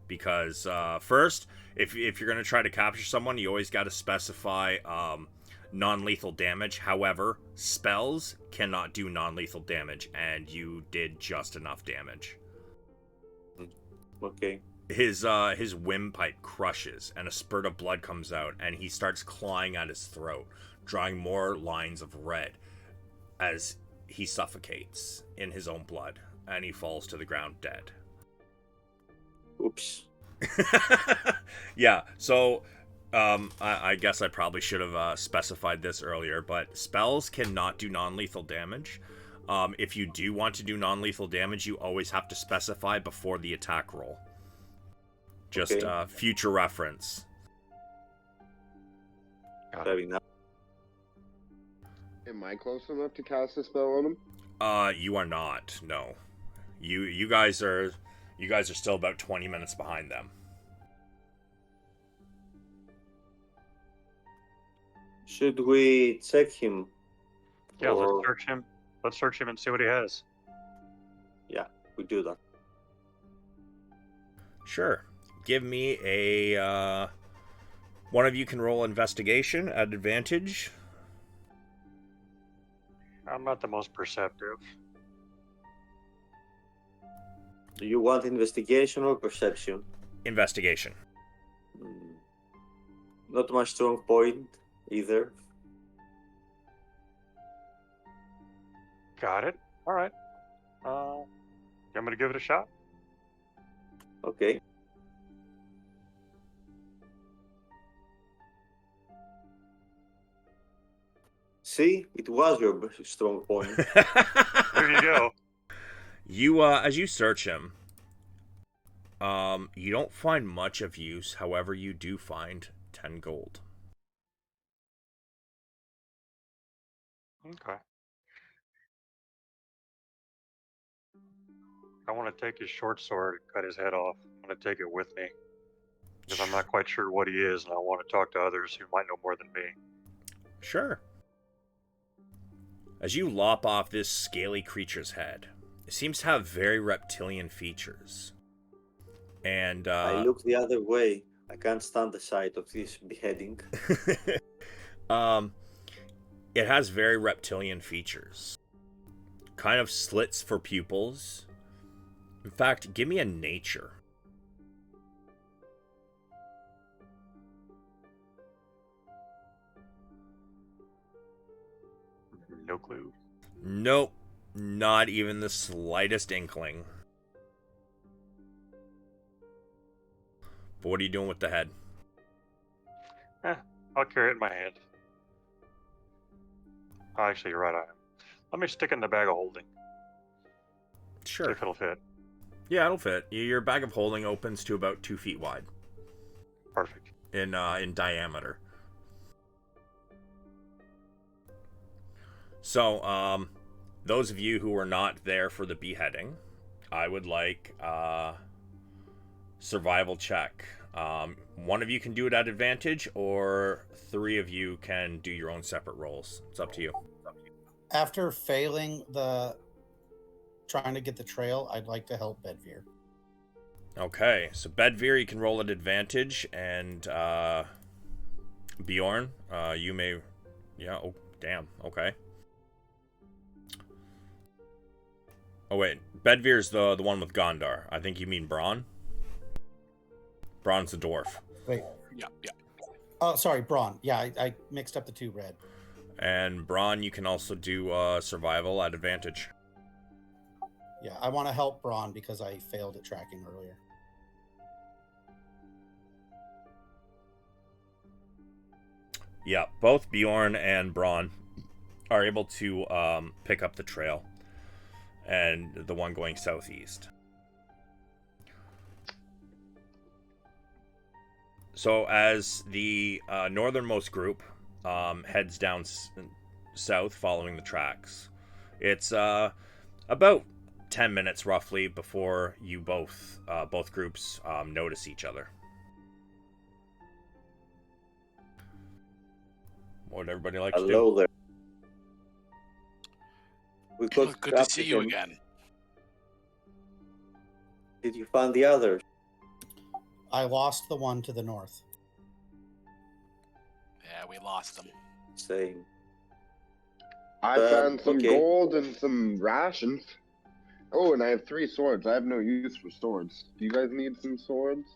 Because, first, if you're going to try to capture someone, you always got to specify, non-lethal damage. However, spells cannot do non-lethal damage, and you did just enough damage. Okay. His windpipe crushes, and a spurt of blood comes out, and he starts clawing at his throat, drawing more lines of red as he suffocates in his own blood, and he falls to the ground dead. Oops. Yeah, so I guess I probably should have specified this earlier, but spells cannot do non-lethal damage. If you do want to do non-lethal damage, you always have to specify before the attack roll. Just Okay. future reference. Fair enough. Am I close enough to cast a spell on him? You are not. No, you guys are still about 20 minutes behind them. Should we check him? Yeah, Or- let's search him. Let's search him and see what he has. Yeah, we do that. Sure. Give me a one of you can roll investigation at advantage. I'm not the most perceptive. Do you want investigation or perception? Investigation. Not my strong point either. Got it. All right. I'm gonna give it a shot. Okay. See, it was your strong point. There you go. You as you search him, you don't find much of use. However, you do find 10 gold. Okay. I want to take his short sword and cut his head off. I'm going to take it with me because I'm not quite sure what he is, and I want to talk to others who might know more than me. Sure. As you lop off this scaly creature's head, it seems to have very reptilian features. And I look the other way. I can't stand the sight of this beheading. it has very reptilian features. Kind of slits for pupils. In fact, give me a nature. No clue. Nope. Not even the slightest inkling. But what are you doing with the head? I'll carry it in my hand. Oh, actually, you're right, I am. Let me stick it in the bag of holding. See Sure. if it'll fit. Yeah, it'll fit. Your bag of holding opens to about 2 feet wide Perfect. in diameter. So, those of you who were not there for the beheading, I would like survival check. One of you can do it at advantage, or 3 of you can do your own separate rolls. It's up to you. After failing the trying to get the trail, I'd like to help Bedveer. Okay, so Bedveer, you can roll at advantage, and Bjorn, you may... Yeah, oh, damn, okay. Oh, wait, Bedveer's the one with Gondar. I think you mean Braun? Braun's the dwarf. Wait. Yeah. Oh, sorry, Braun. Yeah, I mixed up the two. Red. And Braun, you can also do survival at advantage. Yeah, I want to help Braun because I failed at tracking earlier. Yeah, both Bjorn and Braun are able to pick up the trail, and the one going southeast. So as the northernmost group heads down south following the tracks, it's about 10 minutes roughly before you both groups notice each other. What would everybody like to do? Hello there. We got Good to see you him. again. Did you find the others? I lost the one to the north. Yeah, we lost them. Same. I found some okay. gold and some rations. Oh, and I have 3 swords. I have no use for swords. Do you guys need some swords?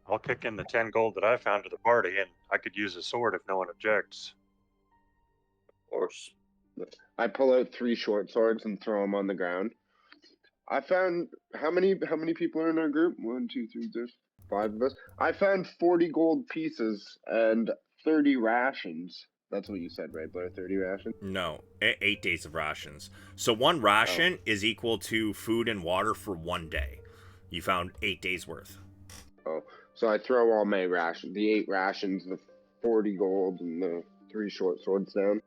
I'll kick in the 10 gold that I found to the party, and I could use a sword if no one objects. Of course. I pull out 3 short swords and throw them on the ground. I found how many people are in our group? 1, 2, 3, there's 5 of us. I found 40 gold pieces and 30 rations. That's what you said, right, Blair? 30 rations? No, 8 days of rations. So one ration is equal to food and water for 1 day. You found 8 days worth. Oh, so I throw all my rations, the 8 rations, the 40 gold, and the 3 short swords down.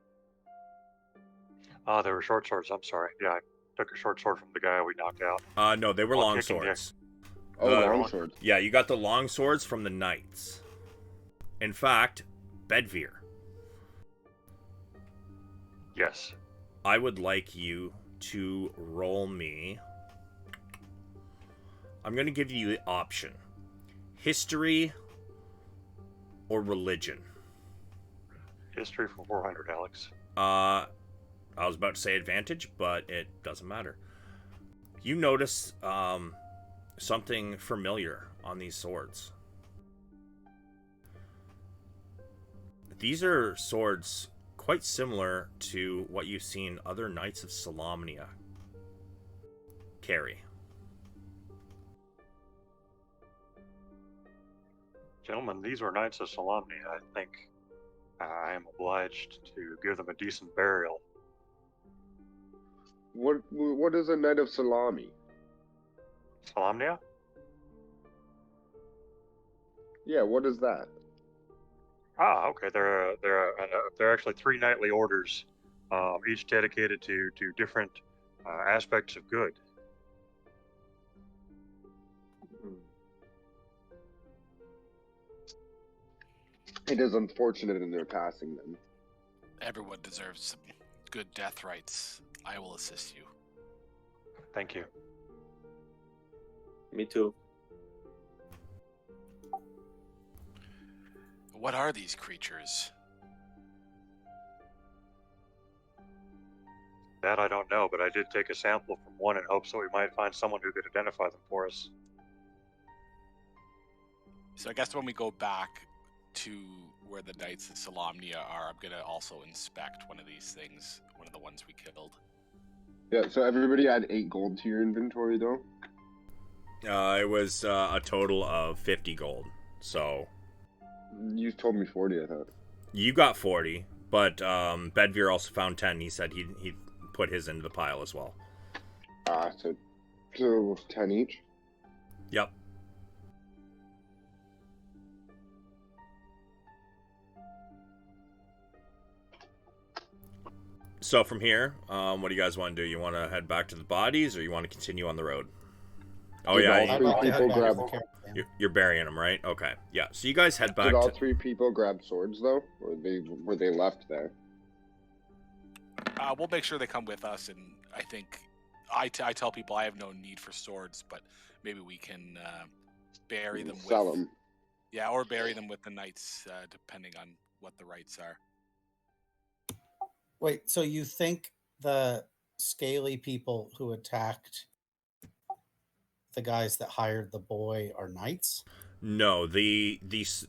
They were short swords. I'm sorry. Yeah, I took a short sword from the guy we knocked out. No, they were I'll long kick in swords. Oh, long swords. Yeah, you got the long swords from the knights. In fact, Bedvere, Yes. I would like you to roll me. I'm going to give you the option: history or religion. History for 400, Alex. I was about to say advantage, but it doesn't matter. You notice something familiar on these swords. These are swords quite similar to what you've seen other Knights of Solamnia carry. Gentlemen, these were Knights of Solamnia. I think I am obliged to give them a decent burial. What is a Knight of Salami? Solamnia? Yeah, what is that? Ah, okay. They're actually 3 knightly orders, each dedicated to different aspects of good. It is unfortunate in their passing, then. Everyone deserves some good death rites. I will assist you. Thank you. Me too. What are these creatures? That I don't know, but I did take a sample from one in hopes that we might find someone who could identify them for us. So I guess when we go back to where the Knights of Solamnia are, I'm going to also inspect one of these things, one of the ones we killed. Yeah, so everybody had 8 gold to your inventory, though? It was a total of 50 gold. So You told me 40, I thought. you got 40, but Bedvere also found 10. He said he put his into the pile as well. So 10 each? Yep. So from here, what do you guys want to do? You want to head back to the bodies, or you want to continue on the road? Oh Did yeah, all I'd three like to head people back to grab? the caravan. you're burying them, right? Okay, yeah. So you guys head back Did all to. 3 people grab swords, though? Or were they left there? We'll make sure they come with us, and I think I tell people I have no need for swords, but maybe we can bury them Sell with... them. Yeah, or bury them with the knights, depending on what the rites are. Wait, so you think the scaly people who attacked the guys that hired the boy are knights? No, the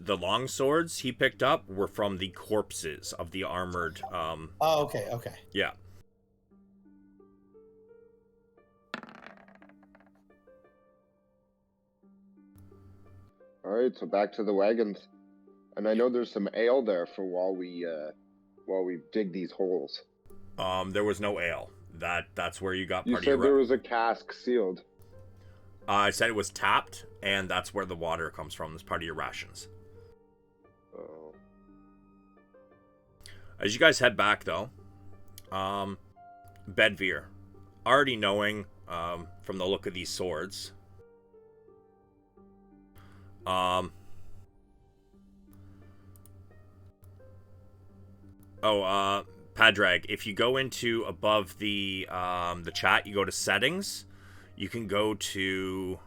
long swords he picked up were from the corpses of the armored. Oh, okay, okay. Yeah. All right, so back to the wagons. And I know there's some ale there for while we dig these holes. There was no ale. That's where you got You part of your. said there was a cask sealed. I said it was tapped, and that's where the water comes from. As part of your rations. Oh. As you guys head back, though, Bedvere, already knowing from the look of these swords, Padraig, if you go into above the chat, you go to settings, you can go to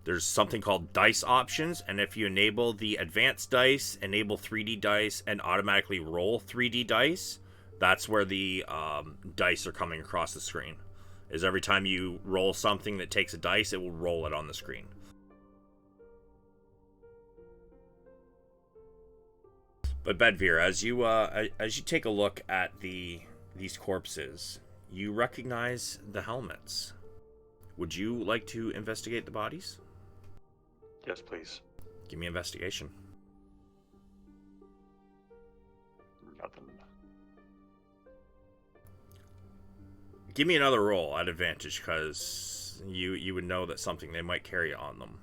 there's something called dice options, and if you enable the advanced dice, enable 3D dice, and automatically roll 3D dice, that's where the dice are coming across the screen. Is every time you roll something that takes a dice, it will roll it on the screen. But Bedvere, as you take a look at these corpses, you recognize the helmets. Would you like to investigate the bodies? Yes, please. Give me investigation. Nothing. Give me another roll at advantage, because you would know that something they might carry on them.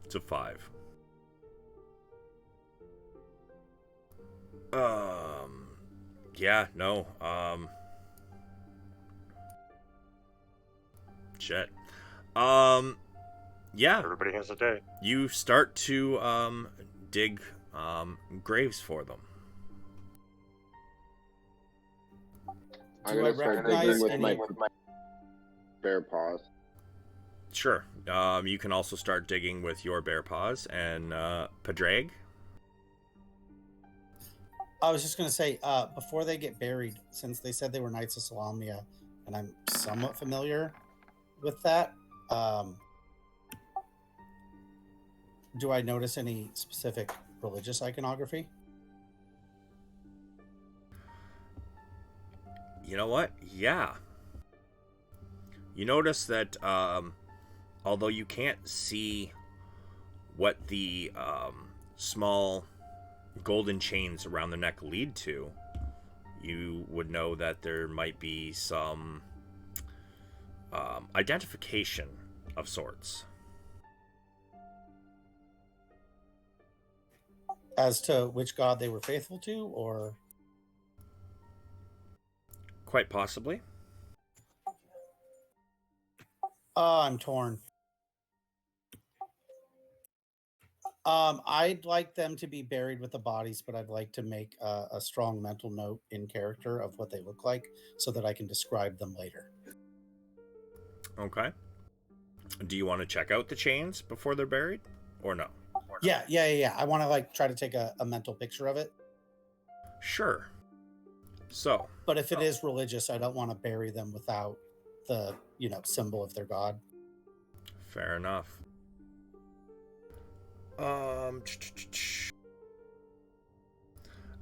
It's a 5. Yeah, no. Shit. Yeah. Everybody has a day. You start to dig graves for them. I'm Do I gonna start recognize digging with any? my bare paws. Sure. You can also start digging with your bare paws. And Padraig? I was just going to say, before they get buried, since they said they were Knights of Salamnia, and I'm somewhat familiar with that, do I notice any specific religious iconography? You know what? Yeah. You notice that although you can't see what the small golden chains around the neck lead to, you would know that there might be some identification of sorts. As to which god they were faithful to, or? Quite possibly. I'm torn. I'd like them to be buried with the bodies, but I'd like to make a strong mental note in character of what they look like so that I can describe them later. Okay. Do you want to check out the chains before they're buried, or no? Yeah. I want to try to take a mental picture of it. Sure. So. But if it is religious, I don't want to bury them without the, symbol of their god. Fair enough.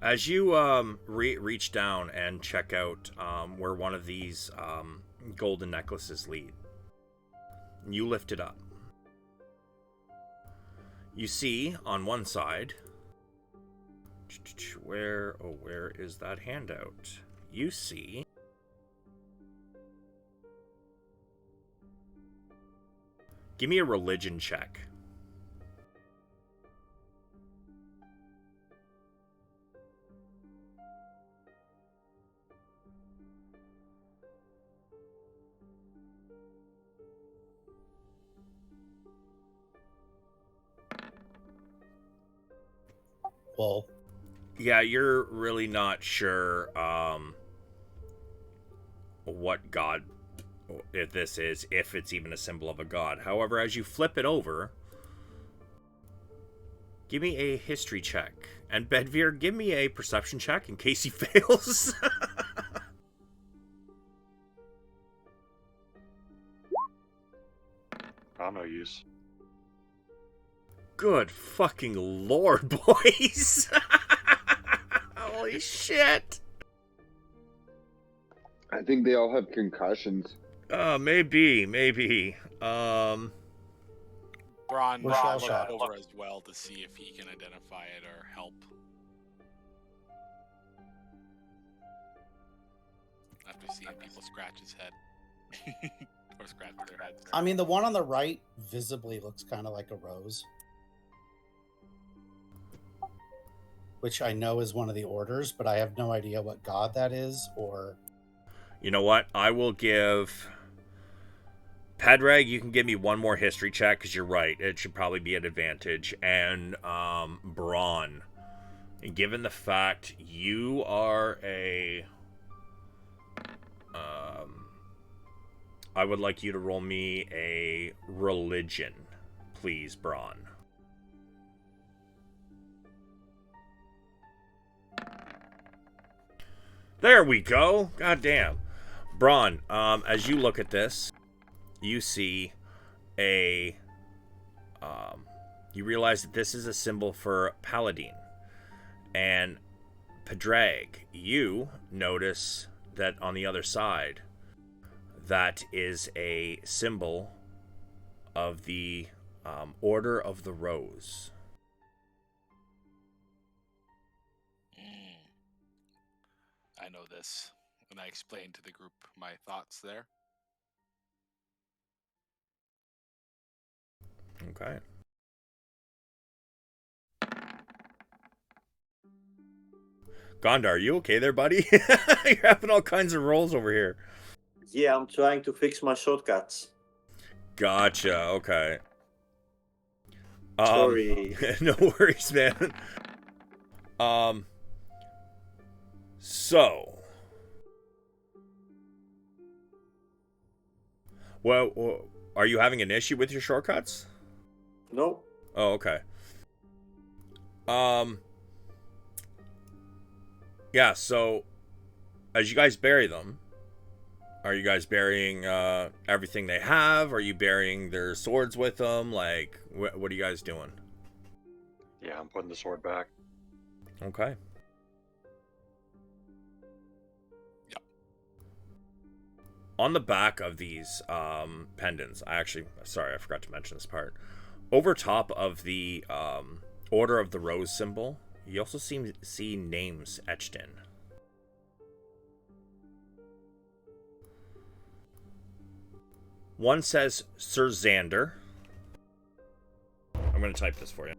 As you reach down and check out where one of these golden necklaces lead, you lift it up. You see on one side, where is that handout? You see give me a religion check. Well, yeah, you're really not sure what god if this is, if it's even a symbol of a god. However, as you flip it over, give me a history check. And Bedveer, give me a perception check in case he fails. I'm no use. Good fucking lord, boys. Holy shit. I think they all have concussions. Maybe. Braun will shell look shock. over as well to see if he can identify it or help. After seeing people scratch his head. Or scratch their heads. I mean, the one on the right visibly looks kind of like a rose, which I know is one of the orders, but I have no idea what god that is, or... You know what? I will give... Padraig, you can give me one more history check, because you're right. It should probably be an advantage. And, Braun, given the fact you are a... I would like you to roll me a religion, please, Braun. There we go. God damn. Braun, as you look at this, you see a... you realize that this is a symbol for Paladin. And Padraig, you notice that on the other side, that is a symbol of the Order of the Rose. I know this, and I explained to the group my thoughts there. Okay. Gondar, are you okay there, buddy? You're having all kinds of rolls over here. Yeah, I'm trying to fix my shortcuts. Gotcha, okay. Sorry. No worries, man. So... Well, are you having an issue with your shortcuts? No. Oh, okay. Yeah, so as you guys bury them, are you guys burying everything they have? Are you burying their swords with them? Like, what are you guys doing? Yeah, I'm putting the sword back. Okay. Yep. On the back of these pendants, I forgot to mention this part. Over top of the Order of the Rose symbol, you also see names etched in. One says Sir Xander. I'm going to type this for you.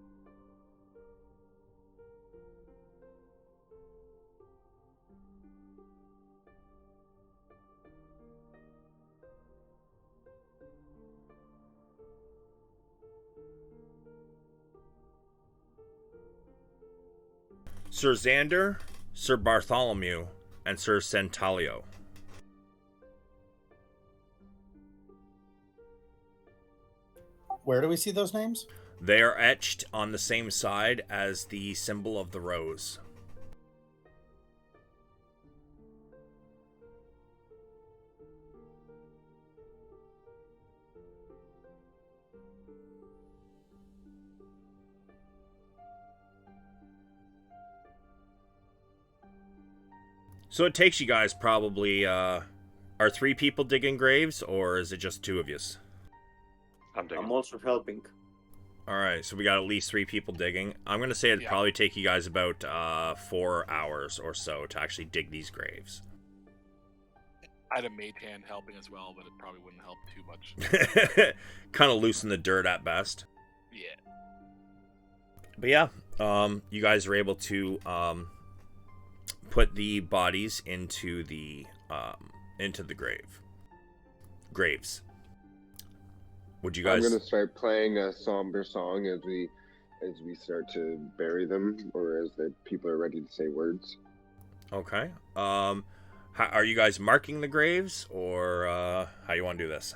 Sir Xander, Sir Bartholomew, and Sir Centalio. Where do we see those names? They are etched on the same side as the symbol of the rose. So it takes you guys probably, are 3 people digging graves, or is it just 2 of you? I'm digging. I'm also helping. Alright, so we got at least 3 people digging. I'm going to say it'd probably take you guys about 4 hours or so to actually dig these graves. I had a mage hand helping as well, but it probably wouldn't help too much. Kind of loosen the dirt at best. Yeah. But yeah, you guys are able to put the bodies into the graves. Would you guys? I'm gonna start playing a somber song as we start to bury them, or as the people are ready to say words. Okay. Are you guys marking the graves, or how you want to do this?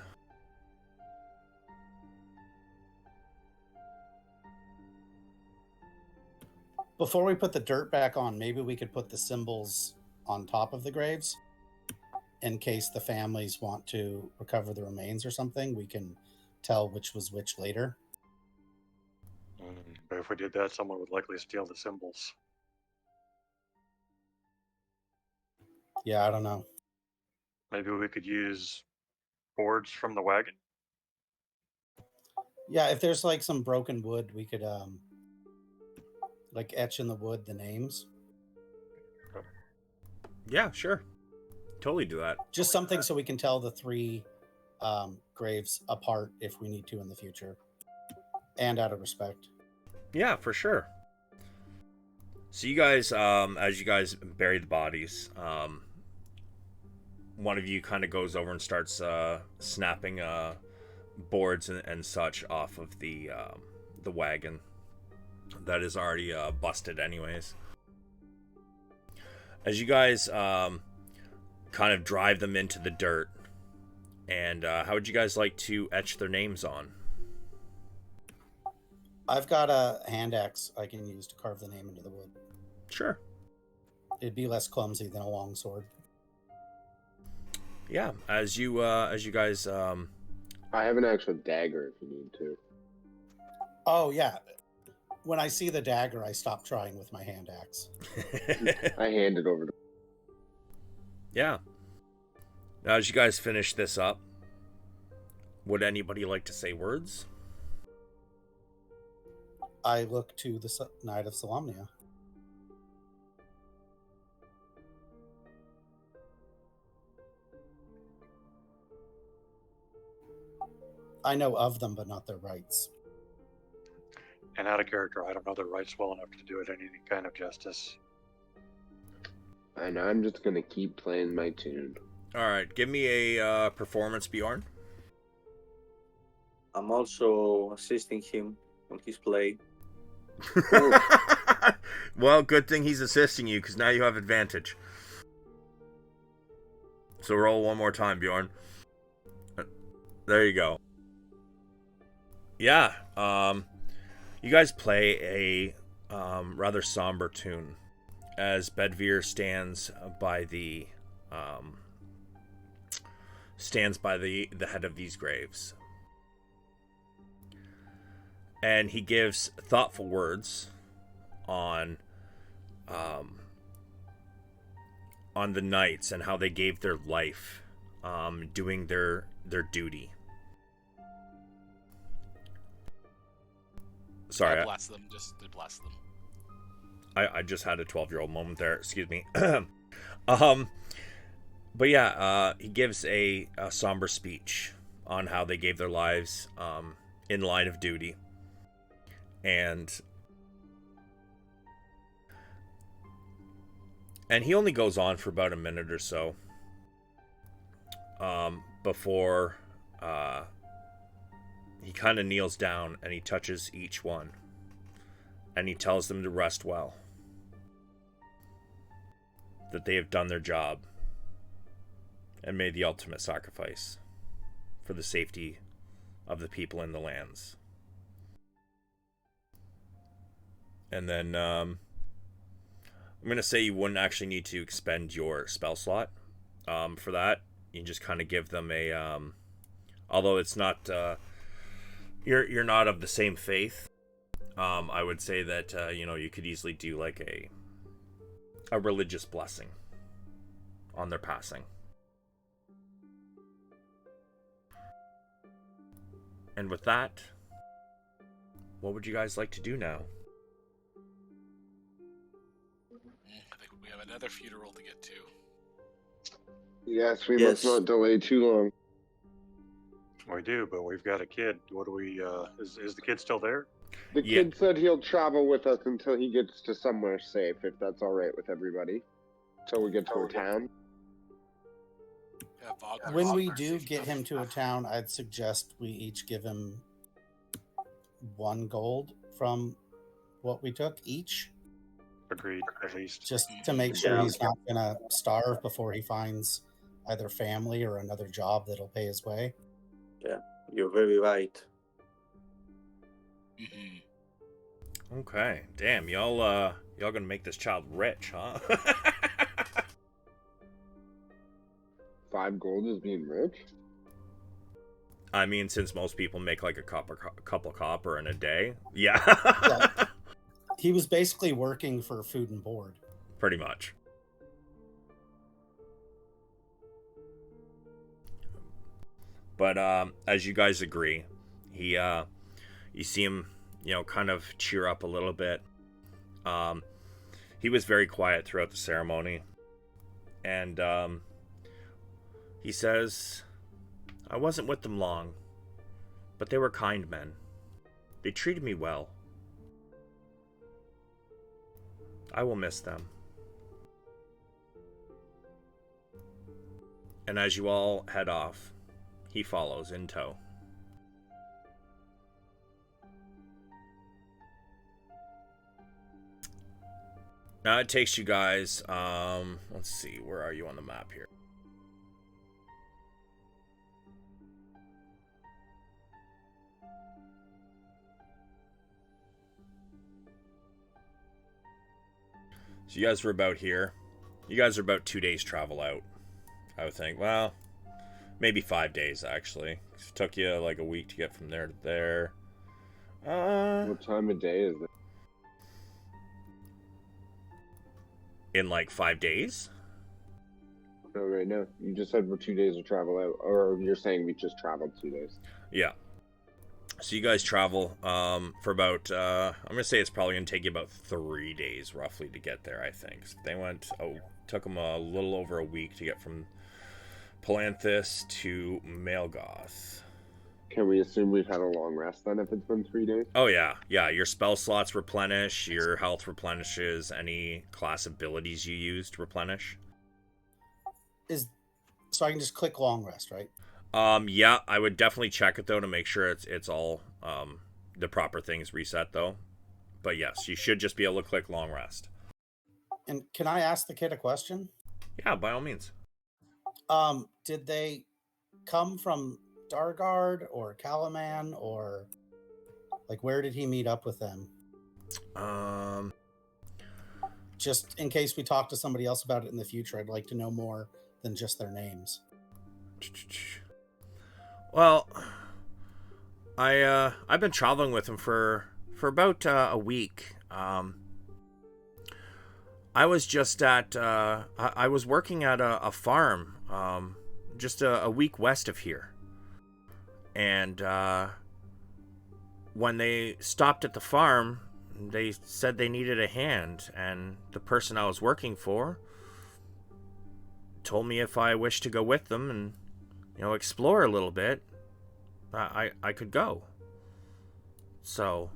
Before we put the dirt back on, maybe we could put the symbols on top of the graves in case the families want to recover the remains or something. We can tell which was which later. But if we did that, someone would likely steal the symbols. Yeah, I don't know. Maybe we could use boards from the wagon. Yeah, if there's like some broken wood, we could like etch in the wood the names. Yeah, sure. Totally do that. Just something so we can tell the three graves apart if we need to in the future. And out of respect. Yeah, for sure. So you guys, as you guys bury the bodies, one of you kind of goes over and starts snapping boards and such off of the wagon that is already busted anyways. As you guys kind of drive them into the dirt, and how would you guys like to etch their names on? I've got a hand axe I can use to carve the name into the wood. Sure. It'd be less clumsy than a long sword. Yeah, as you guys I have an actual dagger if you need to. Oh yeah. When I see the dagger, I stop trying with my hand axe. I hand it over to. Yeah. Now, as you guys finish this up, would anybody like to say words? I look to the Knight of Solamnia. I know of them, but not their rights. And out of character, I don't know their rights well enough to do it any kind of justice. And I'm just gonna keep playing my tune. All right, give me a performance, Bjorn. I'm also assisting him on his play. Well, good thing he's assisting you, because now you have advantage. So roll one more time, Bjorn. There you go. Yeah, you guys play a rather somber tune as Bedvere stands by the head of these graves. And he gives thoughtful words on the knights and how they gave their life doing their duty. Sorry, God bless them. Just to bless them. I just had a 12-year-old moment there. Excuse me. But yeah, he gives a somber speech on how they gave their lives in line of duty. And he only goes on for about a minute or so before he kind of kneels down and he touches each one and he tells them to rest well, that they have done their job and made the ultimate sacrifice for the safety of the people in the lands. And then I'm going to say you wouldn't actually need to expend your spell slot for that. You just kind of give them a although it's not you're not of the same faith, I would say that you could easily do like a religious blessing on their passing. And with that, what would you guys like to do now? I think we have another funeral to get to. Yes, we Yes. must not delay too long. We do, but we've got a kid. What do we? Is the kid still there? The Yeah. kid said he'll travel with us until he gets to somewhere safe, if that's all right with everybody. Till we get to a town. Yeah, Vogler, When we Vogler, do safe get enough. him to a town, I'd suggest we each give him 1 gold from what we took each, Agreed, at least. just to make sure Yeah. he's not gonna starve before he finds either family or another job that'll pay his way. You're very right. Mhm. Okay, damn, y'all Y'all gonna make this child rich, huh? 5 gold is being rich? I mean, since most people make like a couple copper in a day. Yeah. Yeah. He was basically working for food and board. Pretty much. But as you guys agree, he you see him, kind of cheer up a little bit. He was very quiet throughout the ceremony. And he says, I wasn't with them long, but they were kind men. They treated me well. I will miss them. And as you all head off, he follows in tow. Now it takes you guys, let's see, where are you on the map here? So you guys were about here. You guys are about 2 days travel out, I would think. Well, maybe 5 days, actually. It took you like a week to get from there to there. What time of day is it? In like 5 days? No, right now. You just said we're 2 days to travel out. Or you're saying we just traveled 2 days. Yeah. So you guys travel for about, I'm going to say it's probably going to take you about 3 days roughly to get there, I think. So they took them a little over a week to get from Palanthus to Malgoth. Can we assume we've had a long rest then if it's been 3 days? Oh, yeah. Yeah, your spell slots replenish, your health replenishes, any class abilities you used replenish. So I can just click long rest, right? Yeah, I would definitely check it though to make sure it's all the proper things reset though. But yes, you should just be able to click long rest. And can I ask the kid a question? Yeah, by all means. Did they come from Dargard or Kalaman, or like where did he meet up with them? Just in case we talk to somebody else about it in the future, I'd like to know more than just their names. Well, I've been traveling with him for about a week. I was just at I was working at a farm just a week west of here, and when they stopped at the farm, they said they needed a hand, and the person I was working for told me if I wished to go with them and explore a little bit, I could go. So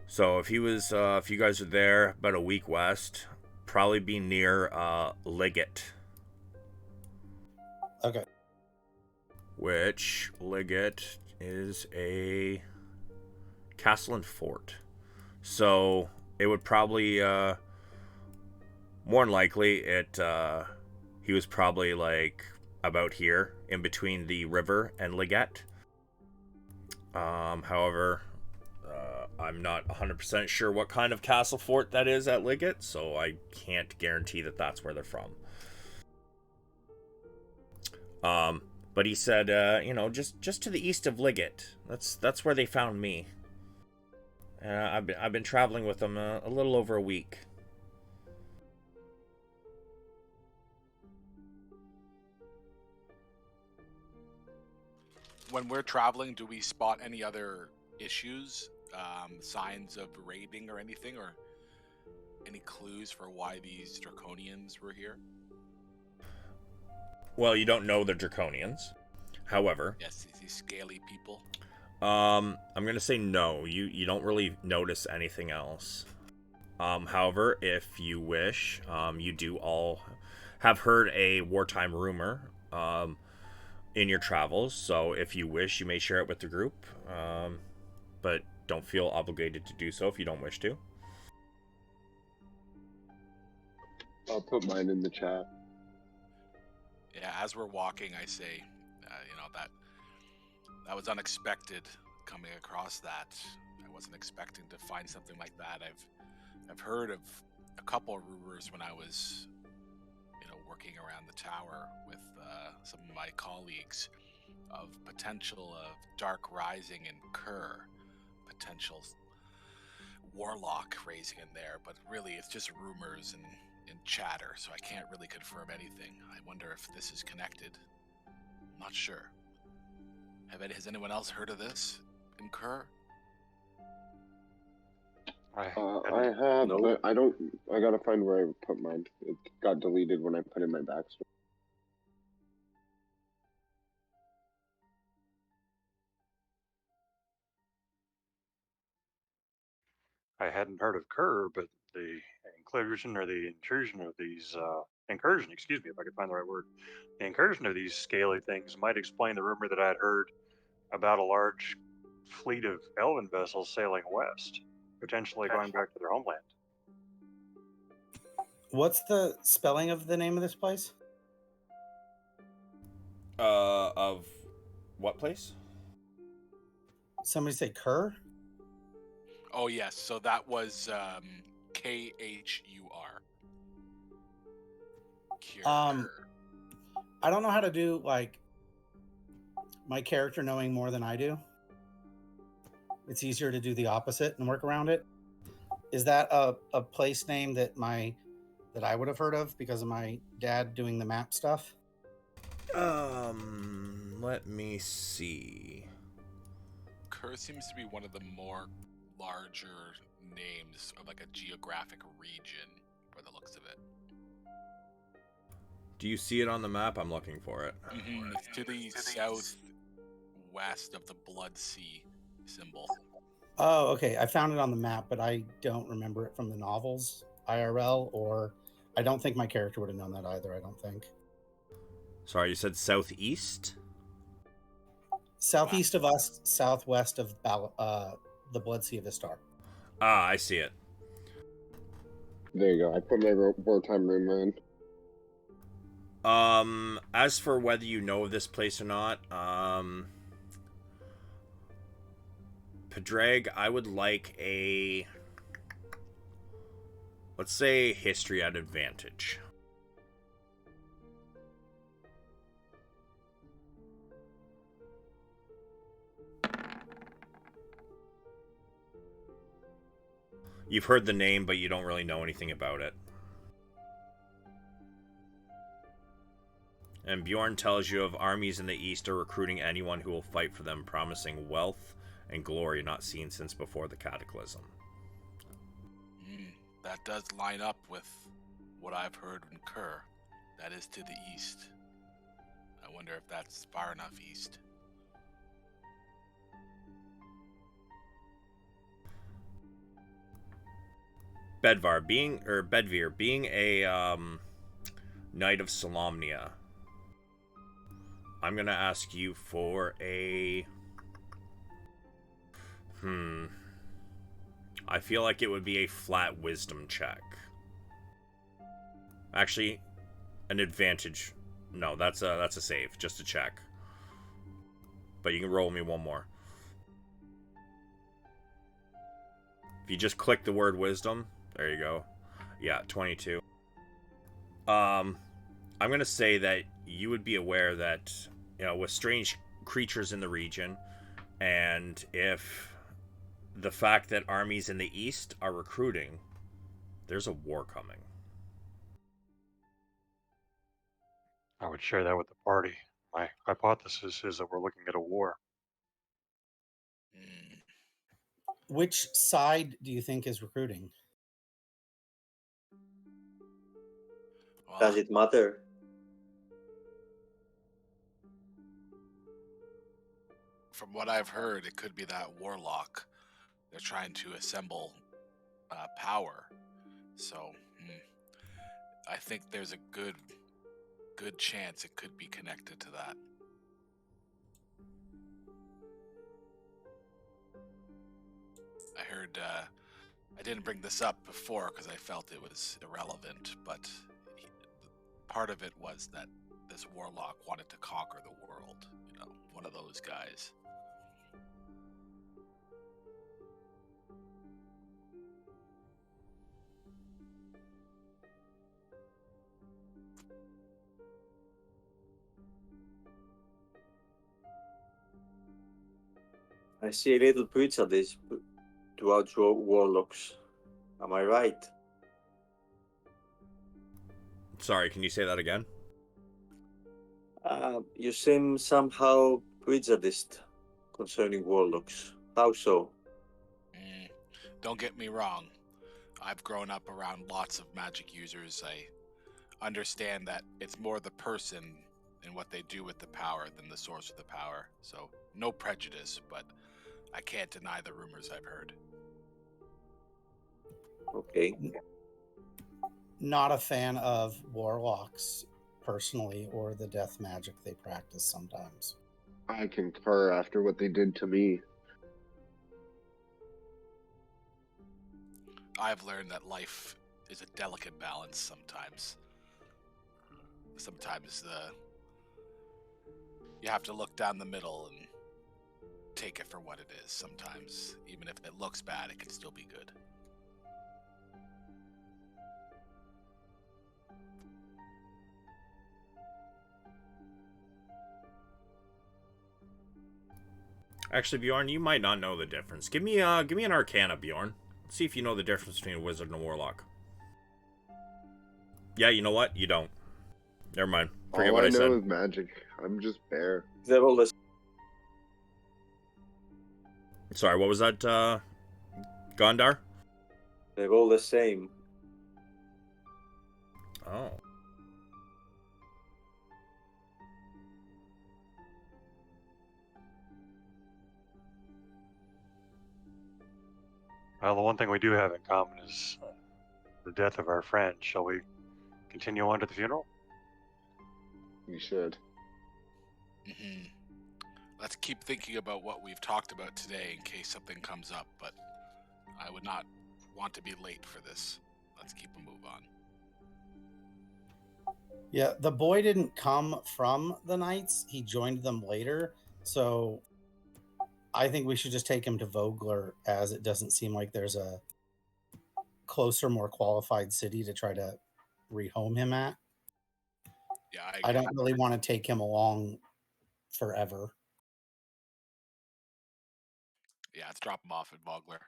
if you guys are there about a week west, probably be near Liggett. Okay. Which Liggett is a castle and fort. So it would probably more than likely he was probably like about here in between the river and Liggett. However, I'm not 100% sure what kind of castle fort that is at Liggett, so I can't guarantee that that's where they're from. But he said, just to the east of Liggett. That's where they found me. I've been traveling with them a little over a week. When we're traveling, do we spot any other issues, signs of raiding or anything, or any clues for why these draconians were here? Well, you don't know the draconians. However, yes, these scaly people. I'm gonna say no. You don't really notice anything else. However, if you wish, you do all have heard a wartime rumor in your travels. So if you wish, you may share it with the group. But don't feel obligated to do so if you don't wish to. I'll put mine in the chat. Yeah, as we're walking, I say, that was unexpected coming across that. I wasn't expecting to find something like that. I've I've heard of a couple of rumors when I was, working around the tower with some of my colleagues of potential of Dark Rising in Kerr, potential warlock raising in there, but really it's just rumors and chatter, so I can't really confirm anything. I wonder if this is connected. I'm not sure. Has anyone else heard of this in Kerr? I have, No. but I don't. I gotta find where I put mine. It got deleted when I put in my backstory. I hadn't heard of Kerr, but the inclusion or the intrusion of these incursion, excuse me, if I could find the right word, the incursion of these scaly things might explain the rumor that I'd heard about a large fleet of elven vessels sailing west, potentially going back to their homeland. What's the spelling of the name of this place? Of what place? Somebody say Kerr? Oh yes, so that was Khur. I don't know how to do like my character knowing more than I do. It's easier to do the opposite and work around it. Is that a place name that I would have heard of because of my dad doing the map stuff? Let me see. Kerr seems to be one of the more larger names of like a geographic region, by the looks of it. Do you see it on the map? I'm looking for it. Mm-hmm. It's to the southwest of the Blood Sea symbol. Oh, okay. I found it on the map, but I don't remember it from the novels IRL, or I don't think my character would have known that either. I don't think. Sorry, you said southeast? Southeast of us, southwest of the Blood Sea of Istar. Ah, I see it. There you go. I put my wartime rumor in. As for whether you know of this place or not, Padraig, I would like a, let's say, history at advantage. You've heard the name, but you don't really know anything about it. And Bjorn tells you of armies in the east are recruiting anyone who will fight for them, promising wealth and glory not seen since before the cataclysm. That does line up with what I've heard in Kerr. That is to the east. I wonder if that's far enough east. Bedvir being a knight of Solamnia, I'm gonna ask you for a I feel like it would be a flat wisdom check. Actually, an advantage. No, that's a save, just a check. But you can roll me one more. If you just click the word wisdom, there you go. Yeah, 22. I'm gonna say that you would be aware that, with strange creatures in the region, and if the fact that armies in the east are recruiting, there's a war coming. I would share that with the party. My hypothesis is that we're looking at a war. Which side do you think is recruiting? Well, Does it matter? from what I've heard, it could be that warlock. They're trying to assemble power. So, I think there's a good chance it could be connected to that. I heard, I didn't bring this up before because I felt it was irrelevant, but part of it was that this warlock wanted to conquer the world, one of those guys. I see a little prejudice towards warlocks. Am I right? Sorry, can you say that again? You seem somehow prejudiced concerning warlocks. How so? Don't get me wrong. I've grown up around lots of magic users. I understand that it's more the person and what they do with the power than the source of the power. So, no prejudice, but I can't deny the rumors I've heard. Okay. Not a fan of warlocks personally, or the death magic they practice sometimes. I concur after what they did to me. I've learned that life is a delicate balance sometimes. Sometimes you have to look down the middle and take it for what it is. Sometimes, even if it looks bad, it can still be good. Actually, Bjorn, you might not know the difference. Give me an Arcana, Bjorn. See if you know the difference between a wizard and a warlock. Yeah, you know what? You don't. Never mind. Forget All what I I know said. is magic. I'm just bear. They're all the Sorry, what was that, Gondar? they're all the same. Oh. Well, the one thing we do have in common is the death of our friend. Shall we continue on to the funeral? We should. Let's keep thinking about what we've talked about today in case something comes up, but I would not want to be late for this. Let's keep a move on. Yeah, the boy didn't come from the Knights. He joined them later. So I think we should just take him to Vogler, as it doesn't seem like there's a closer, more qualified city to try to rehome him at. Yeah, I don't really want to take him along forever. Yeah, let's drop him off at Vogler.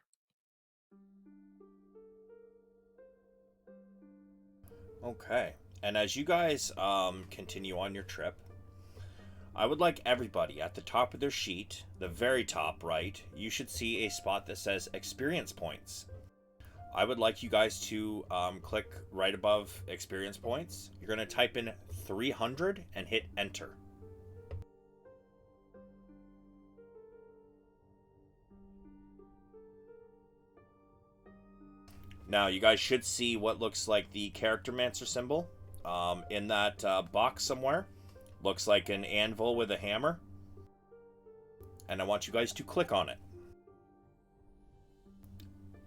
Okay. And as you guys continue on your trip, I would like everybody at the top of their sheet, the very top right, you should see a spot that says experience points. I would like you guys to click right above experience points. You're going to type in 300 and hit enter. Now, you guys should see what looks like the Charactermancer symbol in that box somewhere. Looks like an anvil with a hammer. And I want you guys to click on it.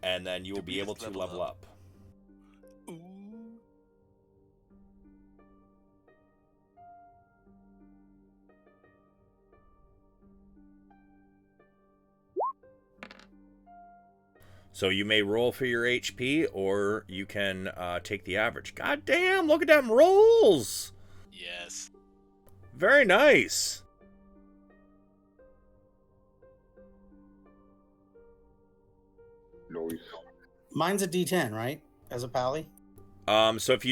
And then you will be able to level up. Ooh. So you may roll for your HP, or you can take the average. God damn, look at them rolls! Yes. Very nice. Noise. Mine's a D10, right? As a pally? So if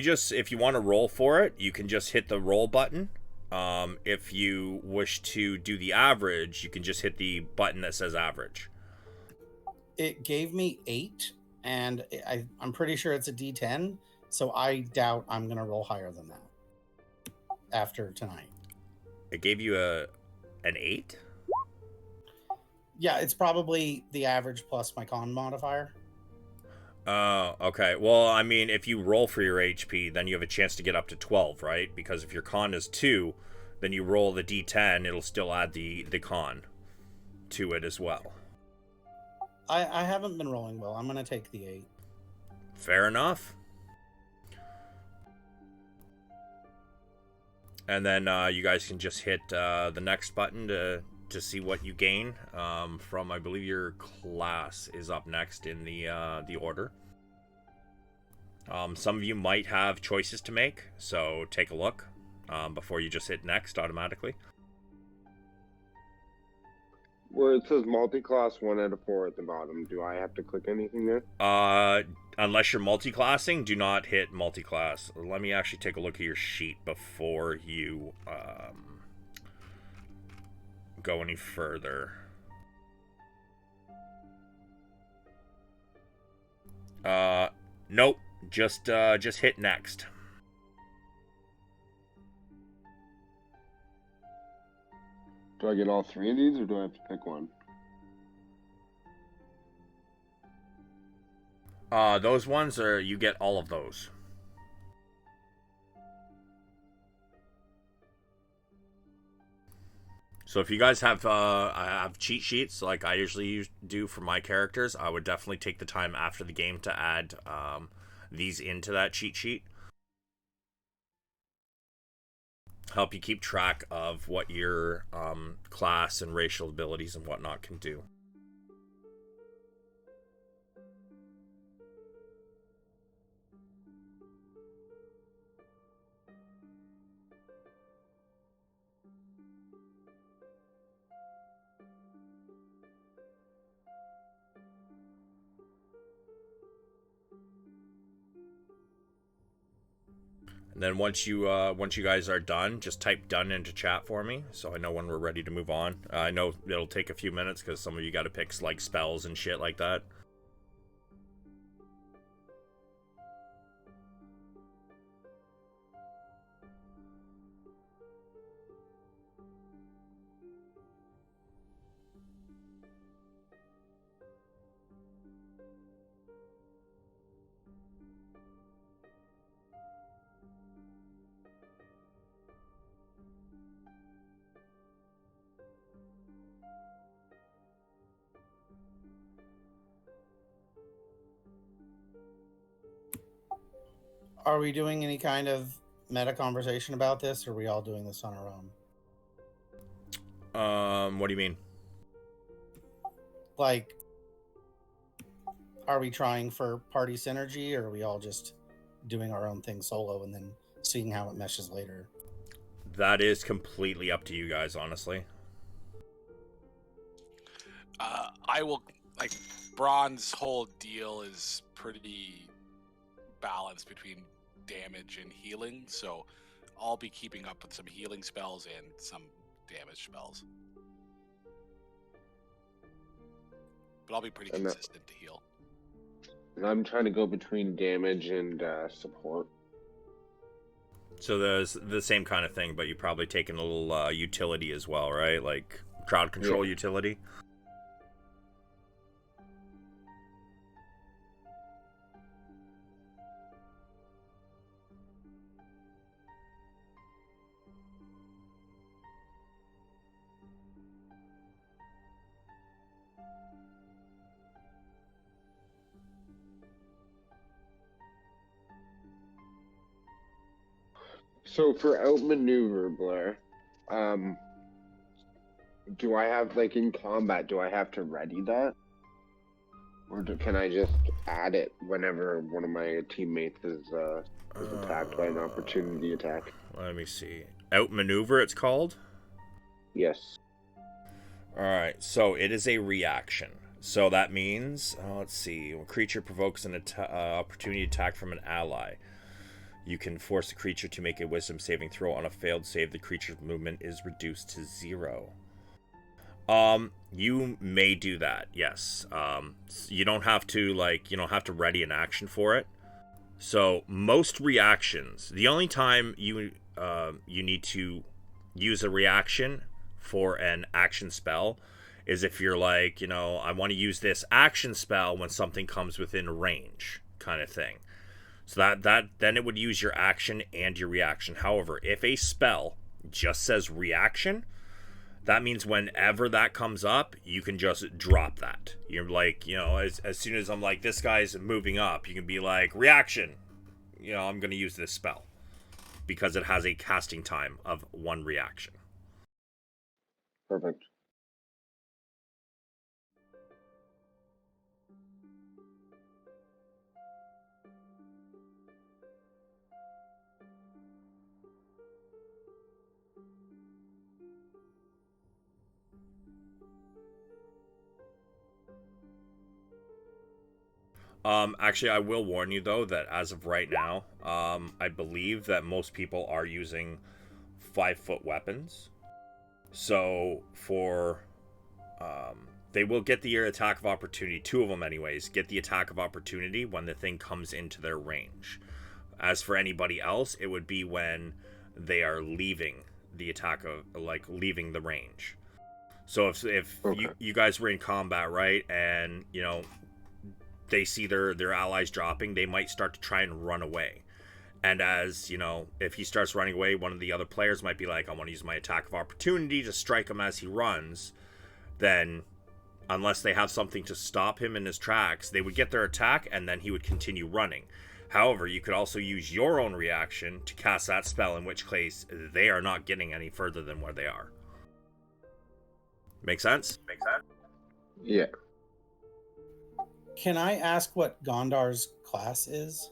you want to roll for it, you can just hit the roll button. If you wish to do the average, you can just hit the button that says average. It gave me 8, and I'm pretty sure it's a D10, so I doubt I'm going to roll higher than that after tonight. It gave you an 8? Yeah, it's probably the average plus my con modifier. Oh, okay. Well, I mean, if you roll for your HP, then you have a chance to get up to 12, right? Because if your con is 2, then you roll the D10, it'll still add the con to it as well. I haven't been rolling well. I'm going to take the 8. Fair enough. And then you guys can just hit the next button to see what you gain from, I believe your class is up next in the order. Some of you might have choices to make, so take a look before you just hit next automatically. Where it says multi-class 1 out of 4 at the bottom, do I have to click anything there? Unless you're multi-classing, do not hit multi-class. Let me actually take a look at your sheet before you go any further. Nope. Just hit next. Do I get all 3 of these, or do I have to pick one? Those ones are, you get all of those. So if you guys have cheat sheets like I usually do for my characters, I would definitely take the time after the game to add these into that cheat sheet. Help you keep track of what your class and racial abilities and whatnot can do. And then once you guys are done, just type "done" into chat for me, so I know when we're ready to move on. I know it'll take a few minutes because some of you got to pick like spells and shit like that. Are we doing any kind of meta conversation about this, or are we all doing this on our own? What do you mean? Like, are we trying for party synergy, or are we all just doing our own thing solo and then seeing how it meshes later? That is completely up to you guys, honestly. I will, like, Braun's whole deal is pretty balanced between damage and healing, so I'll be keeping up with some healing spells and some damage spells. But I'll be pretty consistent to heal. And I'm trying to go between damage and support. So there's the same kind of thing, but you probably taken a little utility as well, right? Like crowd control utility. So for outmaneuver, Blair, do I have, like, in combat, do I have to ready that? Or can I just add it whenever one of my teammates is attacked by an opportunity attack? Let me see. Outmaneuver, it's called? Yes. Alright, so it is a reaction. So that means, let's see, when a creature provokes an opportunity attack from an ally, you can force the creature to make a wisdom saving throw. On a failed save, the creature's movement is reduced to 0. You may do that, yes. You don't have to, like, you don't have to ready an action for it. So most reactions, the only time you need to use a reaction for an action spell is if you're like, I want to use this action spell when something comes within range, kind of thing. So that then it would use your action and your reaction. However, if a spell just says reaction, that means whenever that comes up, you can just drop that. You're like, as soon as I'm like, this guy's moving up, you can be like, reaction. I'm going to use this spell. Because it has a casting time of 1 reaction. Perfect. Actually, I will warn you though that as of right now, I believe that most people are using 5-foot weapons. So they will get the attack of opportunity. 2 of them, anyways, get the attack of opportunity when the thing comes into their range. As for anybody else, it would be when they are leaving the attack of, like, leaving the range. So if Okay. you guys were in combat, right, and they see their allies dropping, they might start to try and run away. And as if he starts running away, one of the other players might be like, I want to use my attack of opportunity to strike him as he runs. Then, unless they have something to stop him in his tracks, they would get their attack and then he would continue running. However, you could also use your own reaction to cast that spell, in which case they are not getting any further than where they are. Make sense? Yeah. Can I ask what Gondar's class is?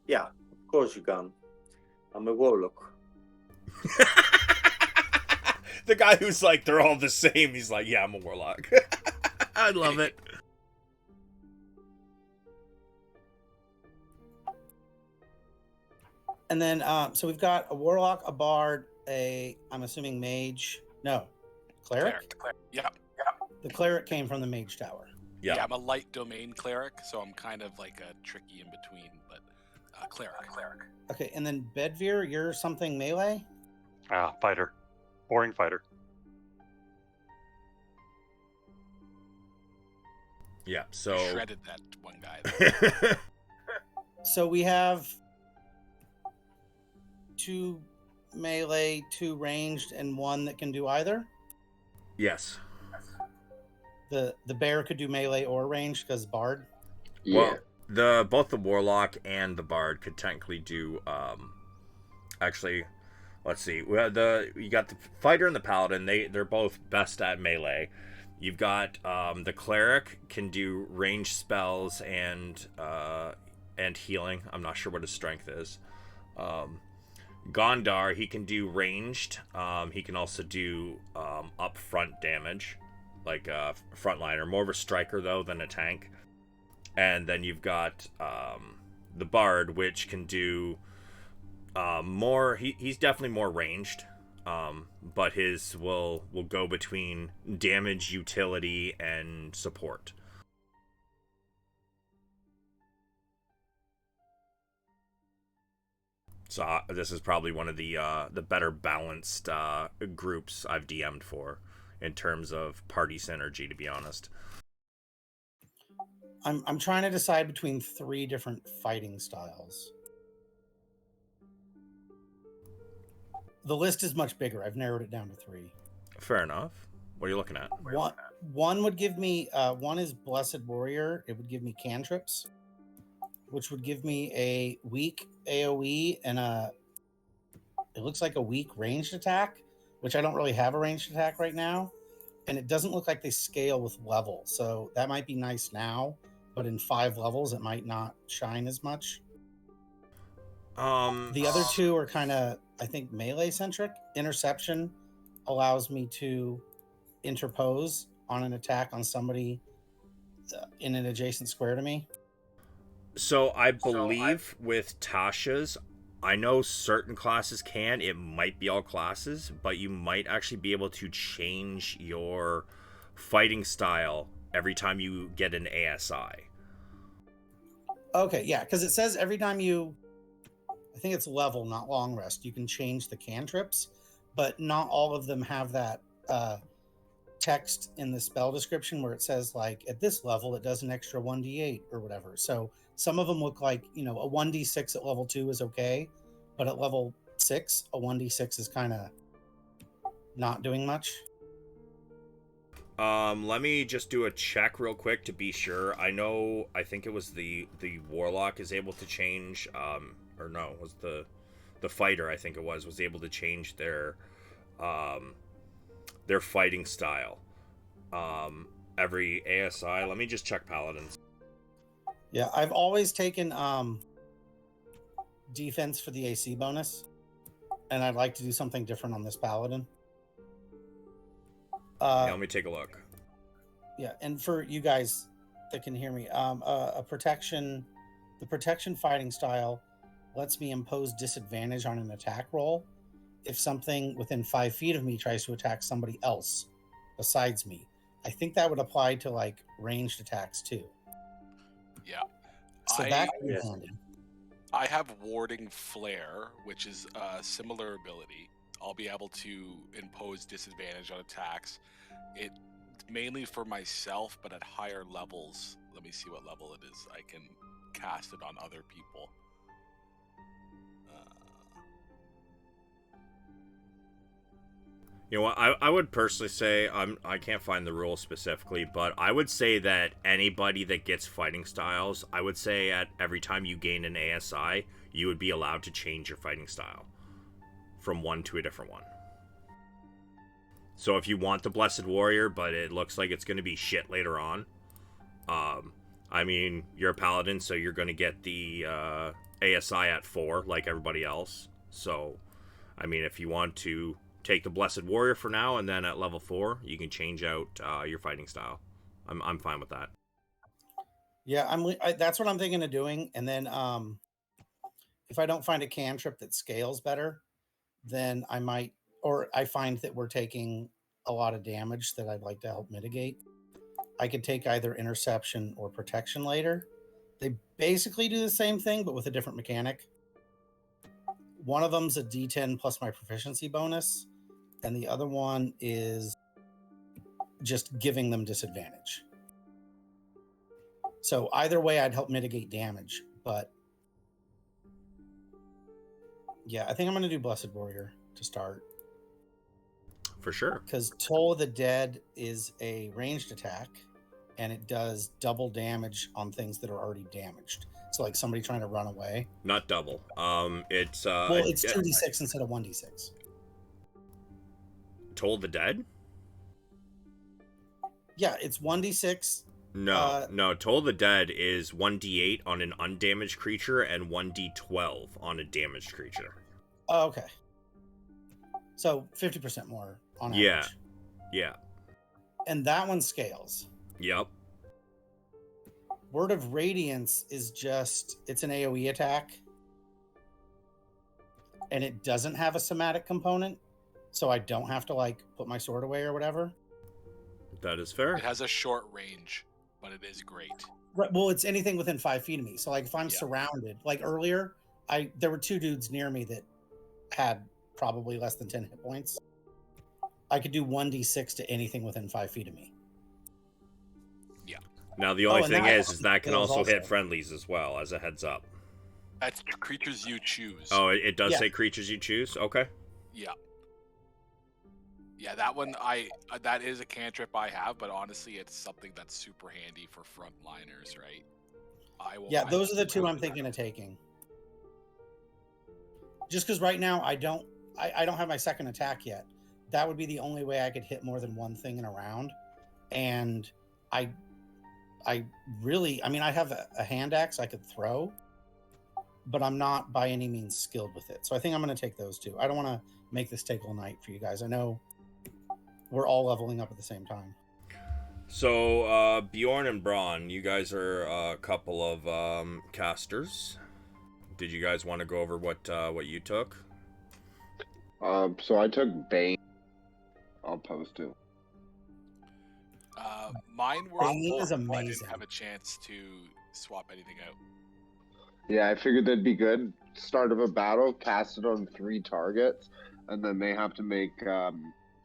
Yeah, of course you can. I'm a warlock. The guy who's like, they're all the same, he's like, yeah, I'm a warlock. I love it. And then, so we've got a warlock, a bard, I'm assuming mage. No, cleric? Yeah. The cleric came from the mage tower. Yeah, I'm a light domain cleric, so I'm kind of like a tricky in between, but cleric. Okay, and then Bedvere, you're something melee? Fighter. Boring fighter. Yeah, You so shredded that one guy. So we have 2 melee, 2 ranged, and 1 that can do either? yes. The bear could do melee or ranged because bard? Yeah. Well, both the warlock and the bard could technically do actually, let's see. You got the fighter and the paladin. They're both best at melee. You've got the cleric can do ranged spells and healing. I'm not sure what his strength is. Gondar, he can do ranged. He can also do upfront damage, like frontliner. More of a striker though than a tank. And then you've got the bard, which can do more. He's definitely more ranged. But his will go between damage, utility, and support. So this is probably one of the better balanced groups I've DM'd for in terms of party synergy, to be honest. I'm trying to decide between 3 different fighting styles. The list is much bigger. I've narrowed it down to 3. Fair enough. What are you looking at? One would give me one is Blessed Warrior. It would give me cantrips, which would give me a weak AoE and it looks like a weak ranged attack, which I don't really have a ranged attack right now. And it doesn't look like they scale with level. So that might be nice now, but in 5 levels, it might not shine as much. The other 2 are kind of, I think, melee centric. Interception allows me to interpose on an attack on somebody in an adjacent square to me. So I believe with Tasha's, I know certain classes can. It might be all classes, but you might actually be able to change your fighting style every time you get an ASI. Okay, yeah, because it says every time I think it's level, not long rest, you can change the cantrips, but not all of them have that text in the spell description where it says, like, at this level, it does an extra 1d8 or whatever. So some of them look like, a 1d6 at level 2 is okay, but at level 6, a 1d6 is kind of not doing much. Let me just do a check real quick to be sure. I think it was the warlock is able to change, or no, it was the fighter, I think it was able to change their fighting style. Every ASI. Let me just check paladins. Yeah, I've always taken defense for the AC bonus, and I'd like to do something different on this paladin. Yeah, let me take a look. Yeah, and for you guys that can hear me, the protection fighting style lets me impose disadvantage on an attack roll if something within 5 feet of me tries to attack somebody else besides me. I think that would apply to like ranged attacks too. Yeah. So that could be handy. I have Warding Flare, which is a similar ability. I'll be able to impose disadvantage on attacks. It's mainly for myself, but at higher levels. Let me see what level it is. I can cast it on other people. You know what? I would personally say I can't find the rule specifically, but I would say that anybody that gets fighting styles, I would say at every time you gain an ASI, you would be allowed to change your fighting style from one to a different one. So if you want the Blessed Warrior, but it looks like it's going to be shit later on, I mean, you're a paladin, so you're going to get the ASI at 4 like everybody else. So, I mean, if you want to take the Blessed Warrior for now, and then at level 4, you can change out your fighting style. I'm fine with that. Yeah, that's what I'm thinking of doing. And then if I don't find a cantrip that scales better, then I might, or I find that we're taking a lot of damage that I'd like to help mitigate, I could take either interception or protection later. They basically do the same thing, but with a different mechanic. One of them's a D10 plus my proficiency bonus, and the other one is just giving them disadvantage. So either way, I'd help mitigate damage. But yeah, I think I'm going to do Blessed Warrior to start. For sure. Because Toll of the Dead is a ranged attack, and it does double damage on things that are already damaged. So like somebody trying to run away. Not double. It's 2d6 instead of 1d6. Toll the Dead? Yeah, it's 1d6. No, Toll the Dead is 1d8 on an undamaged creature and 1d12 on a damaged creature. Oh, okay. So 50% more on average. Yeah. And that one scales. Yep. Word of Radiance is it's an AoE attack. And it doesn't have a somatic component. So I don't have to like put my sword away or whatever. That is fair. It has a short range, but it is great. Right. Well, it's anything within 5 feet of me. So like if I'm surrounded, like earlier, there were 2 dudes near me that had probably less than 10 hit points. I could do 1d6 to anything within 5 feet of me. Yeah. Now the only thing is that can also hit friendlies as well, as a heads up. That's creatures you choose. Oh, it does say creatures you choose? Okay. Yeah. Yeah, that one that is a cantrip I have, but honestly, it's something that's super handy for frontliners, right? Those are the 2 I'm thinking of taking. Just because right now I don't have my second attack yet. That would be the only way I could hit more than one thing in a round. And I have a hand axe I could throw, but I'm not by any means skilled with it. So I think I'm going to take those 2. I don't want to make this take all night for you guys. I know we're all leveling up at the same time. So Bjorn and Braun, you guys are a couple of casters. Did you guys want to go over what you took? So I took Bane. I'll post it. Mine were Bane is amazing. I didn't have a chance to swap anything out. Yeah, I figured that'd be good. Start of a battle, cast it on 3 targets, and then they have to make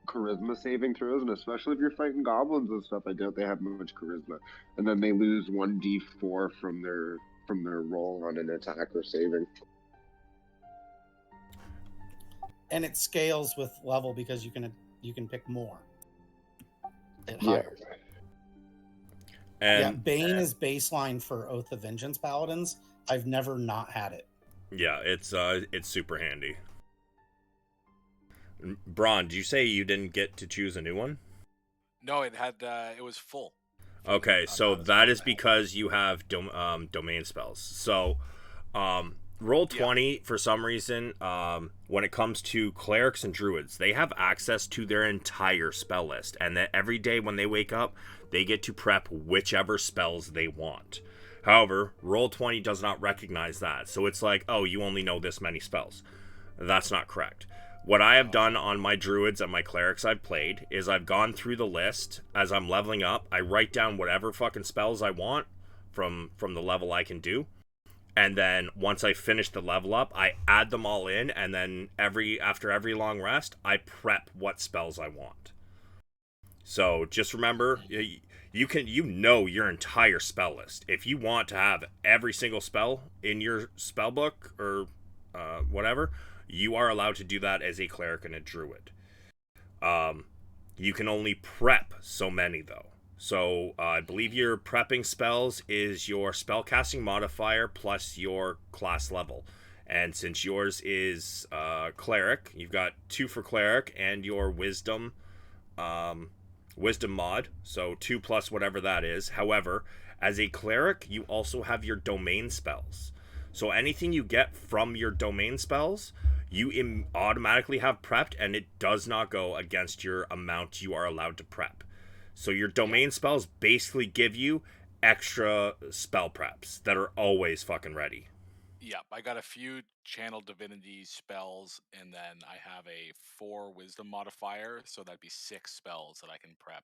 charisma saving throws, and especially if you're fighting goblins and stuff, I doubt they have much charisma. And then they lose 1d4 from their roll on an attack or saving. And it scales with level because you can pick more. Yeah. And Bane is baseline for Oath of Vengeance paladins. I've never not had it. Yeah, it's super handy. Braun, did you say you didn't get to choose a new one? No, it was full. Okay, so that is because you have domain spells. So, Roll 20 for some reason. When it comes to clerics and druids, they have access to their entire spell list, and that every day when they wake up, they get to prep whichever spells they want. However, Roll 20 does not recognize that, so it's like, oh, you only know this many spells. That's not correct. What I have done on my druids and my clerics I've played is I've gone through the list as I'm leveling up. I write down whatever fucking spells I want from the level I can do. And then once I finish the level up, I add them all in, and then after every long rest, I prep what spells I want. So just remember, you know your entire spell list. If you want to have every single spell in your spell book or whatever, you are allowed to do that as a cleric and a druid. You can only prep so many though. So I believe your prepping spells is your spellcasting modifier plus your class level. And since yours is cleric, you've got 2 for cleric and your wisdom mod, so 2 plus whatever that is. However, as a cleric, you also have your domain spells. So anything you get from your domain spells, you automatically have prepped, and it does not go against your amount you are allowed to prep. So your domain spells basically give you extra spell preps that are always fucking ready. Yep, I got a few channel divinity spells, and then I have a 4 wisdom modifier, so that'd be 6 spells that I can prep,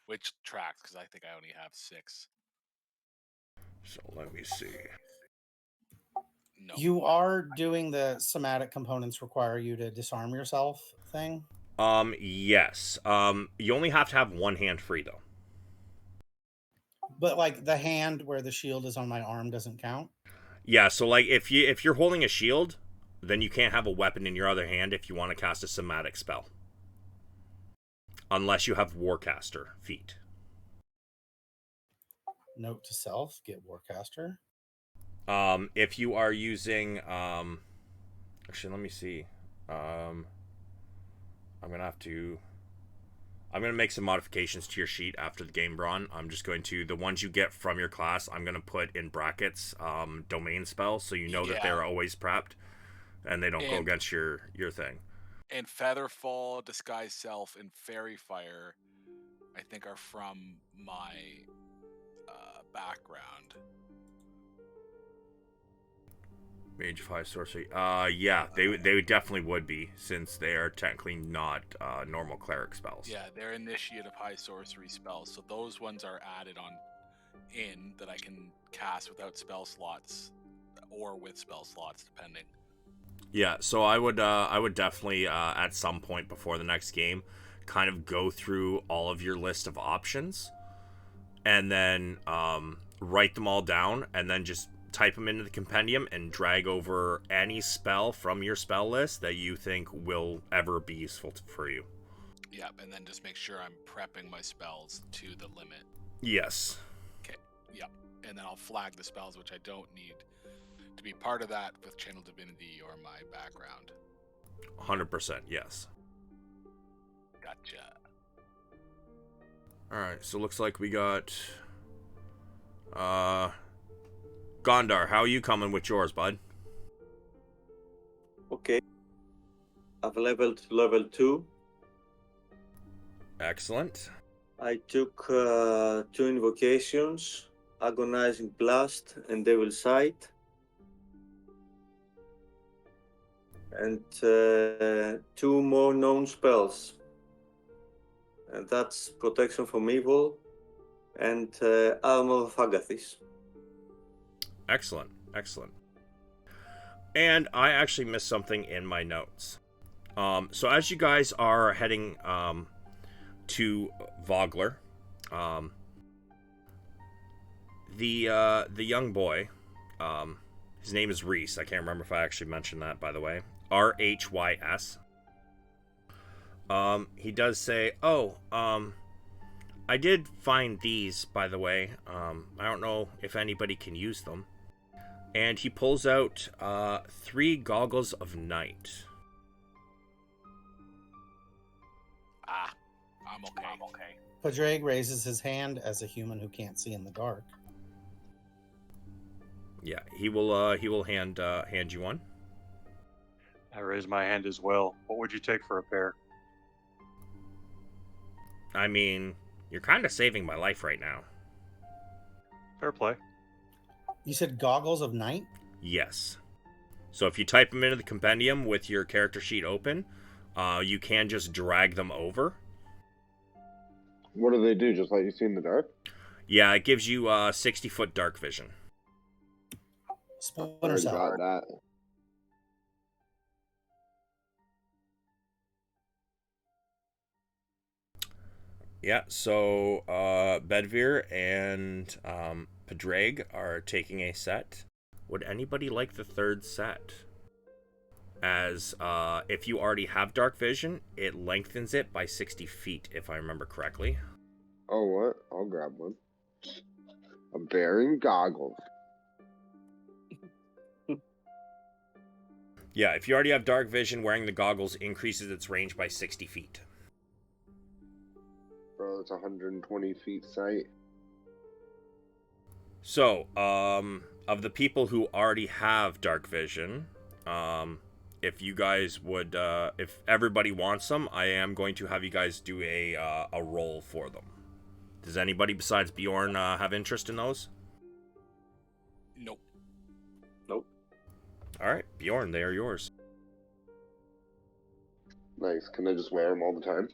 which tracks because I think I only have 6. So let me see. No. You are doing the somatic components require you to disarm yourself thing? Yes. You only have to have one hand free though. But like the hand where the shield is on my arm doesn't count? Yeah, so like if you're holding a shield, then you can't have a weapon in your other hand if you want to cast a somatic spell. Unless you have Warcaster feat. Note to self, get Warcaster. If you are using actually let me see. I'm gonna make some modifications to your sheet after the game, Braun. I'm just going to, the ones you get from your class, I'm gonna put in brackets domain spells, so you know that they're always prepped and they don't go against your thing. And Featherfall, Disguise Self, and Fairy Fire, I think, are from my background. Mage of High Sorcery. Yeah, they definitely would be, since they are technically not normal cleric spells. Yeah, they're Initiate of High Sorcery spells, so those ones are added on in that I can cast without spell slots or with spell slots, depending. Yeah, so I would definitely at some point before the next game kind of go through all of your list of options and then write them all down and then just type them into the compendium and drag over any spell from your spell list that you think will ever be useful for you. Yep, and then just make sure I'm prepping my spells to the limit. Yes. Okay, yep. And then I'll flag the spells which I don't need to be part of that with Channel Divinity or my background. 100%, yes. Gotcha. Alright, so looks like we got Gondar, how are you coming with yours, bud? Okay. I've leveled to level 2. Excellent. I took 2 invocations, Agonizing Blast and Devil's Sight. And 2 more known spells. And that's Protection from Evil and Armor of Agathis. Excellent, excellent. And I actually missed something in my notes. So as you guys are heading to Vogler, the young boy, his name is Reese. I can't remember if I actually mentioned that, by the way. RHYS. He does say, I did find these, by the way. I don't know if anybody can use them. And he pulls out 3 goggles of night. I'm okay. Padraig raises his hand as a human who can't see in the dark. Yeah, he will hand you one. I raise my hand as well. What would you take for a pair? I mean, you're kind of saving my life right now. Fair play. You said goggles of night? Yes. So if you type them into the compendium with your character sheet open, you can just drag them over. What do they do? Just let you see in the dark? Yeah, it gives you 60-foot dark vision. Splinter Already cell. got that. Yeah, so Bedvere and Padraig are taking a set. Would anybody like the third set? As if you already have dark vision, it lengthens it by 60 feet, if I remember correctly. Oh, what? I'll grab one. A bear and goggles. Yeah, if you already have dark vision, wearing the goggles increases its range by 60 feet. Bro, it's 120 feet sight. So, of the people who already have dark vision, if you guys would, if everybody wants them, I am going to have you guys do a roll for them. Does anybody besides Bjorn have interest in those? Nope. Nope. All right, Bjorn, they are yours. Nice. Can I just wear them all the time?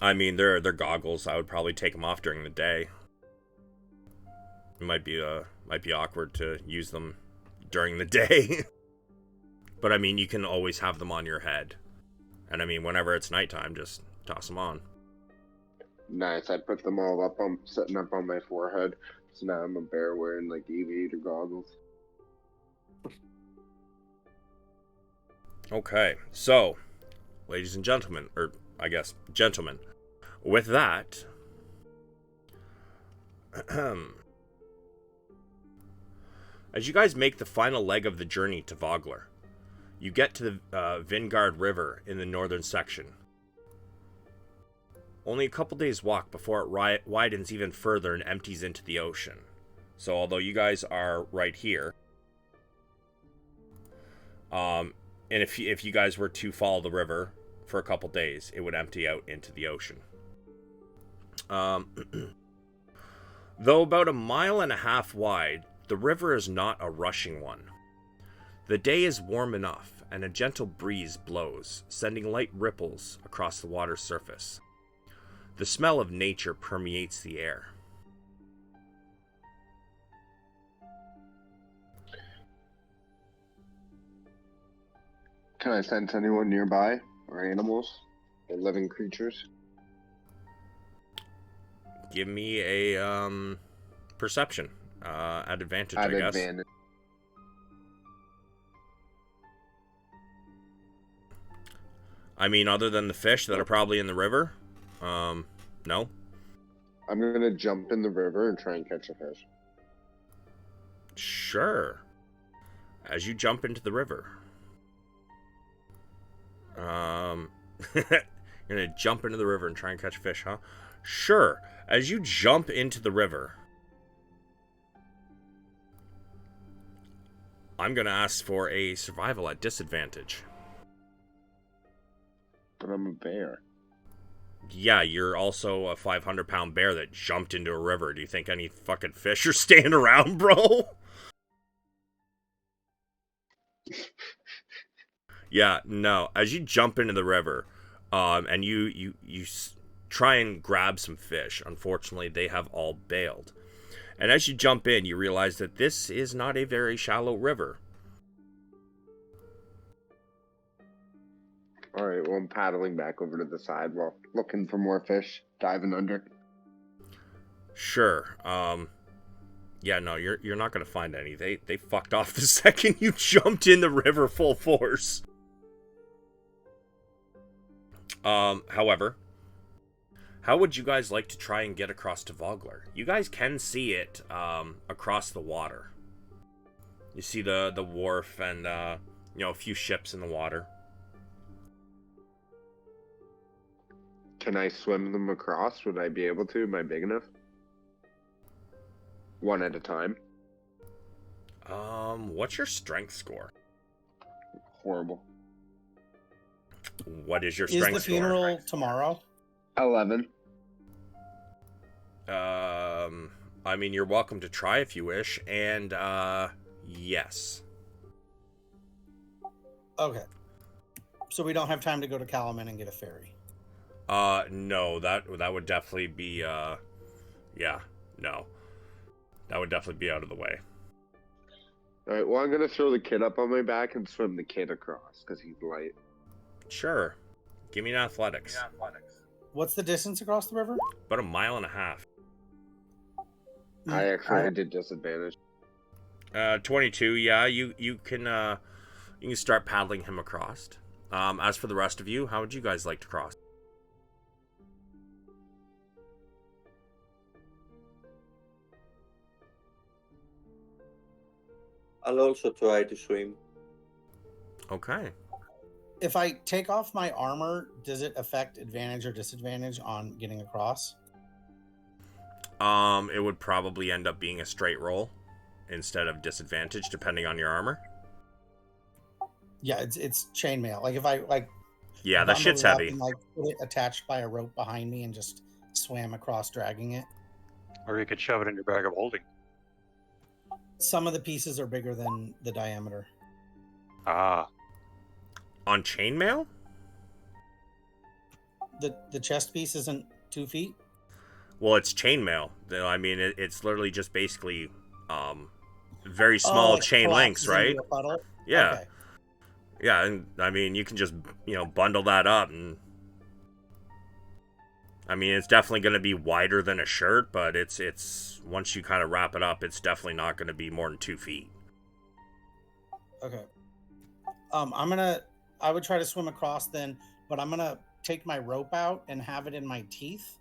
I mean, they're goggles. I would probably take them off during the day. It might be awkward to use them during the day. But I mean, you can always have them on your head. And I mean, whenever it's nighttime, just toss them on. Nice. I put them all up on, setting up on my forehead. So now I'm a bear wearing like aviator goggles. Okay, so, ladies and gentlemen, or I guess gentlemen, with that, as you guys make the final leg of the journey to Vogler, you get to the Vingard River in the northern section. Only a couple days walk before it widens even further and empties into the ocean. So although you guys are right here, and if you guys were to follow the river for a couple days, it would empty out into the ocean. Though about 1.5 miles wide, the river is not a rushing one. The day is warm enough, and a gentle breeze blows, sending light ripples across the water's surface. The smell of nature permeates the air. Can I sense anyone nearby? Or animals? Or living creatures? Give me a perception at advantage, At I guess. advantage. I mean, other than the fish that are probably in the river, no. I'm gonna jump in the river and try and catch a fish. Sure. As you jump into the river, you're gonna jump into the river and try and catch fish, huh? Sure. As you jump into the river, I'm gonna ask for a survival at disadvantage. But I'm a bear. Yeah, you're also a 500-pound bear that jumped into a river. Do you think any fucking fish are staying around, bro? Yeah, no. As you jump into the river, and you try and grab some fish, unfortunately, they have all bailed. And as you jump in, you realize that this is not a very shallow river. Alright, well, I'm paddling back over to the side while looking for more fish, diving under. Sure. Yeah, no, you're not gonna find any. They fucked off the second you jumped in the river full force. However, how would you guys like to try and get across to Vogler? You guys can see it across the water. You see the wharf and a few ships in the water. Can I swim them across? Would I be able to? Am I big enough? one at a time. What's your strength score? Horrible. What is your Is strength the funeral tomorrow? 11. I mean, you're welcome to try if you wish, and, yes. Okay. So we don't have time to go to Calumet and get a ferry. No, that would definitely be, yeah, no. That would definitely be out of the way. Alright, well, I'm gonna throw the kid up on my back and swim the kid across, because he's light. Sure. Give me an athletics. What's the distance across the river? About 1.5 miles. I actually did disadvantage. 22, yeah, you can start paddling him across. As for the rest of you, how would you guys like to cross? I'll also try to swim. Okay. If I take off my armor, does it affect advantage or disadvantage on getting across? It would probably end up being a straight roll instead of disadvantage, depending on your armor. Yeah, it's chainmail. Like if I Yeah, that shit's bundled it up heavy. and, like, put it attached by a rope behind me and just swam across, dragging it. Or you could shove it in your bag of holding. Some of the pieces are bigger than the diameter. Ah, On chainmail? The chest piece isn't 2 feet. Well, it's chainmail. I mean, it's literally just basically very small like chain links, collapses right? into a puddle? Yeah. Okay. Yeah, and I mean, you can just, bundle that up, and I mean, it's definitely going to be wider than a shirt, but it's once you kind of wrap it up, it's definitely not going to be more than 2 feet. Okay. I would try to swim across then, but I'm gonna take my rope out and have it in my teeth,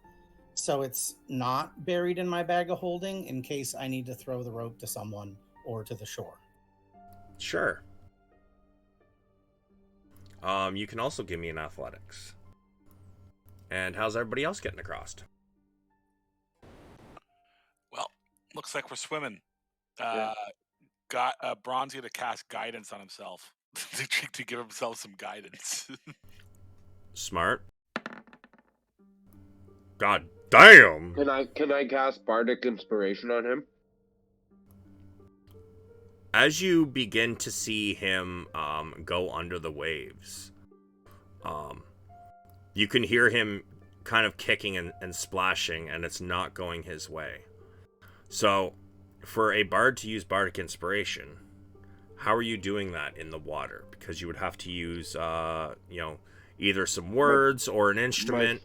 so it's not buried in my bag of holding in case I need to throw the rope to someone or to the shore. Sure. You can also give me an athletics. And how's everybody else getting across? Well, looks like we're swimming. Yeah. Braun's gonna cast guidance on himself to give himself some guidance. Smart. God damn! Can I cast Bardic Inspiration on him? As you begin to see him go under the waves, you can hear him kind of kicking and splashing, and it's not going his way. So, for a bard to use Bardic Inspiration, how are you doing that in the water? Because you would have to use, either some words or an instrument.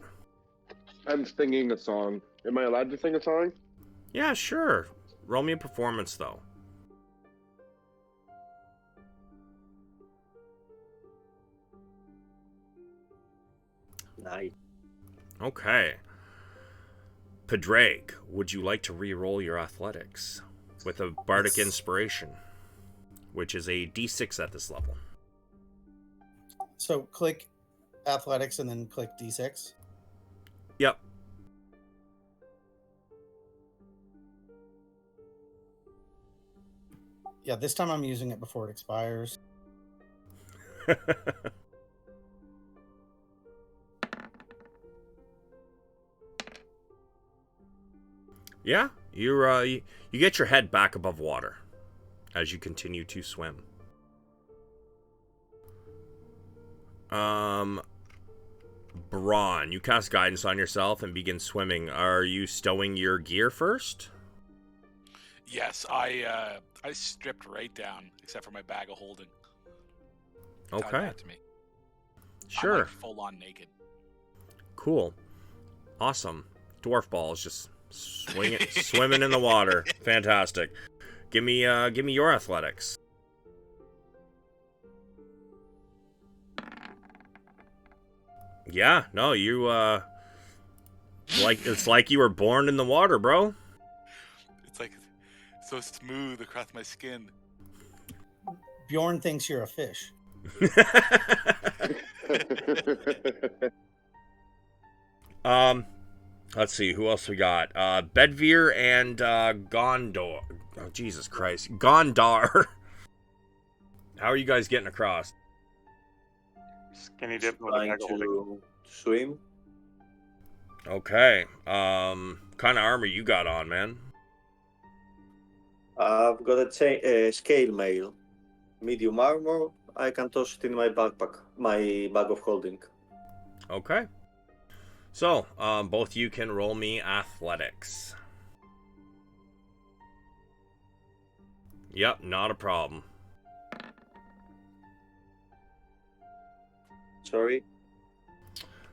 I'm singing a song. Am I allowed to sing a song? Yeah, sure. Roll me a performance, though. Nice. Okay. Padraig, would you like to re-roll your athletics with a Bardic Yes. Inspiration, which is a D6 at this level? So click athletics and then click D6. Yep. Yeah, this time I'm using it before it expires. Yeah, you get your head back above water as you continue to swim. Braun, you cast guidance on yourself and begin swimming. Are you stowing your gear first? Yes, I stripped right down except for my bag of holding. Tied Okay, that to me. I'm sure. like full on naked. Cool. Awesome. Dwarf ball is just swimming in the water. Fantastic. Give me your athletics. Yeah, no, you it's like you were born in the water, bro. It's like so smooth across my skin. Bjorn thinks you're a fish. Let's see, who else we got? Bedvere and Gondor. Oh, Jesus Christ. Gondar. How are you guys getting across? Skinny dipping with a Trying bag of holding. to swim. Okay. Kind of armor you got on, man? I've got a scale mail, medium armor. I can toss it in my backpack, my bag of holding. Okay. So, both you can roll me athletics. Yep, not a problem. Sorry.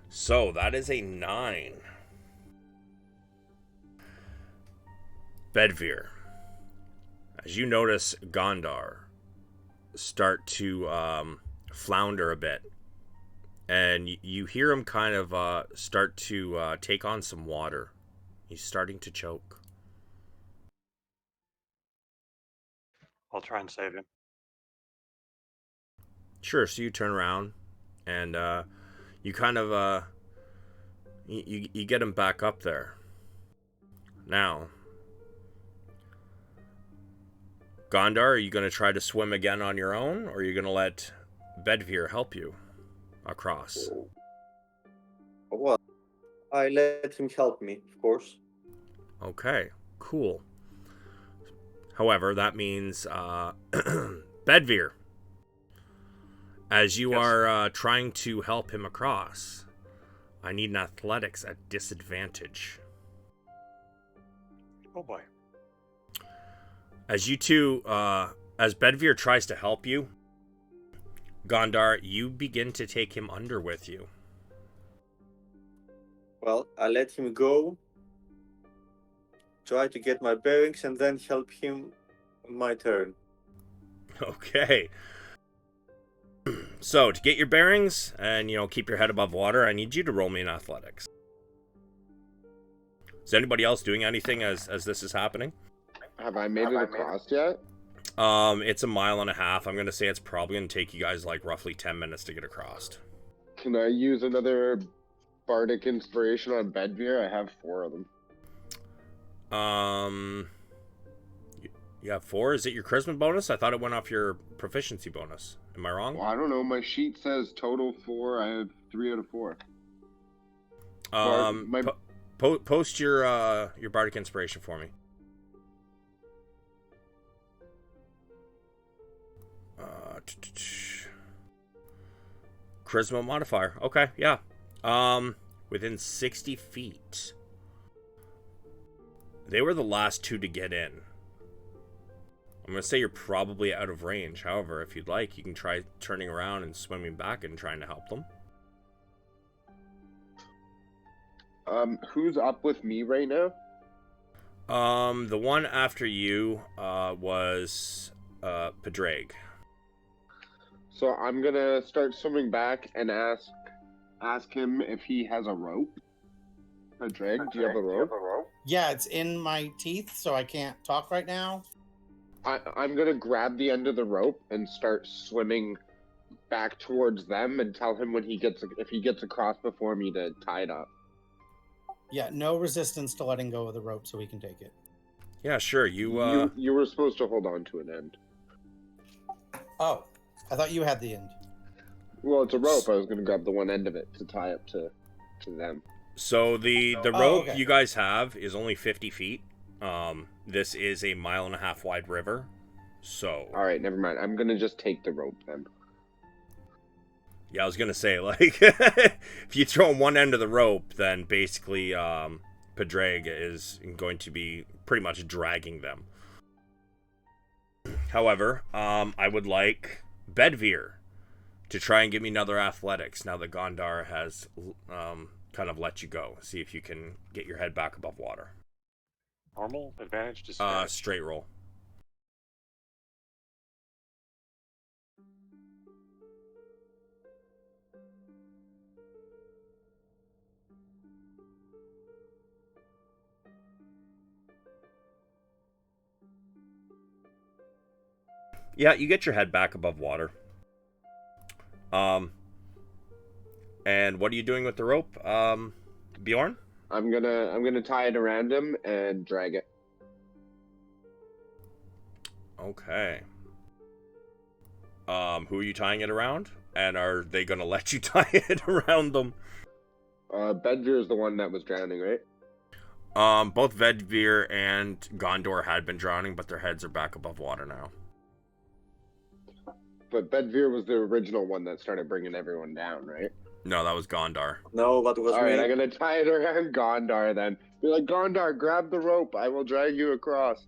So, that is a 9. Bedvere. As you notice Gondar start to flounder a bit, and you hear him kind of start to take on some water. He's starting to choke. I'll try and save him. Sure, so you turn around, and you kind of you get him back up there. Now, Gondar, are you going to try to swim again on your own, or are you going to let Bedvere help you across? Well, I let him help me, of course. Okay, cool. However, that means Bedvere, as you Yes. are trying to help him across, I need an athletics at disadvantage. Oh boy. As you two, as Bedvere tries to help you, Gondar, you begin to take him under with you. Well, I let him go, try to get my bearings, and then help him on my turn. Okay. So, to get your bearings and, keep your head above water, I need you to roll me in athletics. Is anybody else doing anything as this is happening? Have I made it across yet? It's 1.5 miles. I'm going to say it's probably going to take you guys like roughly 10 minutes to get across. Can I use another bardic inspiration on Bedvere? I have 4 of them. You have 4? Is it your charisma bonus? I thought it went off your proficiency bonus. Am I wrong? Well, I don't know. My sheet says total 4. I have 3 out of 4. Post your bardic inspiration for me. Charisma modifier. Okay, yeah. Within 60 feet. They were the last 2 to get in. I'm going to say you're probably out of range. However, if you'd like, you can try turning around and swimming back and trying to help them. Who's up with me right now? The one after you was Padraig. So I'm gonna start swimming back and ask him if he has a rope. Drake, do you have a rope? Yeah, it's in my teeth, so I can't talk right now. I'm gonna grab the end of the rope and start swimming back towards them and tell him if he gets across before me to tie it up. Yeah, no resistance to letting go of the rope, so we can take it. Yeah, sure. You were supposed to hold on to an end. Oh, I thought you had the end. Well, it's a rope. I was gonna grab the one end of it to tie up to them. So the rope okay. you guys have is only 50 feet. This is a 1.5 mile wide river. So All right, never mind. I'm gonna just take the rope then. yeah, I was gonna say, like, if you throw one end of the rope, then basically Padraig is going to be pretty much dragging them. However, I would like Bedvere to try and give me another athletics now that Gondar has kind of let you go. See if you can get your head back above water. Normal, advantage, disadvantage. Straight roll. Yeah, you get your head back above water. And what are you doing with the rope, Bjorn? I'm gonna tie it around him and drag it. Okay. Who are you tying it around? And are they gonna let you tie it around them? Bedger is the one that was drowning, right? Both Vedvir and Gondor had been drowning, but their heads are back above water now. But Bedvir was the original one that started bringing everyone down, right? No, that was Gondar. No, that was All right, me. I'm gonna tie it around Gondar then. Be like, Gondar, grab the rope. I will drag you across.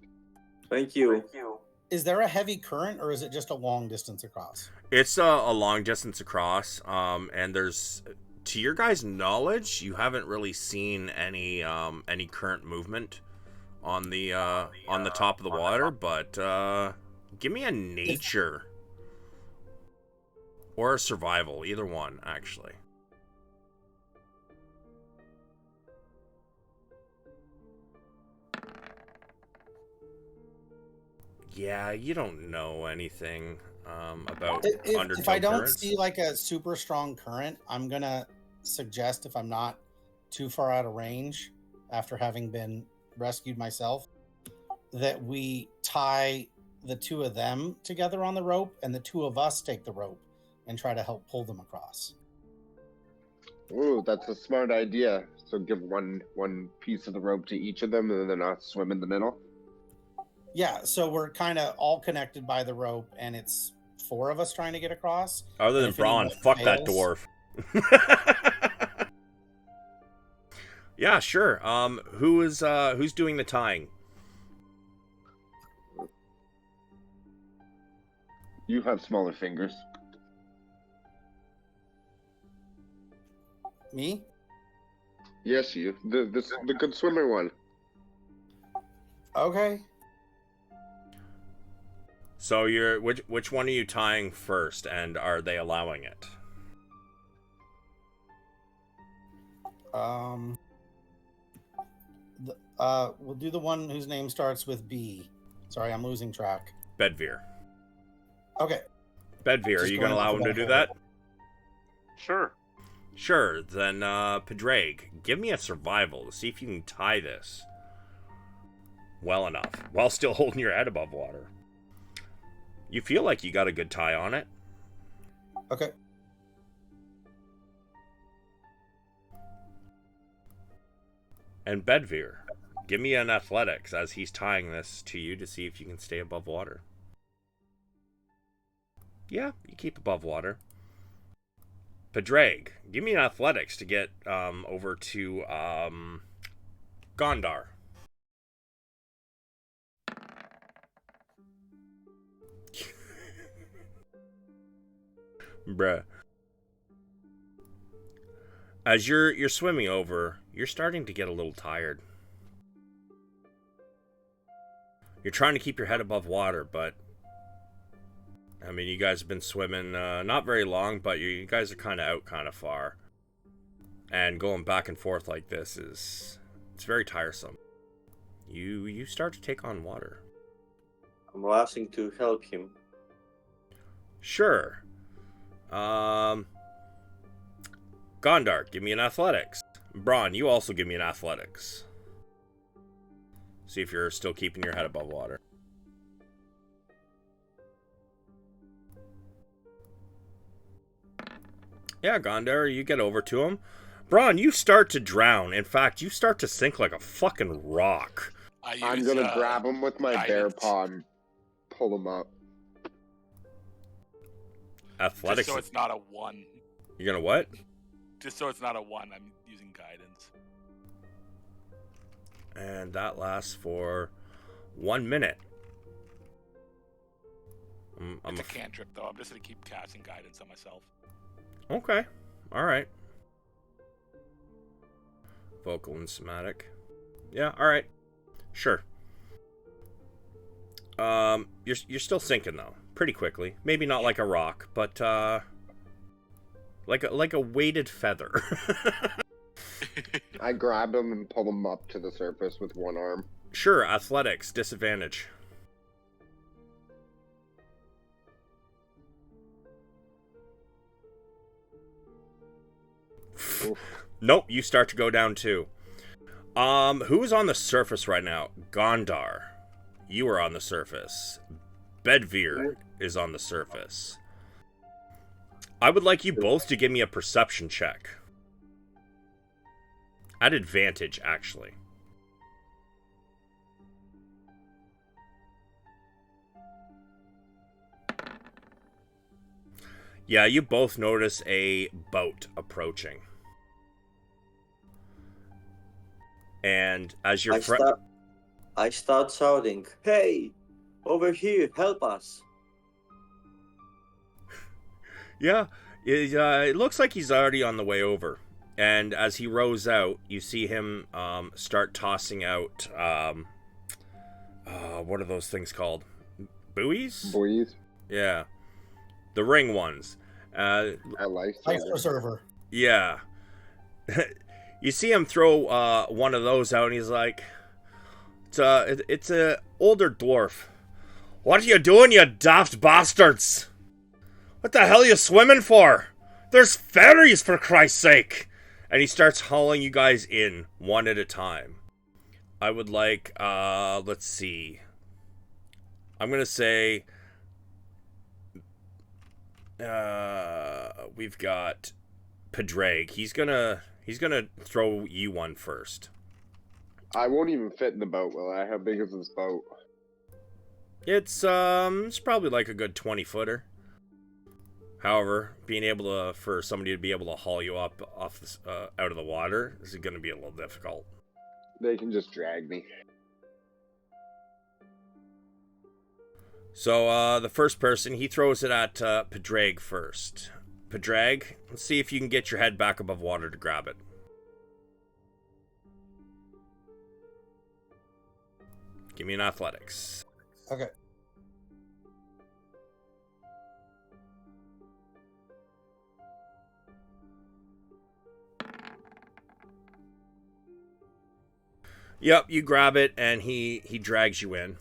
Thank you. Is there a heavy current or is it just a long distance across? It's a long distance across, and there's, to your guys' knowledge, you haven't really seen any current movement on the top of the water. But give me a nature or a survival, either one, actually. Yeah, you don't know anything about undertow If I don't currents. see like a super strong current, I'm gonna suggest, if I'm not too far out of range after having been rescued myself, that we tie the two of them together on the rope and the two of us take the rope and try to help pull them across. Ooh, that's a smart idea. So give one piece of the rope to each of them, and then I'll swim in the middle. Yeah, so we're kind of all connected by the rope, and it's 4 of us trying to get across. Other And than if Braun, anyone fuck that fails- dwarf. Yeah, sure. Who's doing the tying? You have smaller fingers. Me? Yes, you. The good swimmer one. Okay. So you're which one are you tying first, and are they allowing it? We'll do the one whose name starts with B. Sorry, I'm losing track. Bedvir. Okay. Bedvir, are Just you gonna going allow him to do that? Sure. Sure. Then Pedraig, give me a survival to see if you can tie this well enough while still holding your head above water. You feel like you got a good tie on it. Okay. And Bedvir, give me an athletics as he's tying this to you to see if you can stay above water. Yeah, you keep above water. Pedraig, give me an athletics to get over to Gondar. Bruh. As you're swimming over, you're starting to get a little tired. You're trying to keep your head above water, but I mean, you guys have been swimming not very long, but you guys are kind of out kind of far. And going back and forth like this it's very tiresome. You start to take on water. I'm rushing to help him. Sure. Gondar, give me an athletics. Braun, you also give me an athletics. See if you're still keeping your head above water. Yeah, Gondar, you get over to him. Braun, you start to drown. In fact, you start to sink like a fucking rock. I'm gonna grab him with my bear guidance. paw and pull him up. Athletics. Just so it's not a 1. You're gonna what? Just so it's not a 1, I'm using guidance. And that lasts for 1 minute. It's a cantrip, though. I'm just going to keep casting guidance on myself. Okay. Alright. Vocal and somatic. Yeah, alright. Sure. You're still sinking, though. Pretty quickly. Maybe not like a rock, but, like a weighted feather. I grab him and pull him up to the surface with one arm. Sure, athletics, disadvantage. Nope, you start to go down too. Who's on the surface right now? Gondar, you are on the surface. Bedveer is on the surface. I would like you both to give me a perception check. At advantage, actually. Yeah, you both notice a boat approaching. And as your friend... I start shouting, "Hey! Over here, help us!" Yeah, it looks like he's already on the way over. And as he rows out, you see him start tossing out... what are those things called? Buoys? Buoys. Yeah. The ring ones. I like Life preserver. Yeah. You see him throw one of those out, and he's like, it's a older dwarf. What are you doing, you daft bastards? What the hell are you swimming for? There's ferries, for Christ's sake! And he starts hauling you guys in, one at a time. I would like, let's see. I'm gonna say, we've got Padraig. He's gonna throw you one first. I won't even fit in the boat, will I? How big is this boat? It's probably like a good 20-footer. However, being able to, for somebody to be able to haul you up off this, out of the water is going to be a little difficult. They can just drag me. So, the first person, he throws it at Padraig first. Padraig, let's see if you can get your head back above water to grab it. Give me an athletics. Okay. Yep, you grab it, and he drags you in.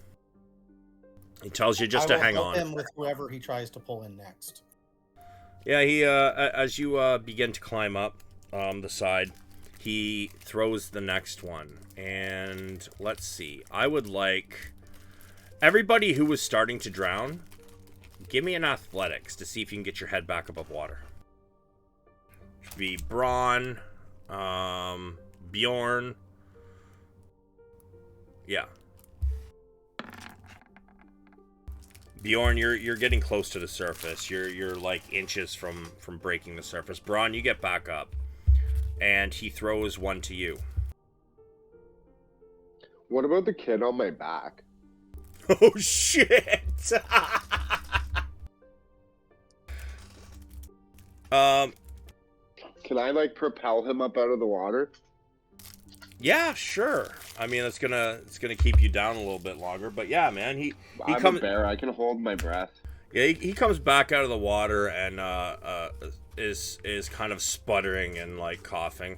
He tells you just to hang on. I will help him with whoever he tries to pull in next. Yeah, he as you begin to climb up the side, he throws the next one. And let's see. I would like everybody who was starting to drown, give me an athletics to see if you can get your head back above water. Should be Braun, Bjorn. Yeah. Bjorn, you're getting close to the surface. You're like inches from breaking the surface. Braun, you get back up. And he throws one to you. What about the kid on my back? Oh shit. Can I like propel him up out of the water? Yeah, sure. I mean, it's gonna keep you down a little bit longer, but yeah, man, I'm a bear. I can hold my breath. Yeah, he comes back out of the water and is kind of sputtering and like coughing.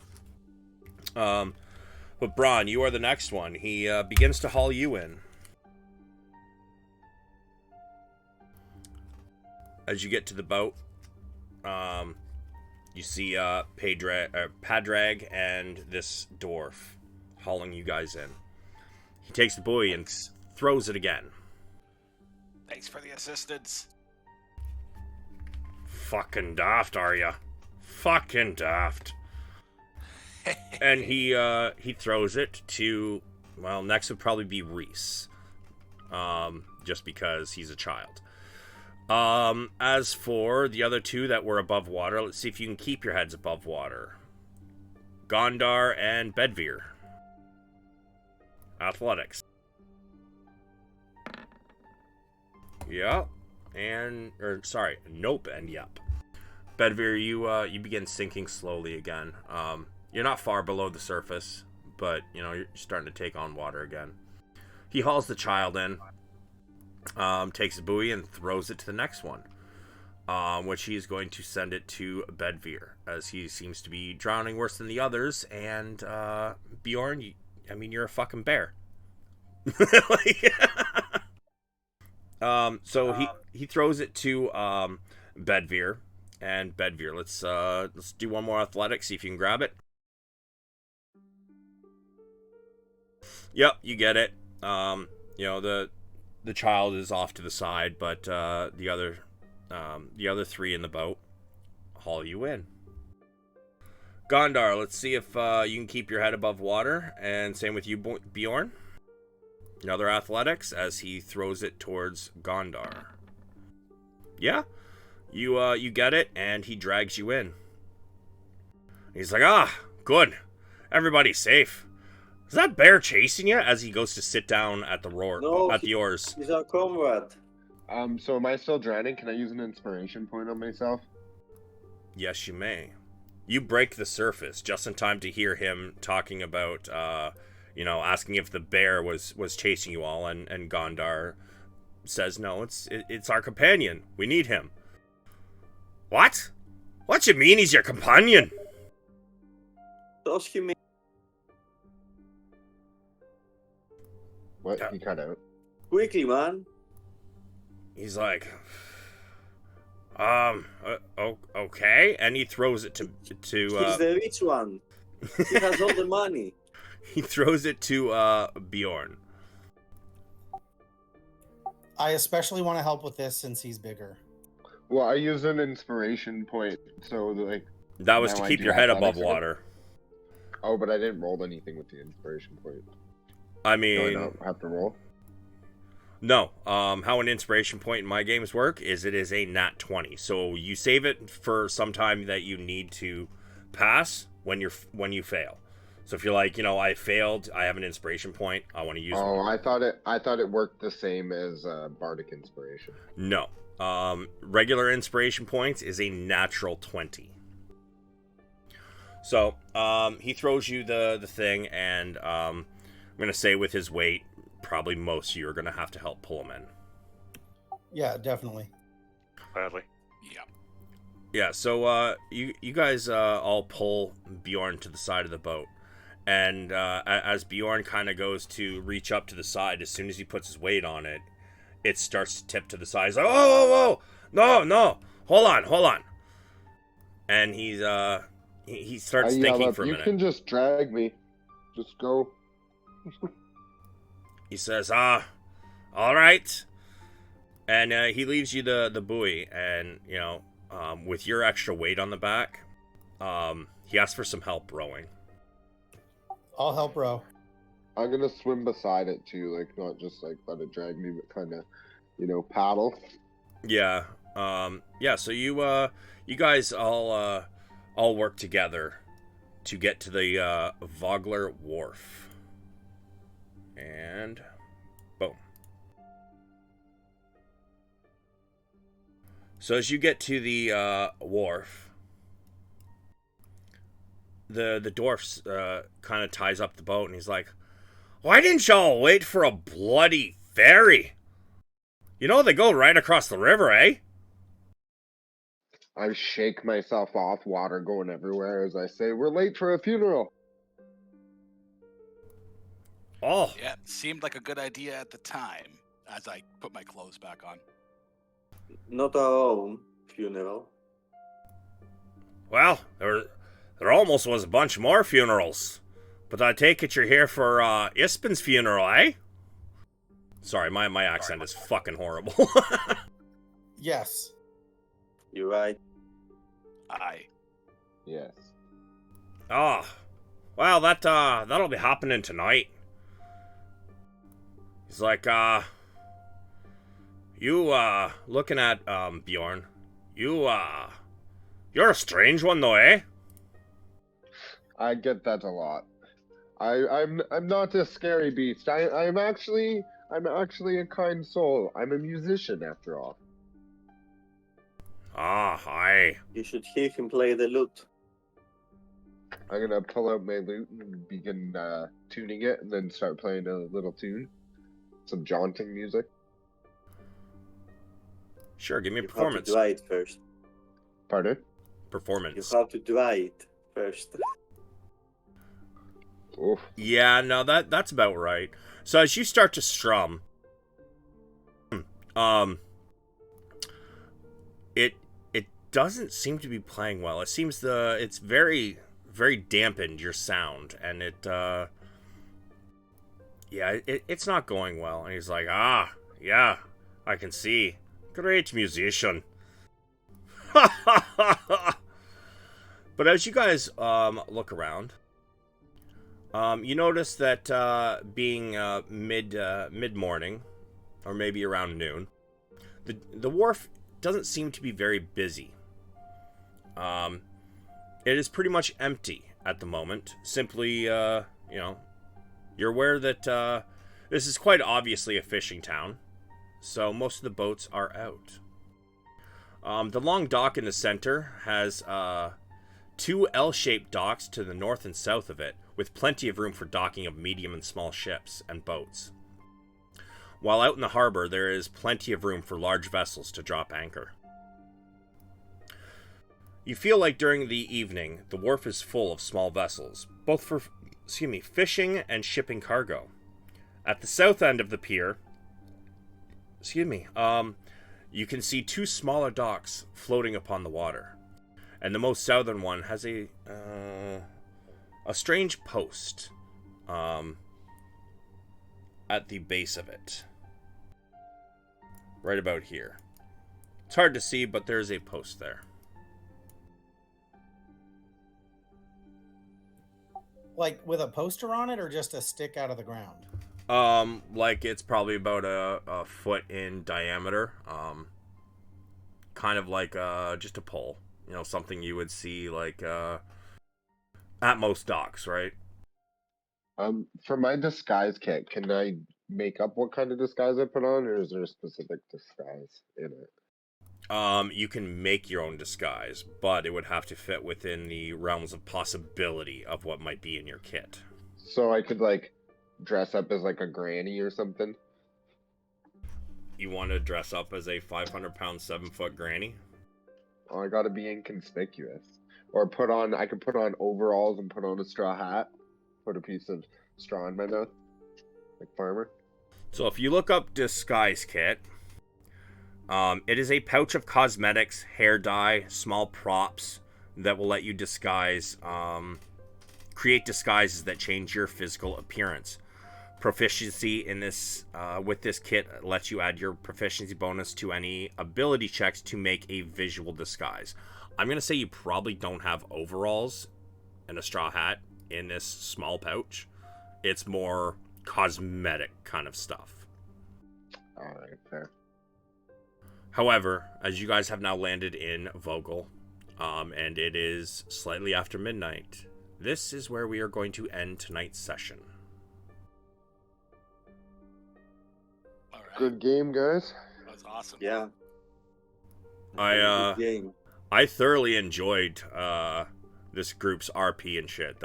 But Braun, you are the next one. He begins to haul you in. As you get to the boat, you see Padraig and this dwarf hauling you guys in. He takes the buoy and throws it again. Thanks for the assistance. Fucking daft, are ya? Fucking daft. And he throws it to, well, next would probably be Reese. Just because he's a child. As for the other two that were above water, let's see if you can keep your heads above water. Gondar and Bedveer. Athletics. Yep. Nope and yep. Bedveer, you begin sinking slowly again. You're not far below the surface, but, you know, you're starting to take on water again. He hauls the child in, takes a buoy and throws it to the next one, which he is going to send it to Bedveer, as he seems to be drowning worse than the others, and, Bjorn, you're a fucking bear. So he throws it to, Bedveer, and Bedveer, let's do one more athletics, see if you can grab it. Yep, you get it. You know, the child is off to the side, but the other three in the boat haul you in. Gondar, let's see if you can keep your head above water, and same with you, Bjorn. Another athletics as he throws it towards Gondar. Yeah, you get it, and he drags you in. He's like, good, everybody's safe. Is that bear chasing you? As he goes to sit down at the the oars. He's our comrade. So am I still drowning? Can I use an inspiration point on myself? Yes, you may. You break the surface just in time to hear him talking about, asking if the bear was chasing you all, and Gondar says, no, it's our companion. We need him. What? What you mean he's your companion? Does he mean? What? He cut out. Quickly, man. He's like, okay, and he throws it to He's the rich one. He has all the money. he throws it to Bjorn. I especially want to help with this since he's bigger. Well, I used an inspiration point, so like. That was now to I keep do your head above athletics. water. Oh, but I didn't roll anything with the inspiration point. I Do I mean, not have to roll? no. How an inspiration point in my games work is it is a nat 20. So you save it for some time that you need to pass when you fail. So if you're like, I failed, I have an inspiration point, I want to use Oh, it. I thought it worked the same as bardic inspiration. No. Regular inspiration points is a natural 20. So, he throws you the thing, and I'm going to say with his weight, probably most of you are going to have to help pull him in. Yeah, definitely. Badly. Yeah. Yeah, so you guys all pull Bjorn to the side of the boat. And as Bjorn kind of goes to reach up to the side, as soon as he puts his weight on it, it starts to tip to the side. He's like, whoa, no, hold on. And he starts thinking for a You minute. can just drag me. Just go. He says, all right. And he leaves you the buoy, and, with your extra weight on the back, he asks for some help rowing. I'll help row. I'm gonna swim beside it too, like not just like let it drag me, but kind of, paddle. Yeah. So you guys all work together to get to the Vogler wharf. And boom. So as you get to the wharf, the dwarf kind of ties up the boat, and he's like, "Why didn't y'all wait for a bloody ferry? They go right across the river, eh?" I shake myself off, water going everywhere as I say, "We're late for a funeral." Oh, Yeah, it seemed like a good idea at the time as I put my clothes back on. Not our own funeral. well, there almost was a bunch more funerals. But I take it you're here for Ispin's funeral, eh? Sorry, my accent is fucking horrible. Yes. You're right. Aye. Yes. Oh, well, that'll be happening tonight. He's like, you, looking at, Bjorn, you're a strange one though, eh? I get that a lot. I'm not a scary beast. I'm actually a kind soul. I'm a musician after all. Aye. You should hear him play the lute. I'm gonna pull out my lute and begin tuning it, and then start playing a little tune. Some jaunting music. Sure, give me a You have performance. to dry it first. Pardon? Performance. You have to dry it first. Oof. Yeah, no, that's about right. So as you start to strum, it doesn't seem to be playing well. It seems it's very, very dampened your sound, and Yeah, it's not going well. And he's like, ah, yeah, I can see. Great musician. But as you guys look around, you notice that being mid morning, or maybe around noon, the wharf doesn't seem to be very busy. It is pretty much empty at the moment. Simply, you're aware that this is quite obviously a fishing town, so most of the boats are out. The long dock in the center has two L-shaped docks to the north and south of it, with plenty of room for docking of medium and small ships and boats. While out in the harbor, there is plenty of room for large vessels to drop anchor. You feel like during the evening, the wharf is full of small vessels, both for fishing and shipping cargo. At the south end of the pier, you can see two smaller docks floating upon the water, and the most southern one has a strange post at the base of it, right about here. It's hard to see, but there's a post there. Like with a poster on it, or just a stick out of the ground? Like it's probably about a foot in diameter. Kind of like just a pole. Something you would see like at most docks, right? For my disguise kit, can I make up what kind of disguise I put on, or is there a specific disguise in it? You can make your own disguise, but it would have to fit within the realms of possibility of what might be in your kit. So I could like dress up as like a granny or something. You want to dress up as a 500-pound, 7-foot granny? Oh, I gotta be inconspicuous. Or I could put on overalls and put on a straw hat. Put a piece of straw in my mouth. Like farmer. So if you look up disguise kit, it is a pouch of cosmetics, hair dye, small props that will let you create disguises that change your physical appearance. Proficiency in this with this kit lets you add your proficiency bonus to any ability checks to make a visual disguise. I'm gonna say you probably don't have overalls and a straw hat in this small pouch. It's more cosmetic kind of stuff. Alright, fair. However, as you guys have now landed in Vogel, and it is slightly after midnight, this is where we are going to end tonight's session. All right. Good game, guys. That was awesome. Yeah. I Good game. I thoroughly enjoyed this group's RP and shit.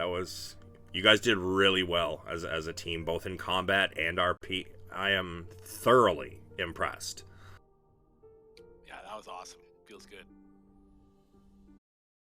You guys did really well as a team, both in combat and RP. I am thoroughly impressed. Yeah, that was awesome. Feels good.